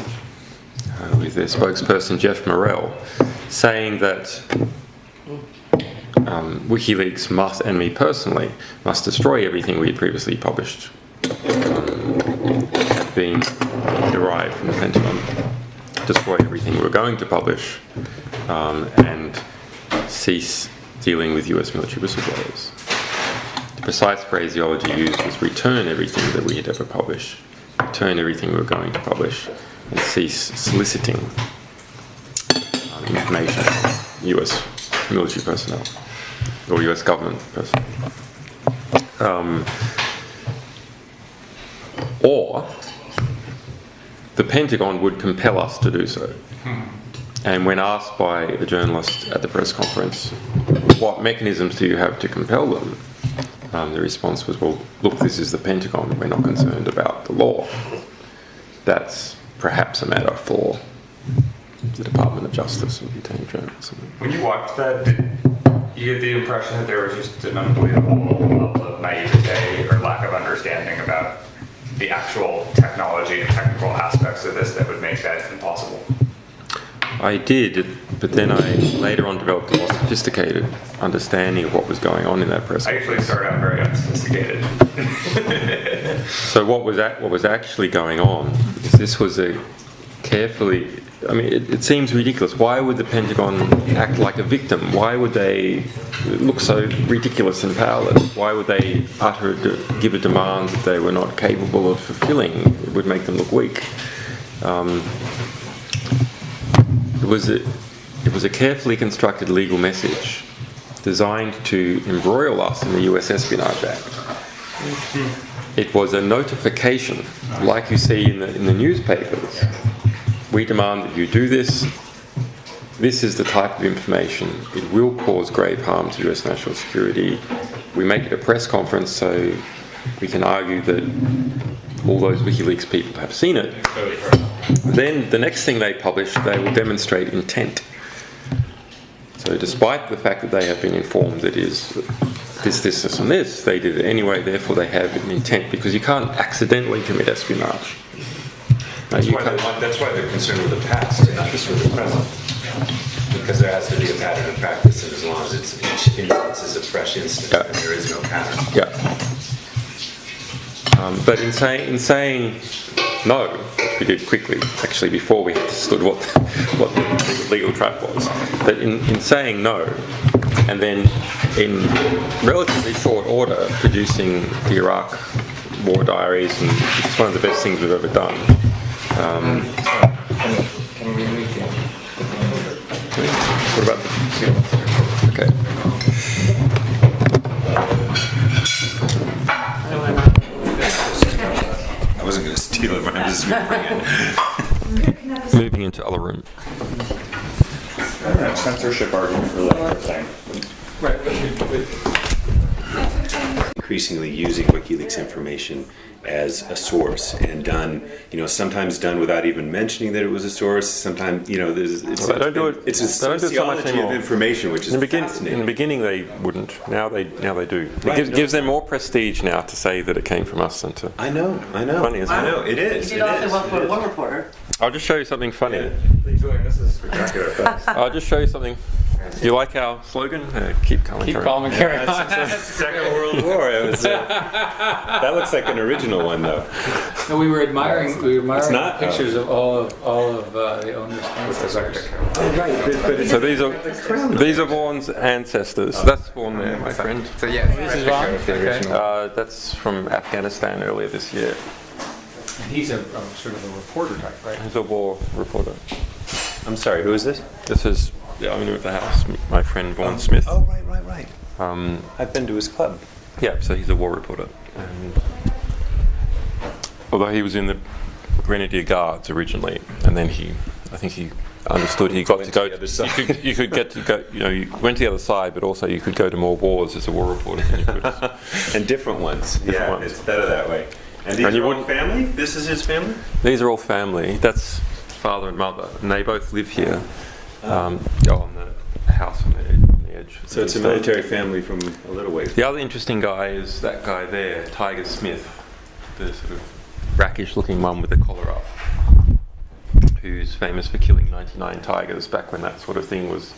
with their spokesperson Jeff Morrell, saying that WikiLeaks must, and me personally, must destroy everything we had previously published, being derived from the Pentagon, destroy everything we were going to publish, and cease dealing with US military whistleblowers. The precise phraseology used was return everything that we had ever published, return everything we were going to publish, and cease soliciting information from US military personnel or US government personnel. Or the Pentagon would compel us to do so. And when asked by a journalist at the press conference, what mechanisms do you have to compel them? The response was, well, look, this is the Pentagon, we're not concerned about the law. That's perhaps a matter for the Department of Justice or the Attorney General or something. When you watched that, did you get the impression that there was just an unbelievable level of naivete or lack of understanding about the actual technology and technical aspects of this that would make that impossible? I did, but then I later on developed a more sophisticated understanding of what was going on in that press I conference. actually started out very unsophisticated. So what was actually going on is this was a carefully, I mean, it seems ridiculous. Why would the Pentagon act like a victim? Why would they look so ridiculous and powerless? Why would they give a demand that they were not capable of fulfilling? It would make them look weak. It was a carefully constructed legal message designed to embroil us in the US Espionage Act. It was a notification, like you see in the newspapers. We demand that you do this. This is the type of information. It will cause grave harm to US national security. We make it a press conference so we can argue that all those WikiLeaks people have seen it. Then the next thing they publish, they will demonstrate intent. So despite the fact that they have been informed that it is this, and this, they did it anyway, therefore they have an intent, because you can't accidentally commit espionage. No, That's why they're concerned with the past, not just with the present. Because there has to be a pattern of practice, and as long as each instance is a fresh instance, Yeah. then there is no pattern. Yeah. But in saying no, which we did quickly, actually before we understood what the legal trap was, but in saying no, and then in relatively short order producing the Iraq war diaries, and it's one of the best things we've ever done. Can we move the? What about the? Okay. I wasn't going to steal it, but I'm just remembering it. Moving into other room. Censorship argument for like thing. Right, Increasingly using WikiLeaks information as a source, and done, sometimes done without even mentioning that it was a source. Sometimes, it's Well, they don't do it- it's a they don't do it so much sociology of anymore. information, which is In the fascinating. beginning, they wouldn't. Now they do. It Right. gives them more prestige now to say that it came from us than to. I know. Funny, isn't I it? know, it is. You It did also is, work for it a is. war reporter. I'll just show you something funny. Yeah. Julian, this is spectacular. I'll just show you something. You like our slogan? Keep calm and keep carry calm on. and carry on. Second World War. It was, that looks like an original one, though. No, we were admiring It's not, pictures of all of the owners' ancestors. So these are Vaughan's ancestors. That's Vaughan there, my friend. So yeah, This is Vaughn? Okay. That's from Afghanistan earlier this year. And he's a sort of a reporter type, right? He's a war reporter. I'm sorry, who is this? This is the owner of the house, my friend Vaughan Smith. Oh, right. I've been to his club. Yeah, so he's a war reporter. And although he was in the Grenadier Guards originally, and then I think he understood he got to go. to the other side. You could get to go. You went to the other side, but also you could go to more wars as a war reporter than you could. And different ones. Yeah, ones. it's better that way. And these And you are all wouldn't- family? This is his family? These are all family. That's father and mother, and they both live here. On the house on the edge. So it's a military family from a little ways. The other interesting guy is that guy there, Tiger Smith, the sort of brackish-looking one with the collar up, who's famous for killing 99 tigers back when that sort of thing was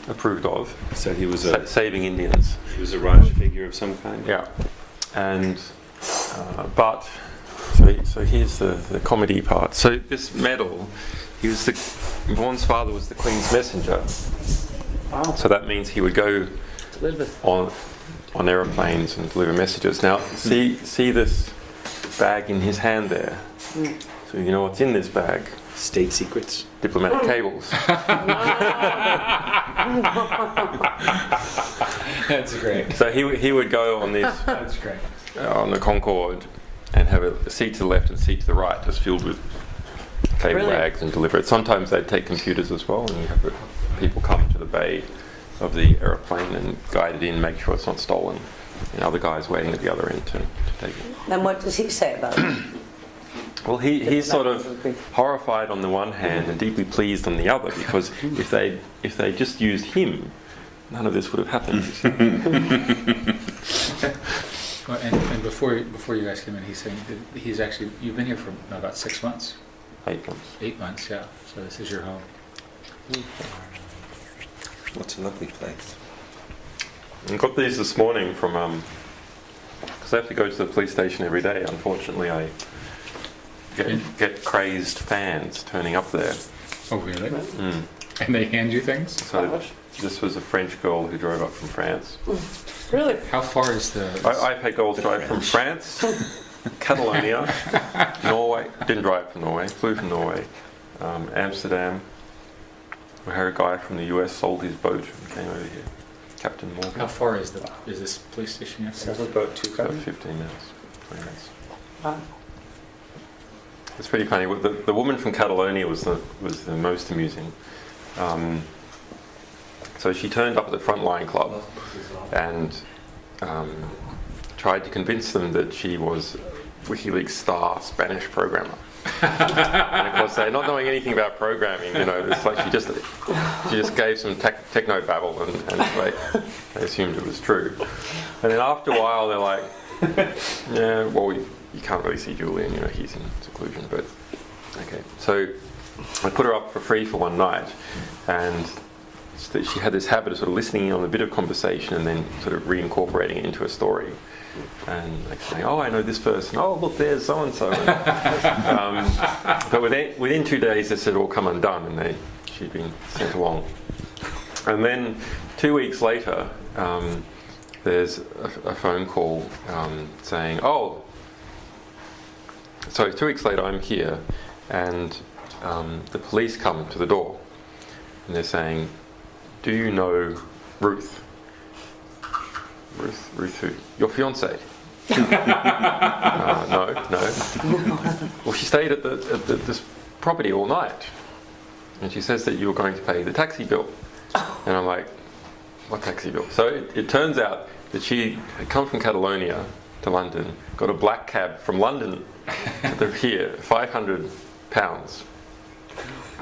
approved of. So he was Saving Indians. a Raj figure of some kind? Yeah. And, but, so here's the comedy part. So this medal, Vaughan's father was the Queen's messenger. So that means he would go on aeroplanes and deliver messages. Now, see this bag in his hand there? So you know what's in this bag? State secrets? Diplomatic cables. That's great. So he would go on these That's great. on the Concorde and have a seat to the left and a seat to the right, just filled with cable Brilliant. bags, and deliver it. Sometimes they'd take computers as well, and you have people come to the bay of the aeroplane and guide it in, make sure it's not stolen, and other guys waiting at the other end to take it. Then what does he say about it? Well, he's sort of horrified on the one hand and deeply pleased on the other, because if they just used him, none of this would have happened. Well, and before you guys came in, he's saying that you've been here for about 6 months, 8 months. 8 months, yeah. So this is your home. What's a lovely place? I got these this morning from, because I have to go to the police station every day. Unfortunately, I get crazed fans turning up there. Oh, really? And they hand you things? So this was a French girl who drove up from France. Really? How far is the... I've had girls drive from France, Catalonia, Norway. Didn't drive from Norway, flew from Norway, Amsterdam. We had a guy from the US sold his boat and came over here. Captain Morgan. How far is this police station here? About 2 About 15 minutes, 20 minutes. Wow. It's pretty funny. The woman from Catalonia was the most amusing. So she turned up at the Frontline Club and tried to convince them that she was WikiLeaks star Spanish programmer. And of course, they're not knowing anything about programming. It's like she just gave some techno babble, and they assumed it was true. And then after a while, they're like, "Yeah, well, you can't really see Julian. He's in seclusion." But okay, so I put her up for free for one night, and she had this habit of sort of listening in on a bit of conversation and then sort of reincorporating it into a story. And like saying, "Oh, I know this person. Oh, look, there's so and so." But within 2 days, this had all come undone, and she'd been sent along. And then 2 weeks later, there's a phone call saying, "Oh, so 2 weeks later, I'm here, and the police come to the door, and they're saying, 'Do you know Ruth?' Ruth who? Your fiancée?" No. Well, she stayed at this property all night, and she says that you were going to pay the taxi bill. And I'm like, "What taxi bill?" So it turns out that she had come from Catalonia to London, got a black cab from London to here, £500.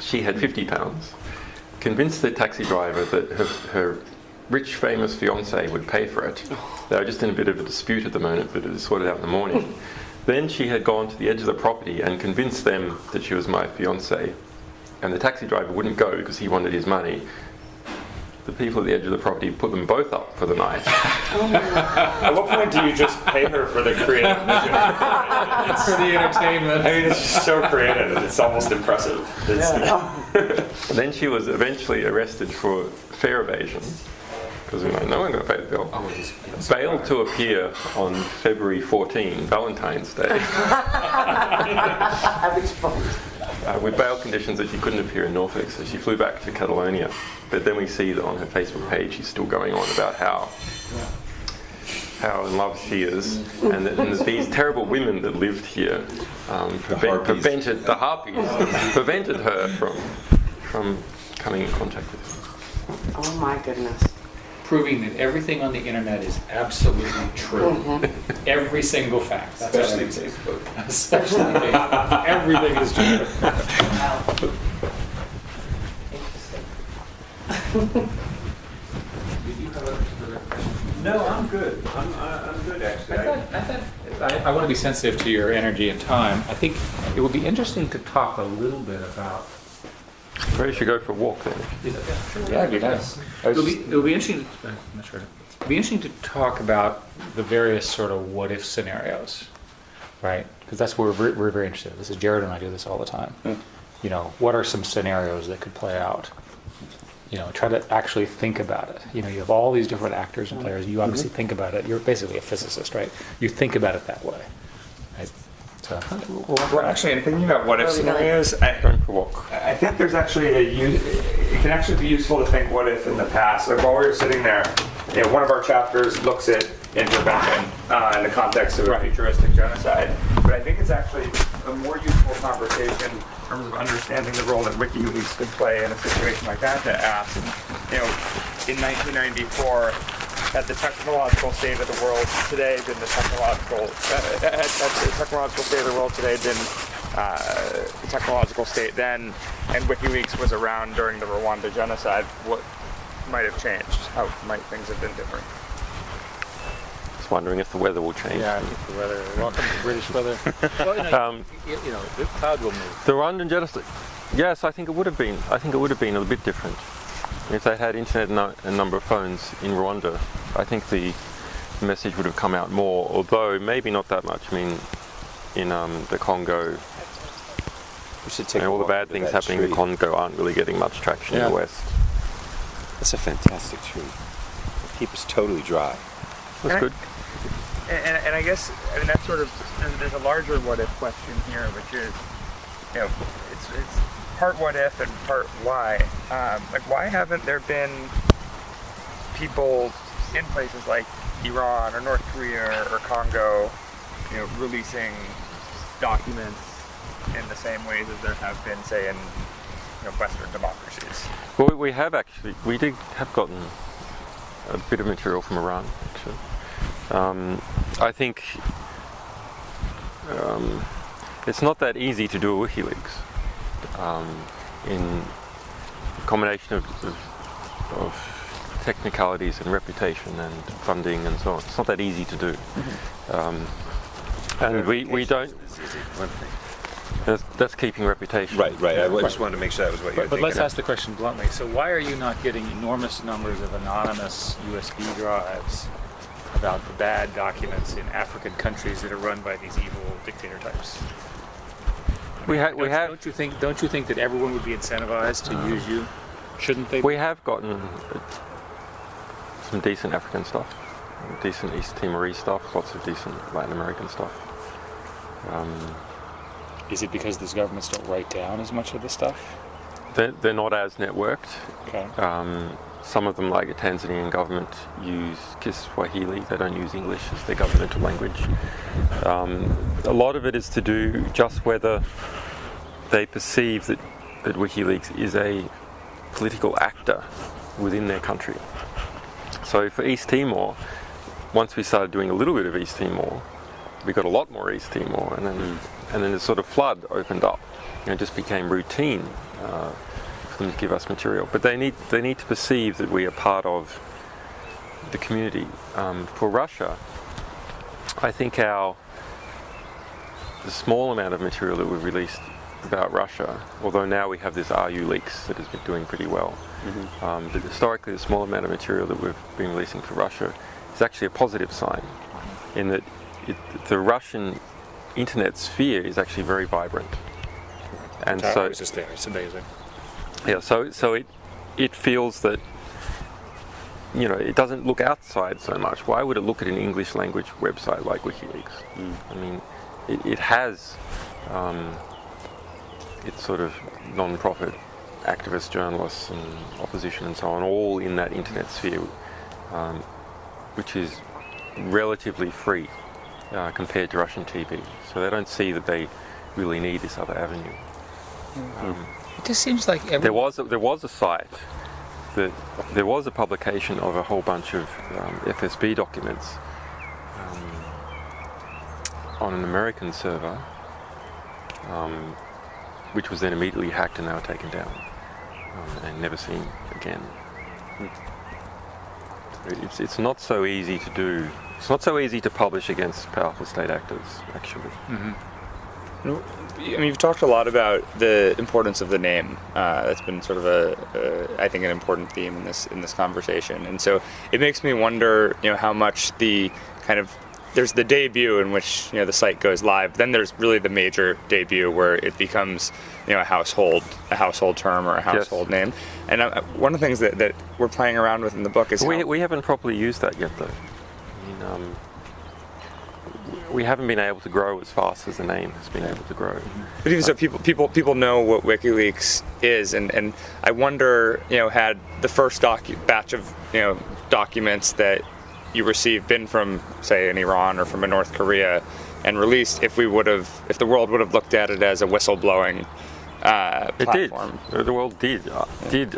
She had £50. Convinced the taxi driver that her rich, famous fiancé would pay for it. They were just in a bit of a dispute at the moment, but it was sorted out in the morning. Then she had gone to the edge of the property and convinced them that she was my fiancé, and the taxi driver wouldn't go because he wanted his money. The people at the edge of the property put them both up for the night. At what point do you just pay her for the creative vision? It's the entertainment. I mean, it's just so creative. It's almost impressive. And then she was eventually arrested for fare evasion, because no one going to pay the bill. Bailed to appear on February 14, Valentine's Day. With bail conditions that she couldn't appear in Norfolk, so she flew back to Catalonia. But then we see that on her Facebook page she's still going on about how in love she is, and that these terrible women that lived here prevented her from coming in contact with her. Oh my goodness. Proving that everything on the internet is absolutely true. Every single fact. Especially Facebook. Especially Facebook. Everything is true. No, I'm good. I'm good, actually. I want to be sensitive to your energy and time. I think it would be interesting to talk a little bit about... Maybe you should go for a walk then. Yeah, it'd be nice. It'll be interesting. I'm not sure. It'll be interesting to talk about the various sort of what if scenarios, right? Because that's where we're very interested. This is Jared and I do this all the time. What are some scenarios that could play out? Try to actually think about it. You have all these different actors and players. You obviously think about it. You're basically a physicist, right? You think about it that way, right? So, Well, actually, in thinking about what if scenarios, Going for a walk. I think there's actually it can actually be useful to think what if in the past. Like while we were sitting there, one of our chapters looks at intervention in the context of a futuristic genocide. But I think it's actually a more useful conversation in terms of understanding the role that WikiLeaks could play in a situation like that to ask, in 1994, had the technological state of the world today been the technological state of the world today been the technological state then, and WikiLeaks was around during the Rwanda genocide, what might have changed? How might things have been different? Just wondering if the weather will change. yeah, the weather. Welcome to British weather. Well, the cloud will move. The Rwandan genocide. Yes, I think it would have been. I think it would have been a bit different if they had internet and number of phones in Rwanda. I think the message would have come out more, although maybe not that much. I mean, in the Congo, We should take all the bad things happening in the Congo aren't really getting much traction in Yeah. the West. That's a fantastic tree. It keeps us totally dry. That's good. And I guess, I mean, that's sort of, there's a larger what if question here, which is, you know, it's part what if and part why. Like, why haven't there been people in places like Iran or North Korea or Congo, you know, releasing documents in the same ways as there have been, say, in, you know, Western democracies? Well, we have actually. We did have gotten a bit of material from Iran, actually. I think it's not that easy to do a WikiLeaks. In a combination of technicalities and reputation and funding and so on, it's not that easy to do. And we don't. That's keeping reputation. Right. I just wanted to make sure that was what you were But let's thinking. ask the question bluntly. So why are you not getting enormous numbers of anonymous USB drives about the bad documents in African countries that are run by these evil dictator types? We have. Don't you think that everyone would be incentivized to use you? Shouldn't they? We have gotten some decent African stuff, decent East Timorese stuff, lots of decent Latin American stuff. Is it because these governments don't write down as much of the stuff? They're not as networked. Okay. Some of them, like the Tanzanian government, use Kiswahili. They don't use English as their governmental language. A lot of it is to do just whether they perceive that WikiLeaks is a political actor within their country. So for East Timor, once we started doing a little bit of East Timor, we got a lot more East Timor, and then the sort of flood opened up, and it just became routine for them to give us material. But they need to perceive that we are part of the community. For Russia, I think the small amount of material that we've released about Russia, although now we have this RU leaks that has been doing pretty well, but historically the small amount of material that we've been releasing for Russia is actually a positive sign, in that the Russian internet sphere is actually very vibrant, and so it's just there. It's amazing. yeah, so it feels that, you know, it doesn't look outside so much. Why would it look at an English language website like WikiLeaks? I mean, it has its sort of non-profit activists, journalists, and opposition and so on, all in that internet sphere, which is relatively free compared to Russian TV. So they don't see that they really need this other avenue. It just seems like There was a site that there was a publication of a whole bunch of FSB documents on an American server, which was then immediately hacked and they were taken down and never seen again. It's not so easy to do. It's not so easy to publish against powerful state actors, actually. I mean, you've talked a lot about the importance of the name. That's been sort of I think, an important theme in this conversation. And so it makes me wonder, you know, how much the kind of, there's the debut in which, you know, the site goes live. Then there's really the major debut where it becomes, you know, a household term or a household name. And one of the things that we're playing around with in the book is We haven't properly used that yet, though. I mean, we haven't been able to grow as fast as the name has been able to grow. But even so, people know what WikiLeaks is, and I wonder, you know, had the first batch of, you know, documents that you received been from, say, an Iran or from a North Korea and released, if the world would have looked at it as a whistleblowing platform. It did. The world did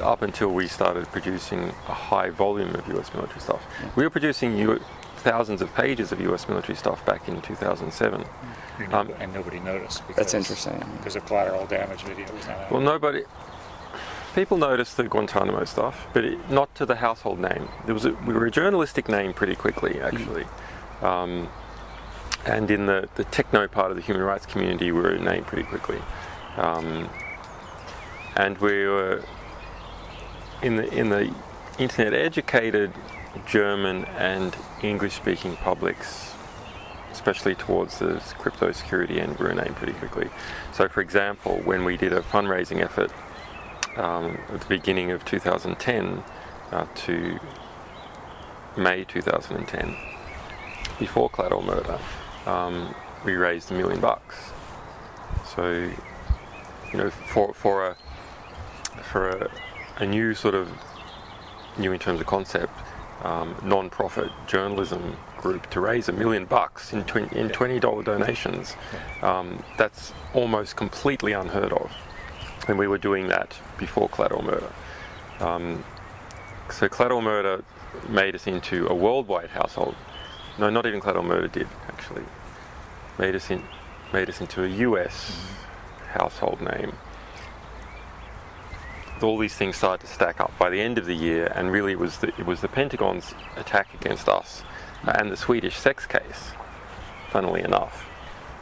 up until we started producing a high volume of US military stuff. We were producing thousands of pages of US military stuff back in 2007. and nobody noticed. Because, That's interesting. Because of collateral damage videos. Well, people noticed the Guantanamo stuff, but not to the household name. We were a journalistic name pretty quickly, actually. And in the techno part of the human rights community, we were a name pretty quickly. and we were in the internet educated German and English-speaking publics, especially towards the crypto security end, we were named pretty quickly. So, for example, when we did a fundraising effort at the beginning of 2010 to May 2010, before Collateral Murder, we raised $1 million. So, for a new sort of new in terms of concept, non-profit journalism group to raise $1 million in $20 donations, that's almost completely unheard of. And we were doing that before Collateral Murder. So Collateral Murder made us into a worldwide household. No, not even Collateral Murder did, actually. Made us into a US household name. All these things started to stack up by the end of the year, and really it was the Pentagon's attack against us and the Swedish sex case, funnily enough,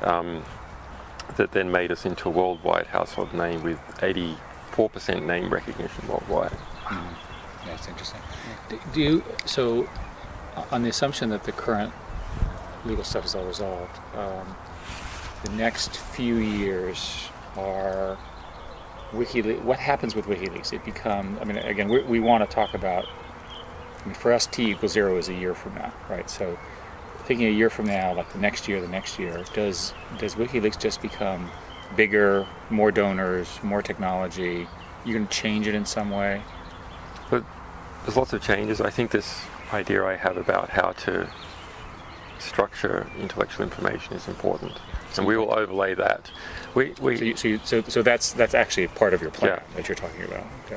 that then made us into a worldwide household name with 84% name recognition worldwide. Mm-hmm. That's interesting. Do you, so on the assumption that the current legal stuff is all resolved, the next few years are WikiLeaks. What happens with WikiLeaks? It becomes, I mean, again, we want to talk about, I mean, for us, T=0 is a year from now, right? So thinking a year from now, like the next year, does WikiLeaks just become bigger, more donors, more technology? You can change it in some way? But there's lots of changes. I think this idea I have about how to structure intellectual information is important, and we will overlay that. So that's actually part of your plan that you're talking about. Okay.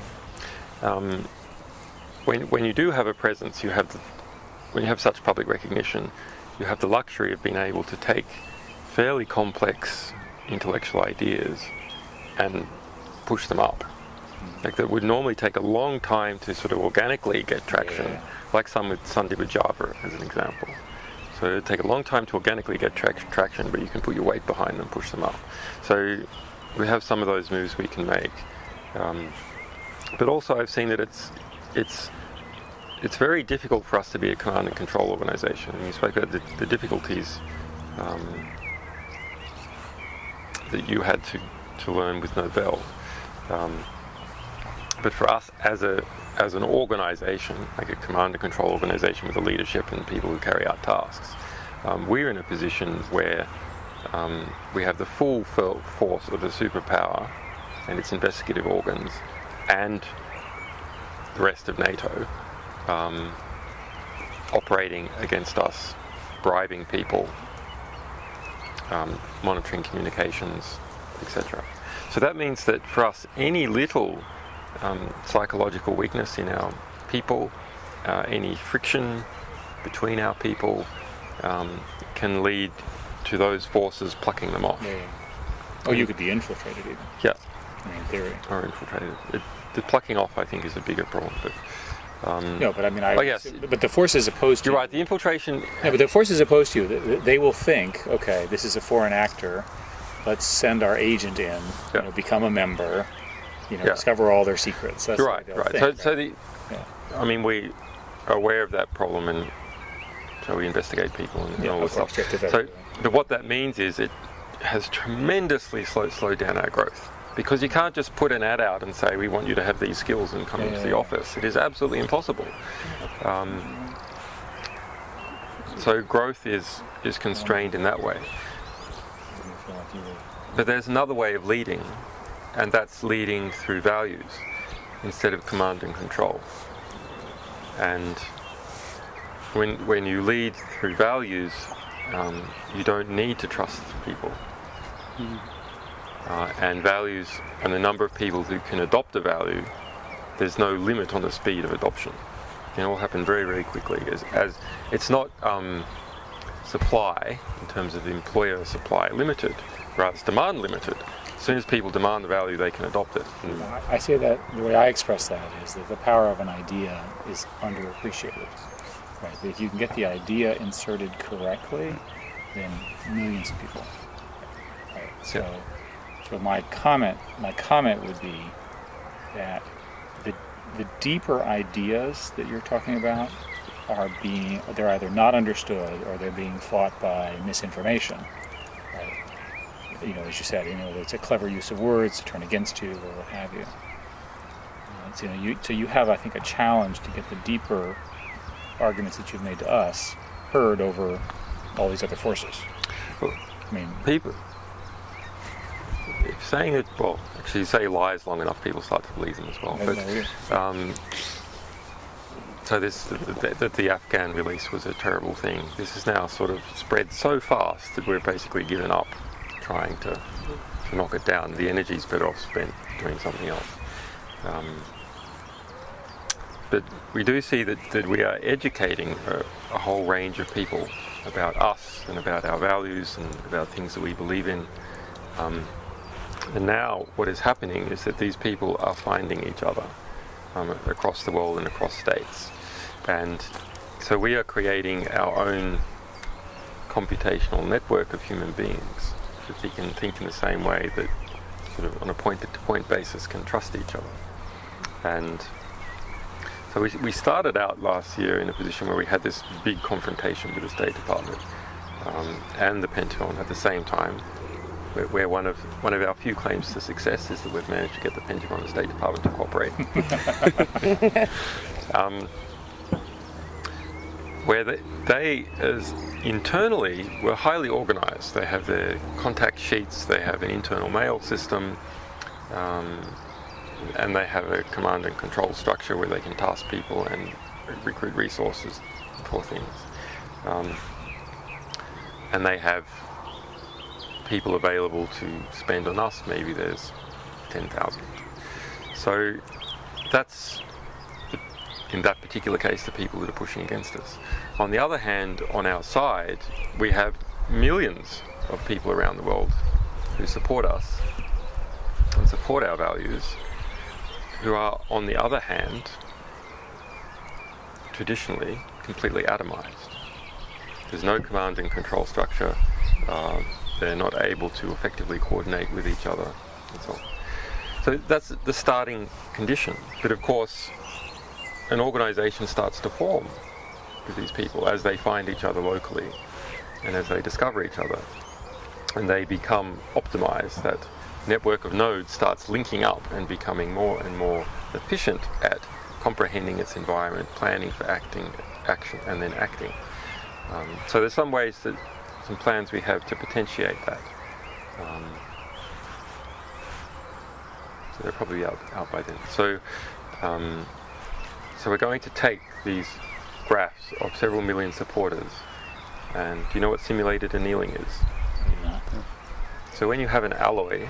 When you do have a presence, when you have such public recognition, you have the luxury of being able to take fairly complex intellectual ideas and push them up. Like that would normally take a long time to sort of organically get traction, like some did with Java as an example. So it would take a long time to organically get traction, but you can put your weight behind them and push them up. So we have some of those moves we can make. But also I've seen that it's very difficult for us to be a command and control organization. And you spoke about the difficulties that you had to learn with Novell. But for us as an organization, like a command and control organization with a leadership and people who carry out tasks, we're in a position where we have the full force of the superpower and its investigative organs and the rest of NATO operating against us, bribing people, monitoring communications, etc. So that means that for us, any little psychological weakness in our people, any friction between our people can lead to those forces plucking them off. Oh, you could be infiltrated even. Yeah. I mean, in theory. Or infiltrated. The plucking off, I think, is a bigger problem. But no, but I mean, yes. But the forces opposed to You're you. right. The infiltration. No, but the forces opposed to you, they will think, okay, this is a foreign actor. Let's send our agent in. Become a member. Discover all their secrets. That's You're right. Think, I mean, we are aware of that problem, and so we investigate people and all this stuff. But what that means is it has tremendously slowed down our growth. Because you can't just put an ad out and say, we want you to have these skills and come into the office. It is absolutely impossible. So growth is constrained in that way. But there's another way of leading, and that's leading through values instead of command and control. And when you lead through values, you don't need to trust people. And values, and the number of people who can adopt a value, there's no limit on the speed of adoption. It will happen very, very quickly. As it's not supply in terms of the employer supply limited, rather it's demand limited. As soon as people demand the value, they can adopt it. I say that the way I express that is that the power of an idea is underappreciated. Right? But if you can get the idea inserted correctly, then millions of people. Right? So my comment would be, that the deeper ideas that you're talking about they're either not understood or they're being fought by misinformation. Right? You know, as you said, it's a clever use of words to turn against you or what have you. So you have, I think, a challenge to get the deeper arguments that you've made to us heard over all these other forces. Well, I mean, people saying it, well, actually, you say lies long enough, people start to believe them as well. So the Afghan release was a terrible thing. This has now sort of spread so fast that we're basically given up trying to knock it down. The energy's better off spent doing something else. But we do see that we are educating a whole range of people about us and about our values and about things that we believe in. And now what is happening is that these people are finding each other across the world and across states. And so we are creating our own computational network of human beings that we can think in the same way, that sort of on a point-to-point basis can trust each other. And so we started out last year in a position where we had this big confrontation with the State Department and the Pentagon at the same time, where one of our few claims to success is that we've managed to get the Pentagon and the State Department to cooperate. Where they as internally were highly organized. They have their contact sheets, they have an internal mail system, and they have a command and control structure where they can task people and recruit resources for things. And they have people available to spend on us. Maybe there's 10,000. So that's, in that particular case, the people that are pushing against us. On the other hand, on our side, we have millions of people around the world who support us and support our values, who are, on the other hand, traditionally completely atomized. There's no command and control structure. They're not able to effectively coordinate with each other and so on. So that's the starting condition. But of course, an organization starts to form with these people as they find each other locally and as they discover each other. And they become optimized. That network of nodes starts linking up and becoming more and more efficient at comprehending its environment, planning for action, and then acting. So there's some plans we have to potentiate that. So they're probably out by then. So we're going to take these graphs of several million supporters, and do you know what simulated annealing is? So when you have an alloy,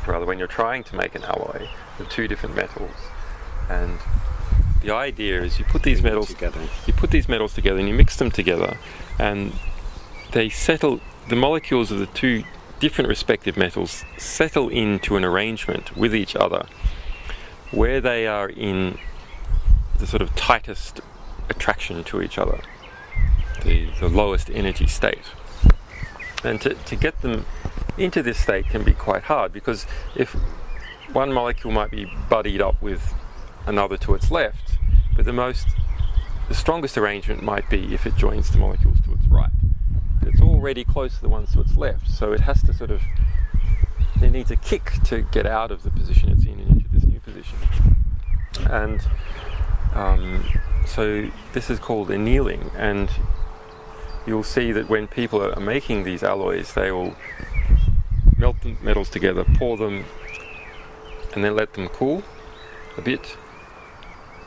rather when you're trying to make an alloy of two different metals, and the idea is you put these metals together and you mix them together, and they settle, the molecules of the two different respective metals settle into an arrangement with each other where they are in the sort of tightest attraction to each other, the lowest energy state. And to get them into this state can be quite hard, because if one molecule might be buddied up with another to its left, but the strongest arrangement might be if it joins the molecules to its right. But it's already close to the ones to its left, so it has to it needs a kick to get out of the position it's in and into this new position. And so this is called annealing, and you'll see that when people are making these alloys, they will melt the metals together, pour them, and then let them cool a bit,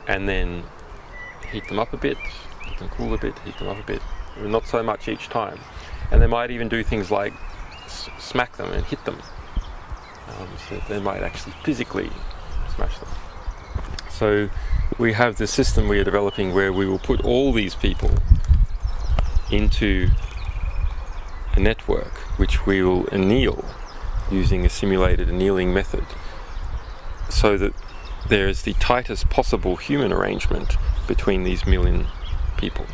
and then heat them up a bit, let them cool a bit, heat them up a bit, not so much each time. And they might even do things like smack them and hit them, so they might actually physically smash them. So we have this system we are developing where we will put all these people into a network which we will anneal using a simulated annealing method, so that there is the tightest possible human arrangement between these million people.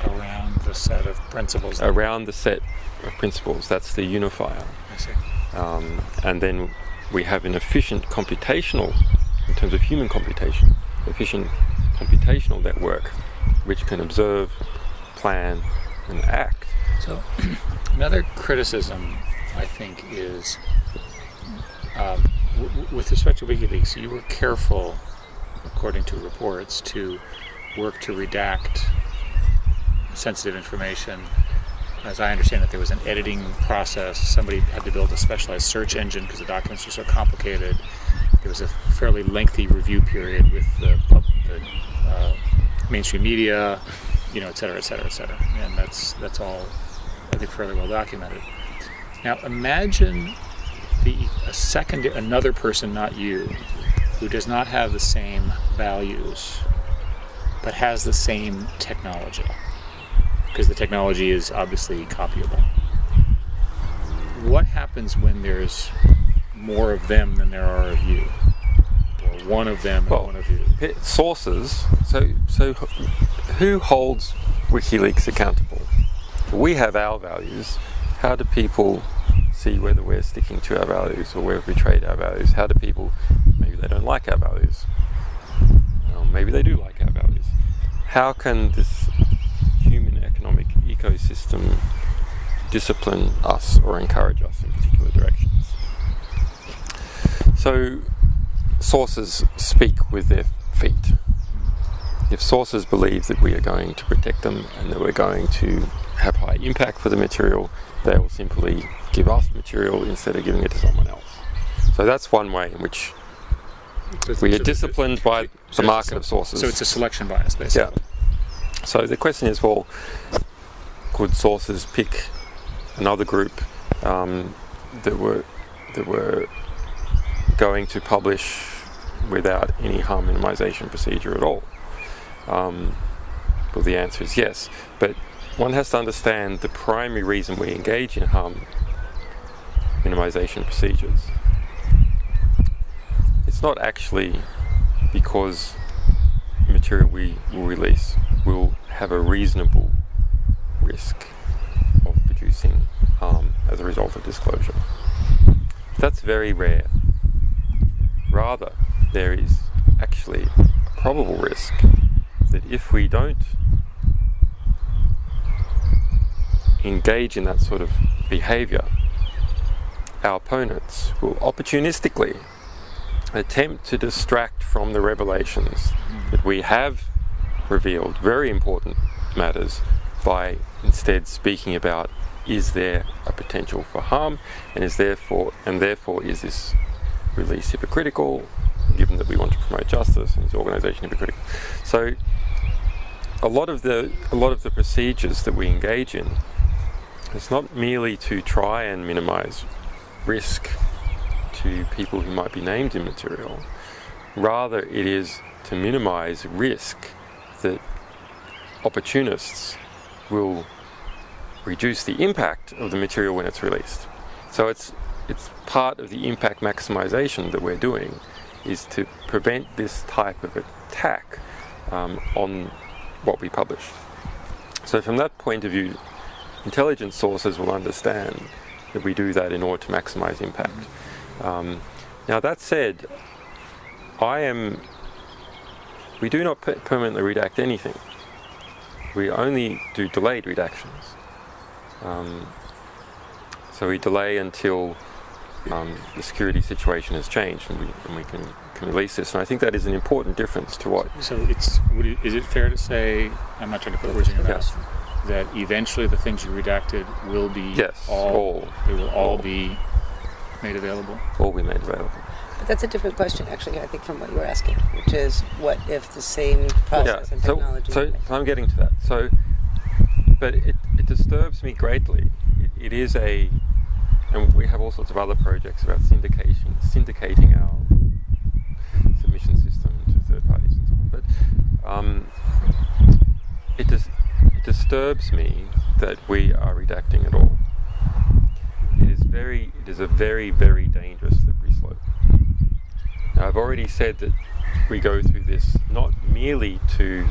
Around the set of principles. Around the set of principles, that's the unifier. I see. And then we have an efficient computational, in terms of human computation, efficient computational network which can observe, plan, and act. So another criticism, I think, is with respect to WikiLeaks, you were careful, according to reports, to work to redact sensitive information. As I understand it, there was an editing process. Somebody had to build a specialized search engine because the documents were so complicated. There was a fairly lengthy review period with the mainstream media, et cetera, et cetera, et cetera. And that's all, I think, fairly well documented. Now imagine another person, not you, who does not have the same values, but has the same technology, because the technology is obviously copyable. What happens when there's more of them than there are of you? Or one of them and one of you? Sources. So who holds WikiLeaks accountable? We have our values. How do people see whether we're sticking to our values or we've betrayed our values? How do people, maybe they don't like our values, maybe they do like our values. How can this human economic ecosystem discipline us or encourage us in particular directions? So sources speak with their feet. If sources believe that we are going to protect them and that we're going to have high impact for the material, they will simply give us material instead of giving it to someone else. So that's one way in which we are disciplined by the market of sources. So it's a selection bias, basically. Yeah. So the question is, well, could sources pick another group that were going to publish without any harm minimization procedure at all? Well, the answer is yes, but one has to understand the primary reason we engage in harm minimization procedures. It's not actually because material we will release will have a reasonable risk of producing harm as a result of disclosure. That's very rare. Rather, there is actually a probable risk that if we don't engage in that sort of behavior, our opponents will opportunistically attempt to distract from the revelations that we have revealed, very important matters, by instead speaking about, is there a potential for harm, and therefore is this release hypocritical, given that we want to promote justice, and is the organisation hypocritical? So a lot of the procedures that we engage in, it's not merely to try and minimize risk to people who might be named in material. Rather, it is to minimize risk that opportunists will reduce the impact of the material when it's released. So it's part of the impact maximization that we're doing, is to prevent this type of attack on what we publish. So from that point of view, intelligence sources will understand that we do that in order to maximize impact. Now that said, we do not permanently redact anything. We only do delayed redactions. So we delay until the security situation has changed and we can release this. And I think that is an important difference to what... So is it fair to say, I'm not trying to put words in your mouth, that eventually the things you redacted will be they will all be made available? All be made available. But that's a different question, actually, I think, from what you were asking, which is, what if the same process and technology... So I'm getting to that. But it disturbs me greatly. It is and we have all sorts of other projects about syndicating our submission system to third parties and so on. But it disturbs me that we are redacting at all. It is a very, very dangerous slippery slope. Now, I've already said that we go through this not merely to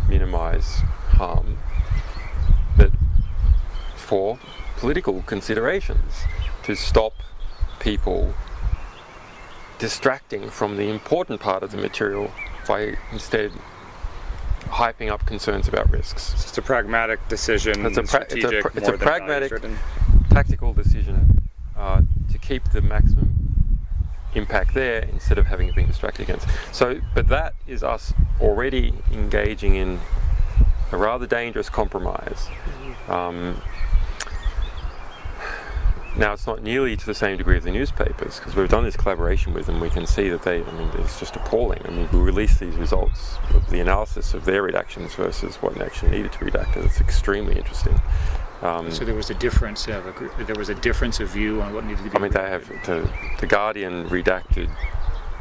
minimize harm, but for political considerations, to stop people distracting from the important part of the material by instead hyping up concerns about risks. It's just a pragmatic decision. It's a strategic it's more a than pragmatic, value-driven. tactical decision to keep the maximum impact there instead of having it being distracted against. So, but that is us already engaging in a rather dangerous compromise. Now, it's not nearly to the same degree of the newspapers, because we've done this collaboration with them. We can see that it's just appalling. I mean, we released these results of the analysis of their redactions versus what actually needed to be redacted. It's extremely interesting. So there was a difference. There was a difference of view on what needed to be. I mean, they have the Guardian redacted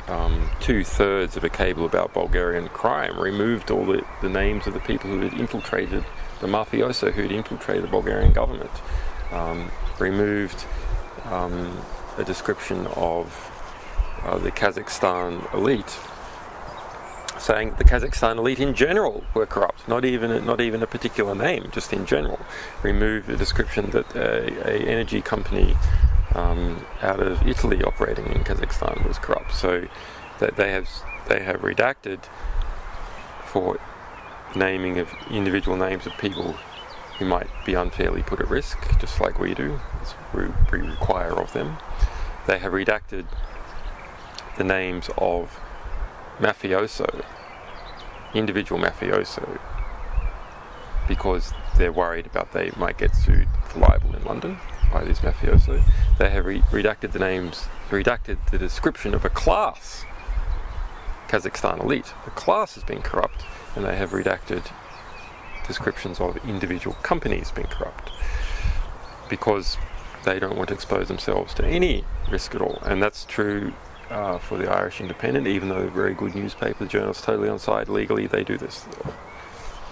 2/3 of a cable about Bulgarian crime, removed all the names of the people who had infiltrated the mafioso who had infiltrated the Bulgarian government, removed a description of the Kazakhstan elite, saying that the Kazakhstan elite in general were corrupt, not even a particular name, just in general. Removed the description that a energy company out of Italy operating in Kazakhstan was corrupt. So that they have redacted for naming of individual names of people who might be unfairly put at risk, just like we do, as we require of them. They have redacted the names of mafioso, individual mafioso, because they're worried about they might get sued for libel in London by these mafioso. They have redacted the description of a class, Kazakhstan elite. The class has been corrupt, and they have redacted descriptions of individual companies being corrupt, because they don't want to expose themselves to any risk at all. And that's true for the Irish Independent, even though very good newspaper, the Journal's totally on side legally, they do this.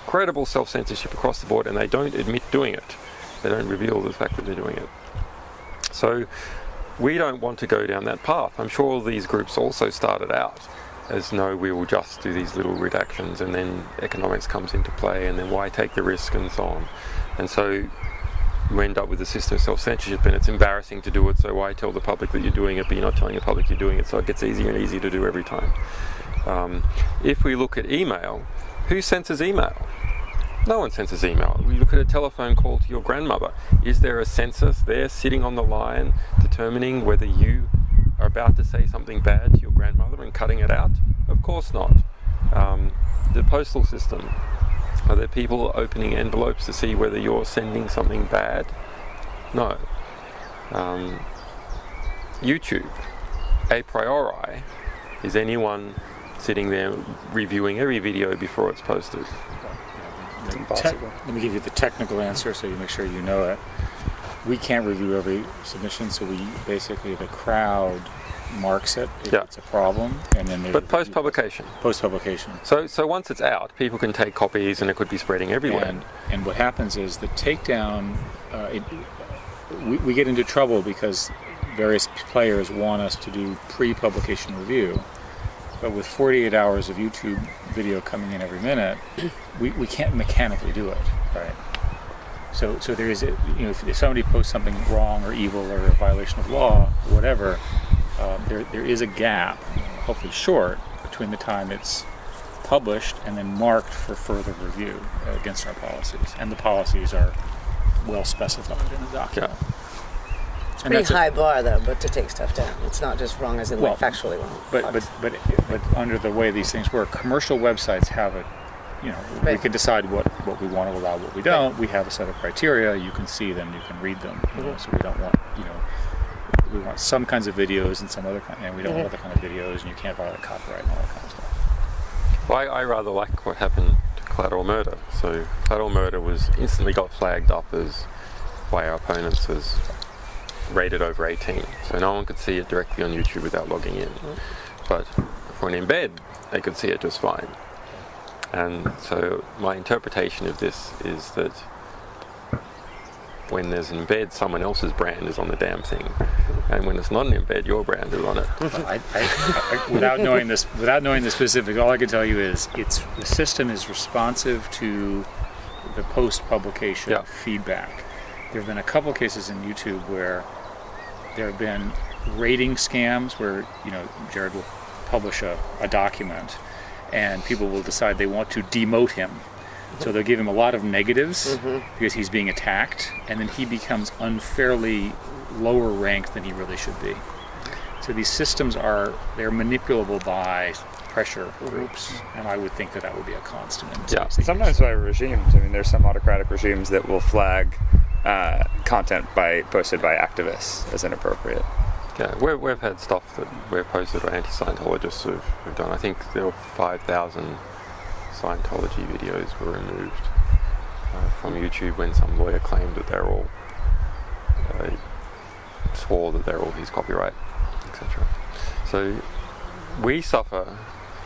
Incredible self-censorship across the board, and they don't admit doing it. They don't reveal the fact that they're doing it. So we don't want to go down that path. I'm sure all these groups also started out as, no, we will just do these little redactions, and then economics comes into play, and then why take the risk, and so on. And so you end up with a system of self-censorship, and it's embarrassing to do it, so why tell the public that you're doing it, but you're not telling the public you're doing it, so it gets easier and easier to do every time. If we look at email, who censors email? No one censors email. We look at a telephone call to your grandmother. Is there a censor there sitting on the line determining whether you are about to say something bad to your grandmother and cutting it out? Of course not. The postal system, are there people opening envelopes to see whether you're sending something bad? No. YouTube, a priori, is anyone sitting there reviewing every video before it's posted? Let me give you the technical answer so you make sure you know it. We can't review every submission, so we basically, the crowd marks it if it's a problem, and then there's but post-publication. Post-publication. So once it's out, people can take copies, and it could be spreading everywhere. And what happens is the takedown, we get into trouble because various players want us to do pre-publication review. But with 48 hours of YouTube video coming in every minute, we can't mechanically do it, right? So there is, if somebody posts something wrong or evil or a violation of law, or whatever, there is a gap, hopefully short, between the time it's published and then marked for further review against our policies. And the policies are well specified in the document. Yeah. It's pretty high bar, though, but to take stuff down. It's not just wrong as in like factually wrong. But under the way these things work, commercial websites have it. We can decide what we want to allow, what we don't. We have a set of criteria. You can see them, you can read them. So we don't want, we want some kinds of videos and some other kind, and we don't want other kind of videos, and you can't violate copyright and all that kind of stuff. Well, I rather like what happened to Collateral Murder. So Collateral Murder was instantly got flagged up as, by our opponents, as rated over 18, so no one could see it directly on YouTube without logging in. But for an embed, they could see it just fine. And so my interpretation of this is that when there's an embed, someone else's brand is on the damn thing, and when it's not an embed, your brand is on it. Without knowing the specifics, all I can tell you is the system is responsive to the post-publication feedback. There have been a couple cases in YouTube where there have been rating scams where, Jared will publish a document and people will decide they want to demote him. So they'll give him a lot of negatives because he's being attacked, and then he becomes unfairly lower ranked than he really should be. So these systems they're manipulable by pressure groups, and I would think that would be a constant. Sometimes by regimes. I mean, there's some autocratic regimes that will flag content posted by activists as inappropriate. Yeah, we've had stuff that we've posted or anti-Scientologists who've done. I think there were 5,000 Scientology videos were removed from YouTube when some lawyer claimed that they're all swore that they're all his copyright, etc. So we suffer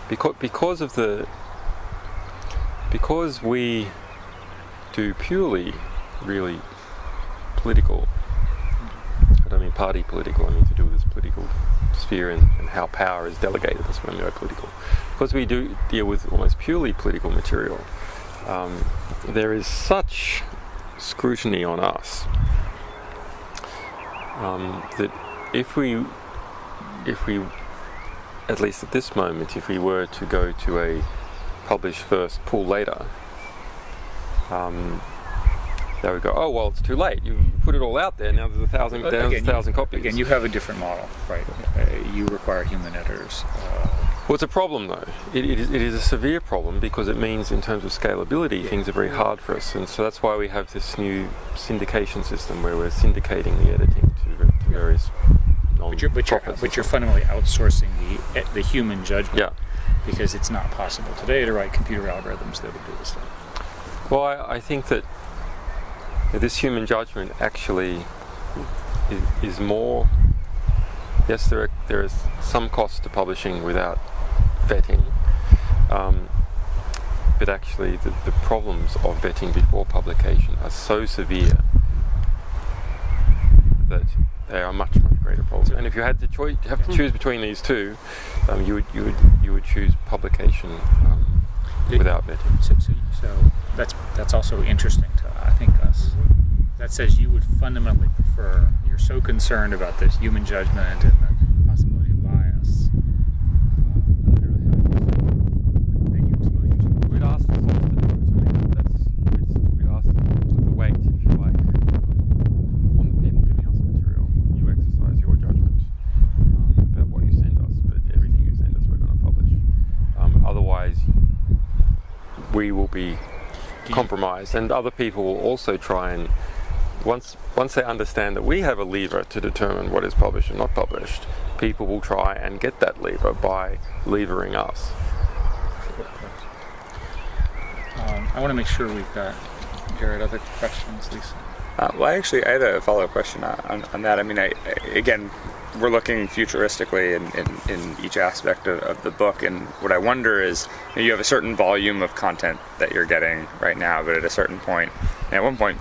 because we do purely really political. I don't mean party political. I mean to do with this political sphere and how power is delegated. That's when we are political. Because we do deal with almost purely political material, there is such scrutiny on us that if we, at least at this moment, if we were to go to a publish first, pull later, they would go, oh well, it's too late. You put it all out there. Now there's 1,000 copies. Again, you have a different model, right? You require human editors. Well, it's a problem though. It is a severe problem because it means in terms of scalability, things are very hard for us, and so that's why we have this new syndication system where we're syndicating the editing to various non-profits. But you're fundamentally outsourcing the human judgment. Yeah. Because it's not possible today to write computer algorithms that would do this stuff. Well, I think that this human judgment actually is more. Yes, there is some cost to publishing without vetting, but actually the problems of vetting before publication are so severe that they are much greater problems. And if you had to choose between these two, you would choose publication without vetting. So that's also interesting to us. That says you would fundamentally prefer. You're so concerned about this human judgment and the possibility of bias. Then you expose yourself. We'd ask for we'd ask the weight, if you like, on the people giving us material. You exercise your judgment about what you send us, but everything you send us we're going to publish. Otherwise, we will be compromised, and other people will also try and once they understand that we have a lever to determine what is published and not published, people will try and get that lever by levering us. I want to make sure we've got, Jared, other questions, Lisa? Well, I had a follow-up question on that. I mean, again, we're looking futuristically in each aspect of the book, and what I wonder is, you have a certain volume of content that you're getting right now, but at a certain point, and at one point,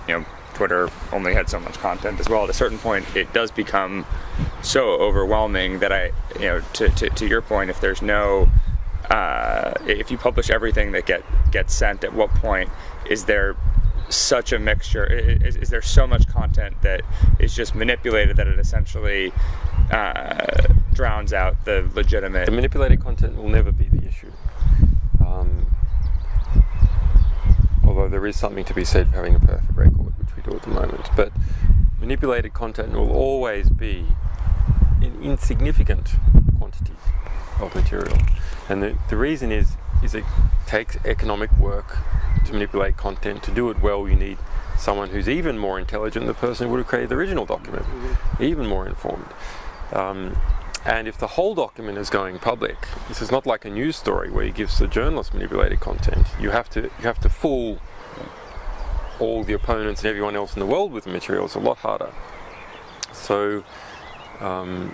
Twitter only had so much content as well. At a certain point, it does become so overwhelming that to your point, if there's no, if you publish everything that gets sent, at what point is there such a mixture? Is there so much content that is just manipulated that it essentially drowns out the legitimate? The manipulated content will never be the issue. Although there is something to be said for having a perfect record, which we do at the moment. But manipulated content will always be an insignificant quantity of material. And the reason is it takes economic work to manipulate content. To do it well, you need someone who's even more intelligent than the person who would have created the original document, even more informed. And if the whole document is going public, this is not like a news story where you give the journalist manipulated content. You have to fool all the opponents and everyone else in the world with the material. It's a lot harder. So, and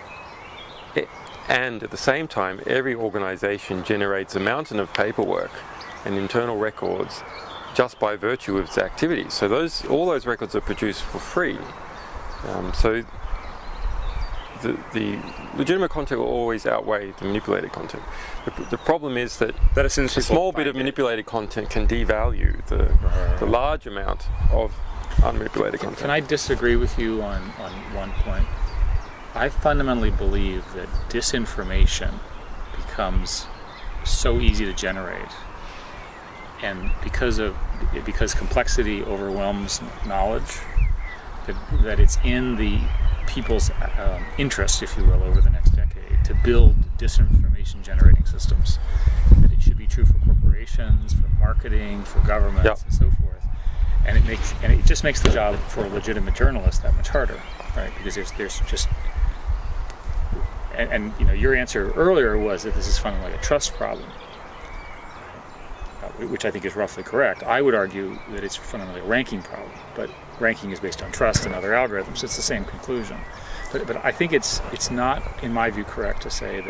at the same time, every organization generates a mountain of paperwork and internal records just by virtue of its activities. So all those records are produced for free. So the legitimate content will always outweigh the manipulated content. The problem is that a small bit of manipulated content can devalue the large amount of unmanipulated content. Can I disagree with you on one point? I fundamentally believe that disinformation becomes so easy to generate, and because complexity overwhelms knowledge, that it's in the people's interest, if you will, over the next decade to build disinformation generating systems. That it should be true for corporations, for marketing, for governments, Yep. and so forth. And it just makes the job for a legitimate journalist that much harder, right? Because there's just and you know, your answer earlier was that this is fundamentally a trust problem, which I think is roughly correct. I would argue that it's fundamentally a ranking problem, but ranking is based on trust and other algorithms. It's the same conclusion. But I think it's not, in my view, correct to say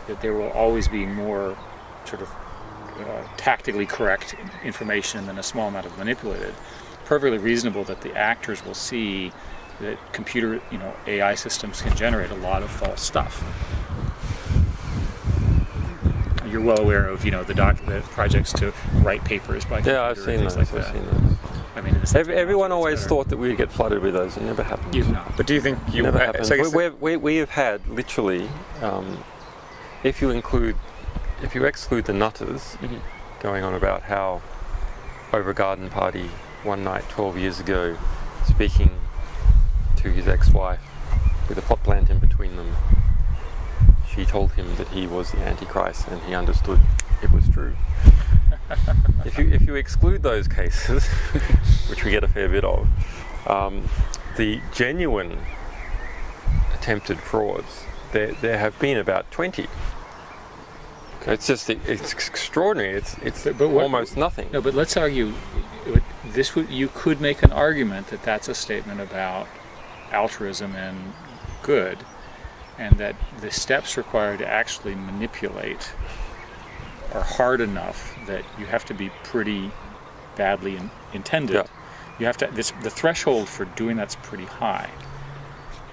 that there will always be more sort of tactically correct information than a small amount of manipulated. Perfectly reasonable that the actors will see that computer, AI systems can generate a lot of false stuff. You're well aware of, the projects to write papers by computer Yeah, I've and seen things those. like I've that. seen those. I mean, it's Everyone always better. thought that we'd get flooded with those. It never happened. You've not. But do you think It you? never so happens. I guess We have had literally, if you exclude the nutters going on about how over a garden party one night 12 years ago, speaking to his ex-wife with a pot plant in between them, she told him that he was the Antichrist, and he understood it was true. If you exclude those cases, which we get a fair bit of, the genuine attempted frauds, there have been about 20. It's extraordinary. It's almost nothing. No, but let's argue. You could make an argument that that's a statement about altruism and good, and that the steps required to actually manipulate are hard enough that you have to be pretty badly intended. Yeah. You have to. The threshold for doing that's pretty high,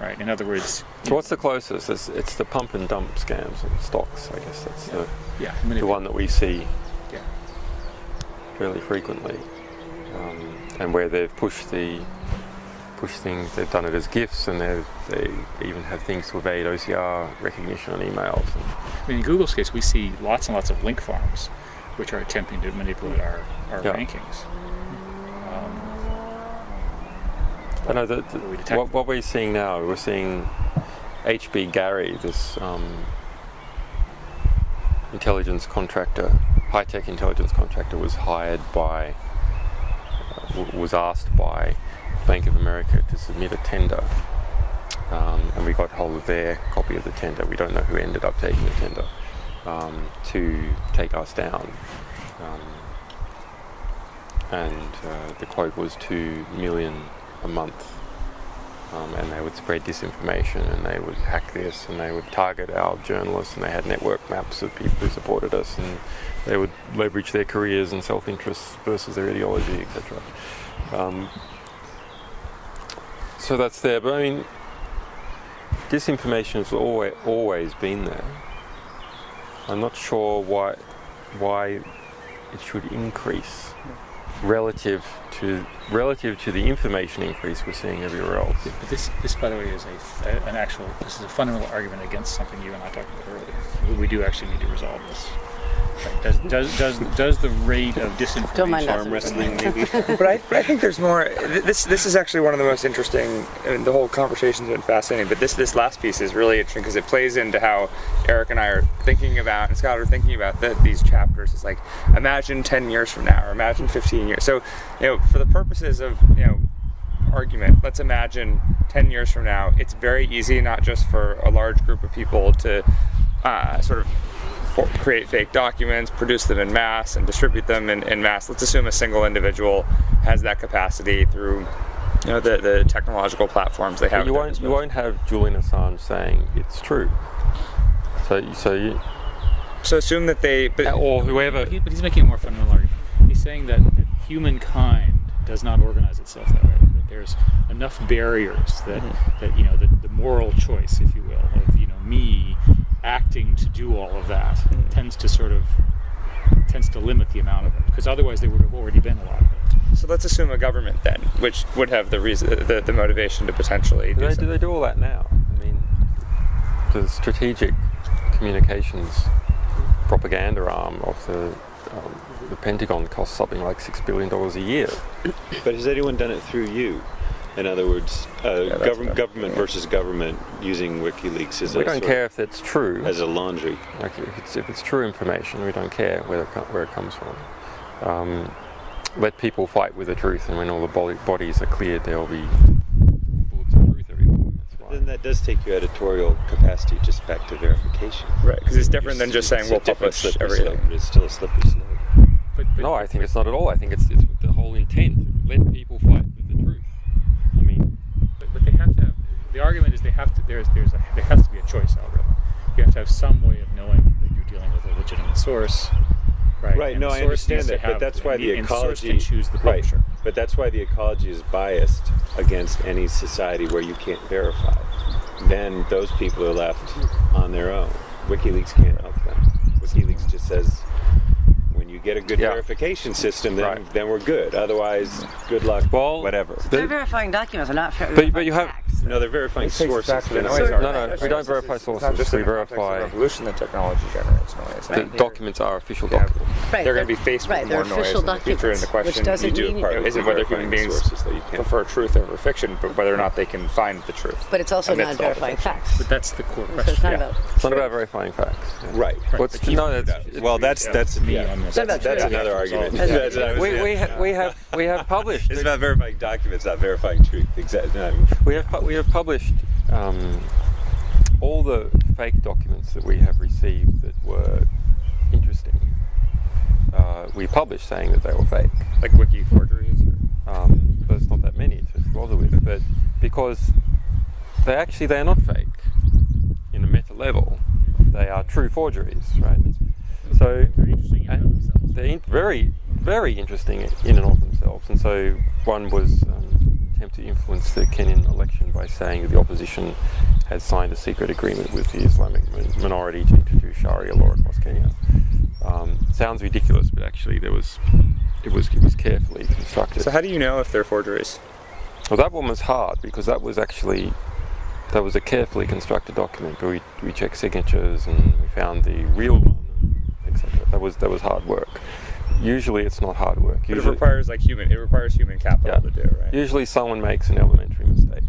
right? In other words, So what's the closest? It's the pump and dump scams and stocks. I guess that's the one that we see Yeah. fairly frequently, and where they've pushed things. They've done it as gifts, and they even have things to evade OCR recognition on emails. I mean, in Google's case, we see lots and lots of link farms, which are attempting to manipulate our Yeah. rankings. I know We detect what we're seeing now. We're seeing HB Gary, this intelligence contractor, high-tech intelligence contractor, was hired by, was asked by Bank of America to submit a tender, and we got hold of their copy of the tender. We don't know who ended up taking the tender to take us down, and the quote was $2 million a month, and they would spread disinformation, and they would hack this, and they would target our journalists, and they had network maps of people who supported us, and they would leverage their careers and self-interest versus their ideology, etc. So that's there, but I mean, disinformation has always been there. I'm not sure why it should increase relative to the information increase we're seeing everywhere else. But this, by the way, is this is a fundamental argument against something you and I talked about earlier. We do actually need to resolve this. Right. Does the rate of disinformation Don't mind us. Arm wrestling, maybe. But I think there's more. This is actually one of the most interesting. I mean, the whole conversation's been fascinating. But this last piece is really interesting because it plays into how Eric and I are thinking about, and Scott are thinking about these chapters. It's like, imagine 10 years from now, or imagine 15 years. So, for the purposes of argument, let's imagine 10 years from now. It's very easy, not just for a large group of people to sort of create fake documents, produce them in mass, and distribute them in mass. Let's assume a single individual has that capacity through the technological platforms they have. You won't have Julian Assange saying it's true. So assume that they, or whoever. But he's making a more fundamental argument. He's saying that humankind does not organize itself that way. That there's enough barriers that the moral choice, if you will, of me acting to do all of that tends to limit the amount of it, because otherwise there would have already been a lot of it. So let's assume a government then, which would have the motivation to potentially Do they do all that now? I mean, the strategic communications propaganda arm of the Pentagon costs something like $6 billion a year. But has anyone done it through you? In other words, government versus government using WikiLeaks as We don't care if it's true. as a laundry. Like if it's true information, we don't care where it comes from. Let people fight with the truth, and when all the bodies are cleared, there'll be bullets of truth everywhere. That's why. Then that does take your editorial capacity just back to verification. Right, because it's different than just saying It's we'll a different publish slippery everything. slope, but it's still a slippery slope. No, I think it's not at all. I think it's the whole intent. Let people fight with the truth. I mean, But they have to have, the argument is there has to be a choice algorithm. You have to have some way of knowing that you're dealing with a legitimate source, right? Right, And no, the I source understand needs to that, but have- that's why the and source ecology can choose the right, publisher. but that's why the ecology is biased against any society where you can't verify. Then those people are left on their own. WikiLeaks can't help them. WikiLeaks just says, when you get a good verification system, then we're good. Otherwise, good luck. Well, whatever. They're verifying documents, they're not but you have facts. No, they're verifying It takes sources. back to the They're not noise verifying- argument. we don't verify It's not sources. just We in the context of verify revolution that technology generates noise. the And here- documents are official Yeah. documents. Right, They're going to they're- be faced right, with they're more noise official in the future, and the documents, question which doesn't You do mean- a part isn't whether human verifying beings sources that you can't. prefer truth over fiction, but whether or not they can find the truth. But it's also amidst not all the verifying fiction. facts. But that's the core So question. it's not Yeah. about. It's not about verifying facts. Right. What's Well, that's Me yeah. on this. It's about That's truth. another argument. That's That's what I was saying. we have published. It's about verifying documents, not verifying truth. Exactly. No, We have published all the fake documents that we have received that were interesting. We published saying that they were fake. Like wiki forgeries. There's not that many to bother with, but because they're not fake in a meta level, they are true forgeries, right? So Very interesting in and of themselves. they're very, very interesting in and of themselves. And so one was attempt to influence the Kenyan election by saying that the opposition had signed a secret agreement with the Islamic minority to introduce Sharia law across Kenya. Sounds ridiculous, but actually it was carefully constructed. So how do you know if they're forgeries? Well, that one was hard because that was a carefully constructed document. We checked signatures and we found the real one, etc. That was hard work. Usually, it's not hard work. But it requires human capital to do, right? Usually, someone makes an elementary mistake,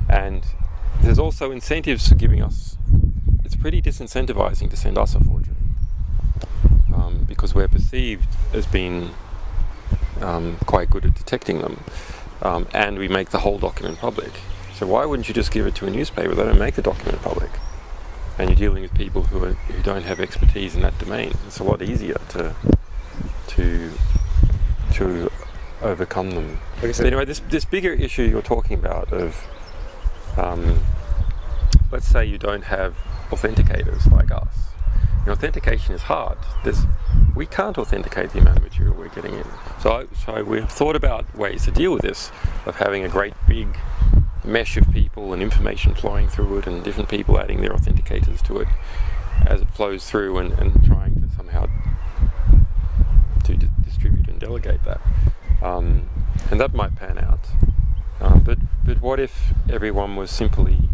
and there's also incentives for giving us. It's pretty disincentivizing to send us a forgery because we're perceived as being quite good at detecting them, and we make the whole document public. So why wouldn't you just give it to a newspaper? They don't make the document public, and you're dealing with people who don't have expertise in that domain. It's a lot easier to overcome them. Like I said- But anyway, this bigger issue you're talking about of, let's say you don't have authenticators like us. Authentication is hard. We can't authenticate the amount of material we're getting in. So we've thought about ways to deal with this, of having a great big mesh of people and information flowing through it, and different people adding their authenticators to it as it flows through, and trying to somehow to distribute and delegate that. And that might pan out. But what if everyone was simply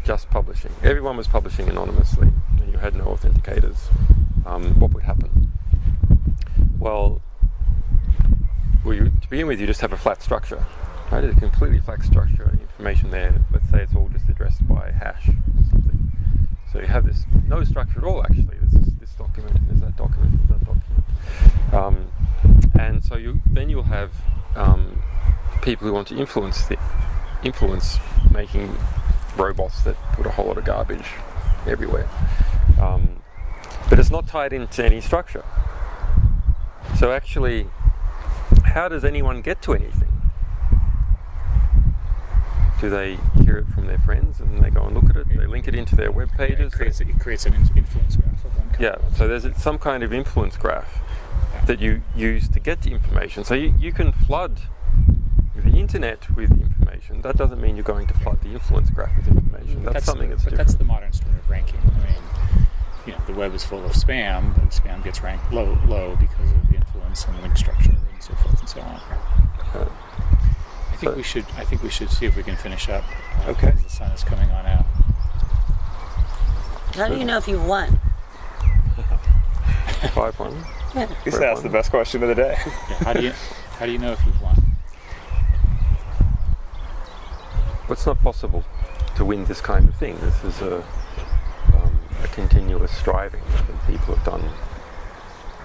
just publishing? Everyone was publishing anonymously, and you had no authenticators. What would happen? Well, to begin with, you just have a flat structure, right? It's a completely flat structure. Information there. Let's say it's all just addressed by hash or something. So you have this no structure at all. Actually, there's this document, and there's that document, and there's that document. And so you'll have people who want to influence making robots that put a whole lot of garbage everywhere. But it's not tied into any structure. So actually, how does anyone get to anything? Do they hear it from their friends and they go and look at it? They link it into their web pages? It creates an influence graph of one kind. Yeah, so there's some kind of influence graph that you use to get to information. So you can flood the internet with information. That doesn't mean you're going to flood the influence graph with information. That's something that's different. That's the modern story of ranking. I mean, the web is full of spam, but spam gets ranked low because of the influence and link structure and so forth and so on. I think we should see if we can finish up. Okay. As the sun is coming on out. How do you know if you've won? 5-1. Yeah. Guess that's the best question of the day. Yeah, how do you know if you've won? Well, it's not possible to win this kind of thing. This is a continuous striving that people have done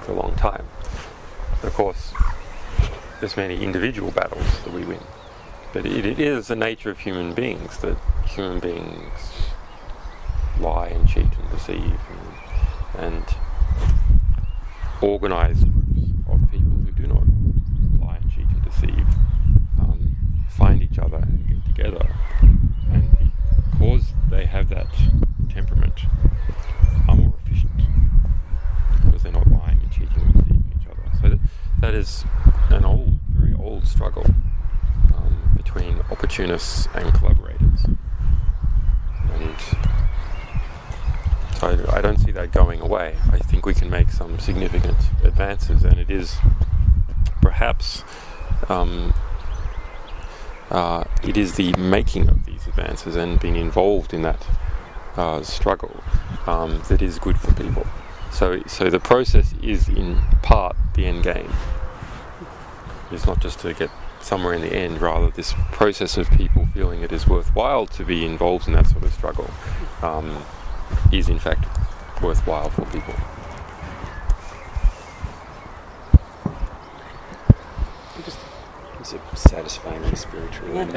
for a long time. Of course, there's many individual battles that we win, but it is the nature of human beings that human beings lie and cheat and deceive and organised groups of people who do not lie and cheat and deceive find each other and get together, and because they have that temperament are more efficient because they're not lying and cheating and deceiving each other. So that is an very old struggle between opportunists and collaborators, and so I don't see that going away. I think we can make some significant advances, and it is perhaps it is the making of these advances and being involved in that struggle that is good for people. So the process is in part the end game. It's not just to get somewhere in the end, rather this process of people feeling it is worthwhile to be involved in that sort of struggle is in fact worthwhile for people. It's satisfyingly spiritual. You've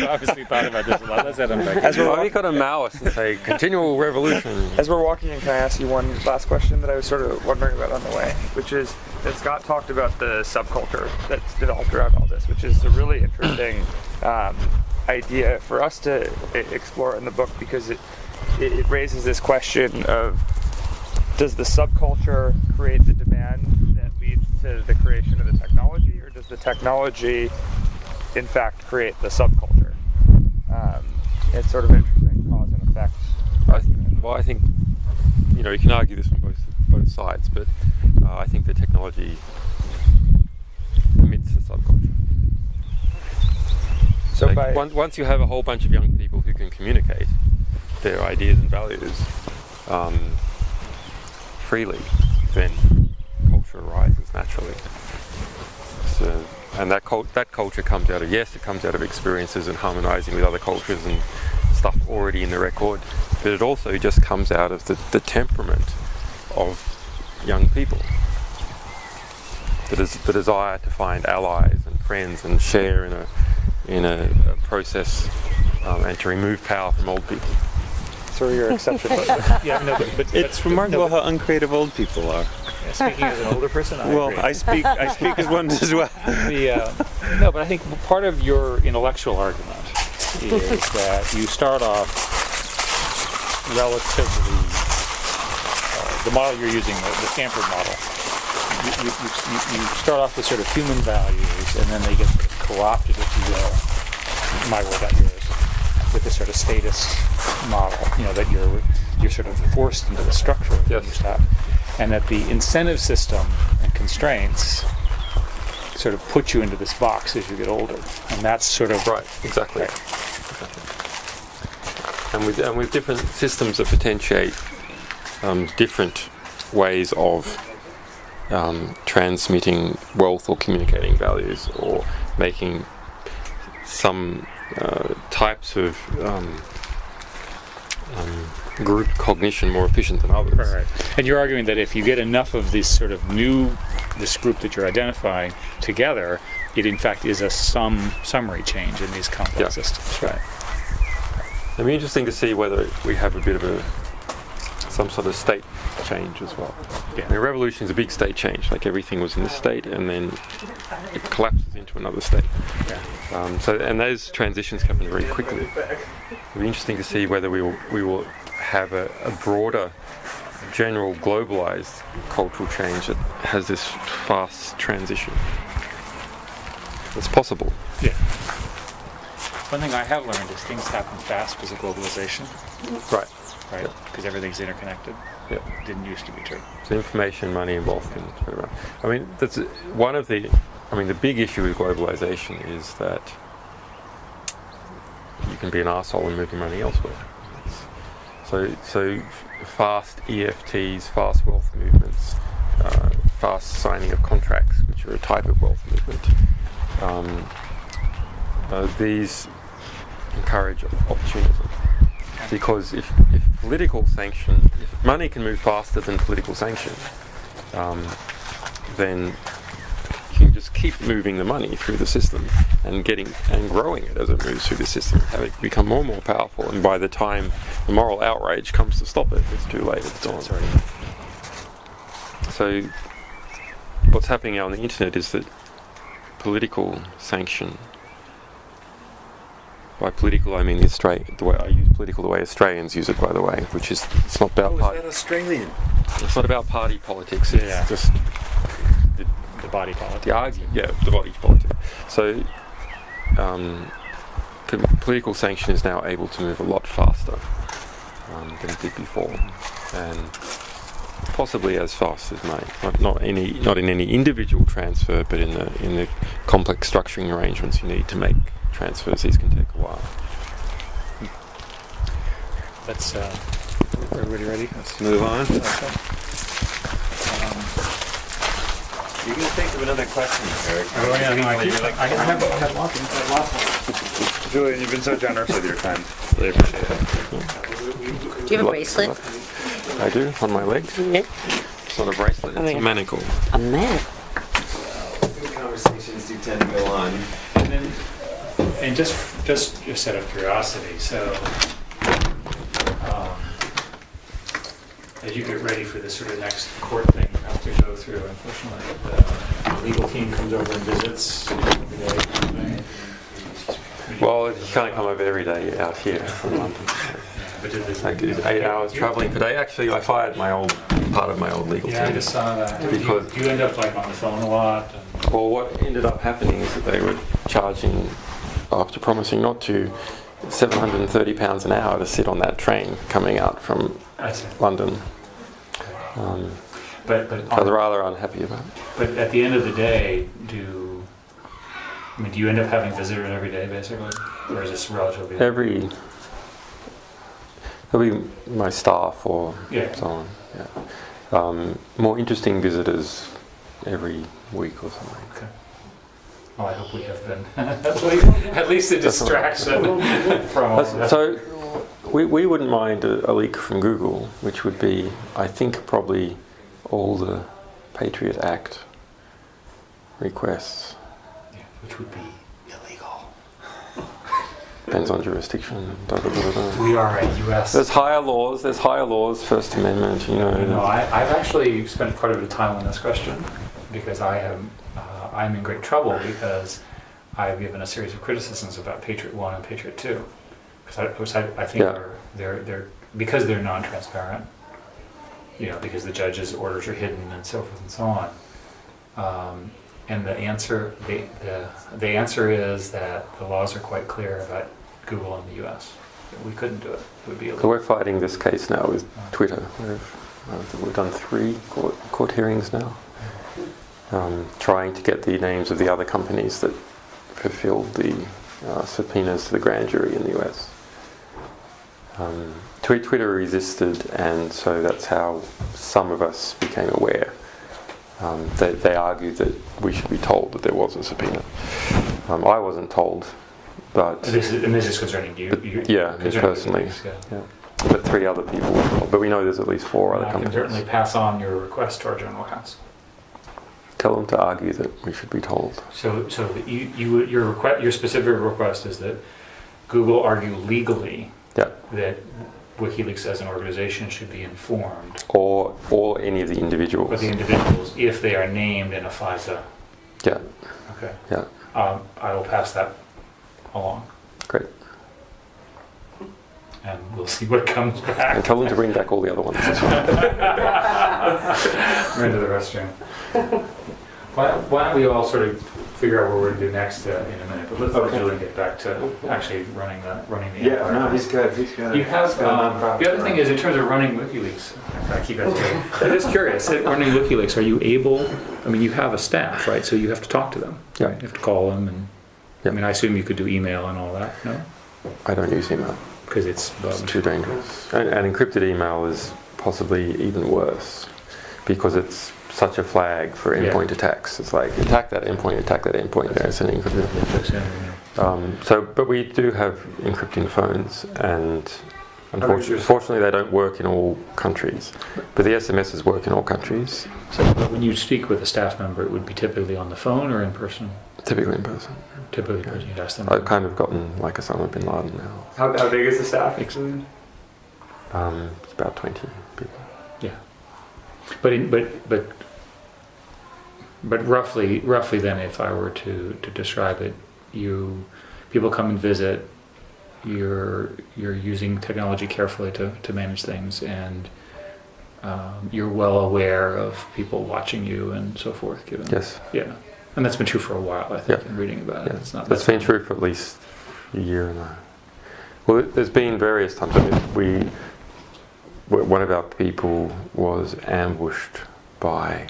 obviously thought about this a lot. Let's unpack it. Well, we got a Maoist and say continual revolution. As we're walking in, can I ask you one last question that I was sort of wondering about on the way, which is that Scott talked about the subculture that's developed around all this, which is a really interesting idea for us to explore in the book, because it raises this question of, does the subculture create the demand that leads to the creation of the technology, or does the technology in fact create the subculture? It's sort of interesting cause and effect. I think you can argue this from both sides, but I think the technology emits the subculture. So once you have a whole bunch of young people who can communicate their ideas and values freely, then culture arises naturally. So, and that culture comes out of, it comes out of experiences and harmonizing with other cultures and stuff already in the record, but it also just comes out of the temperament of young people. The desire to find allies and friends and share in a process and to remove power from old people. So you're exception. But it's remarkable how uncreative old people are. Speaking as an older person, I agree. I speak as one as well. No, but I think part of your intellectual argument is that you start off relatively, the model you're using, the Stanford model, you start off with sort of human values, and then they get sort of co-opted, if you will, my word, not yours, with this sort of status model, that you're sort of forced into the structure of Yes. stuff, and that the incentive system and constraints sort of put you into this box as you get older, and that's sort of Right, exactly. Right. And with different systems that potentiate different ways of transmitting wealth or communicating values or making some types of group cognition more efficient than others. Right. And you're arguing that if you get enough of this sort of this group that you're identifying together, it in fact is a summary change in these complex systems. Right. It'd be interesting to see whether we have a bit of some sort of state change as well. Yeah. The revolution is a big state change, like everything was in this state and then it collapses into another state. Yeah. And those transitions happen very quickly. It'll be interesting to see whether we will have a broader, general, globalized cultural change that has this fast transition. It's possible. Yeah. One thing I have learned is things happen fast because of globalization. Right. Right? Because everything's interconnected. Yeah. Didn't used to be true. So information, money involved in it. I mean, that's one of the big issue with globalization is that you can be an arsehole and move your money elsewhere. So fast EFTs, fast wealth movements, fast signing of contracts, which are a type of wealth movement. These encourage opportunism, because if political sanction, if money can move faster than political sanction, then you can just keep moving the money through the system and growing it as it moves through the system, have it become more and more powerful, and by the time the moral outrage comes to stop it, it's too late, it's gone. So what's happening now on the internet is that political sanction, by political I mean the way I use political the way Australians use it, by the way, which is, it's not about party. Is that Australian? It's not about party politics. It's just The body politic. the body politic. So political sanction is now able to move a lot faster than it did before, and possibly as fast as not in any individual transfer, but in the complex structuring arrangements you need to make transfers. These can take a while. Let's, everybody ready? Let's move on. You can think of another question, Eric. Oh yeah, no, I have lots. Julian, you've been so generous with your time. Really appreciate it. Do you have a bracelet? I do, on my legs. It's not a bracelet, it's a manacle. A man. Good conversations do tend to go on. And just out of curiosity, so as you get ready for this sort of next court thing you have to go through, unfortunately, the legal team comes over and visits every day. Well, you can't come over every day out here from London. I did 8 hours travelling per day. Actually, I fired part of my old legal team. Yeah, I just saw that. Because Do you end up like on the phone a lot? well, what ended up happening is that they were charging, after promising not to, £730 an hour to sit on that train coming out from London. But I was rather unhappy about it. But at the end of the day, do you end up having visitors every day, basically, or is this relatively? There'll be my staff or so on. Yeah. More interesting visitors every week or something. Okay. Well, I hope we have been at least a distraction from. So we wouldn't mind a leak from Google, which would be, I think, probably all the Patriot Act requests. Yeah, which would be illegal. Depends on jurisdiction. We are a U.S. There's higher laws, First Amendment, you know. No, I've actually spent quite a bit of time on this question because I'm in great trouble because I've given a series of criticisms about Patriot 1 and Patriot 2. Because I think they're because they're non-transparent, because the judge's orders are hidden and so forth and so on. And the answer is that the laws are quite clear about Google in the U.S. We couldn't do it. It would be illegal. So we're fighting this case now with Twitter. We've done 3 court hearings now, trying to get the names of the other companies that fulfilled the subpoenas to the grand jury in the US. Twitter resisted, and so that's how some of us became aware. They argued that we should be told that there was a subpoena. I wasn't told, but... This is concerning you? Me personally. Yeah. But 3 other people were told. But we know there's at least 4 other companies. I can certainly pass on your request to our general counsel. Tell them to argue that we should be told. So your specific request is that Google argue legally that WikiLeaks as an organization should be informed, or any of the individuals. Or the individuals, if they are named in a FISA. Yeah. Okay. Yeah. I will pass that along. Great. And we'll see what comes back. And tell them to bring back all the other ones as well. We're into the restroom. Why don't we all sort of figure out what we're going to do next in a minute? But let's let Julian get back to actually running the empire. Yeah, no, he's good. You have the other thing is in terms of running WikiLeaks. I keep asking. I'm just curious. Running WikiLeaks, are you able? I mean, you have a staff, right? So you have to talk to them. Yeah. Right? You have to call them, and I mean, I assume you could do email and all that. No. I don't use email. because it's It's bugged. too dangerous. And encrypted email is possibly even worse because it's such a flag for endpoint attacks. It's like attack that endpoint, yeah, it's an encrypted. But we do have encrypting phones, and unfortunately they don't work in all countries. But the SMSs work in all countries. So, but when you speak with a staff member, it would be typically on the phone or in person? Typically in person. Typically in person, you'd ask them. I've kind of gotten like Osama bin Laden now. How big is the staff excluded? It's about 20 people. Yeah. But roughly then, if I were to describe it, people come and visit, you're using technology carefully to manage things, and you're well aware of people watching you and so forth. Given Yes. Yeah, and that's been true for a while. I think Yeah. in reading about it, Yeah. it's not. That's been true for at least a year and a. Well, there's been various times. I mean, one of our people was ambushed by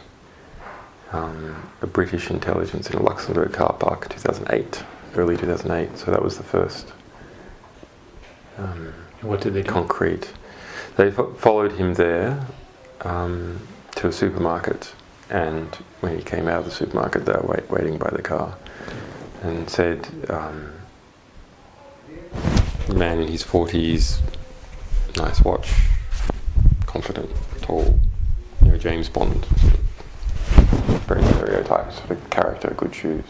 a British intelligence in a Luxembourg car park in 2008, early 2008. So that was the first And what did they do? concrete. They followed him there to a supermarket, and when he came out of the supermarket, they were waiting by the car, and said, man in his 40s, nice watch, confident, tall, James Bond, very stereotyped sort of character, good shoes,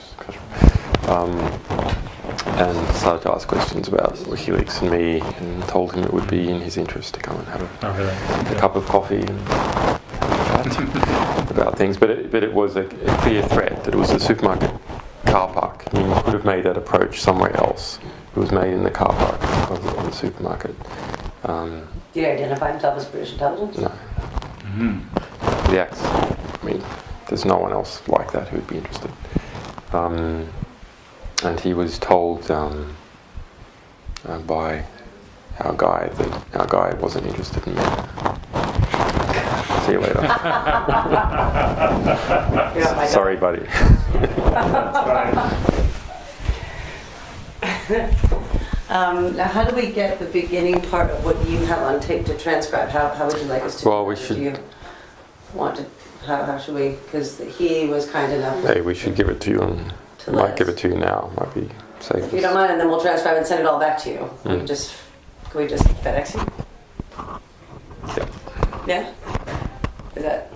and started to ask questions about WikiLeaks and me, and told him it would be in his interest to come and have Oh, really? a cup of coffee and chat about things. But it was a clear threat that it was a supermarket car park. You could have made that approach somewhere else. It was made in the car park of the supermarket. Do you identify himself as British intelligence? No. The acts, I mean, there's no one else like that who would be interested. And he was told by our guy that our guy wasn't interested in me. See you later. You're not my Sorry, buddy. Now, how do we get the beginning part of what you have on tape to transcribe? How would you like us to? Well, we do that? should- Do you want to? How should we? Because he was kind enough. Hey, we should give it to you, and To might Les. give it to you now. Might be safe. If you don't mind, and then we'll transcribe and send it all back to you. Can we just FedEx you? Yeah. Yeah. Is that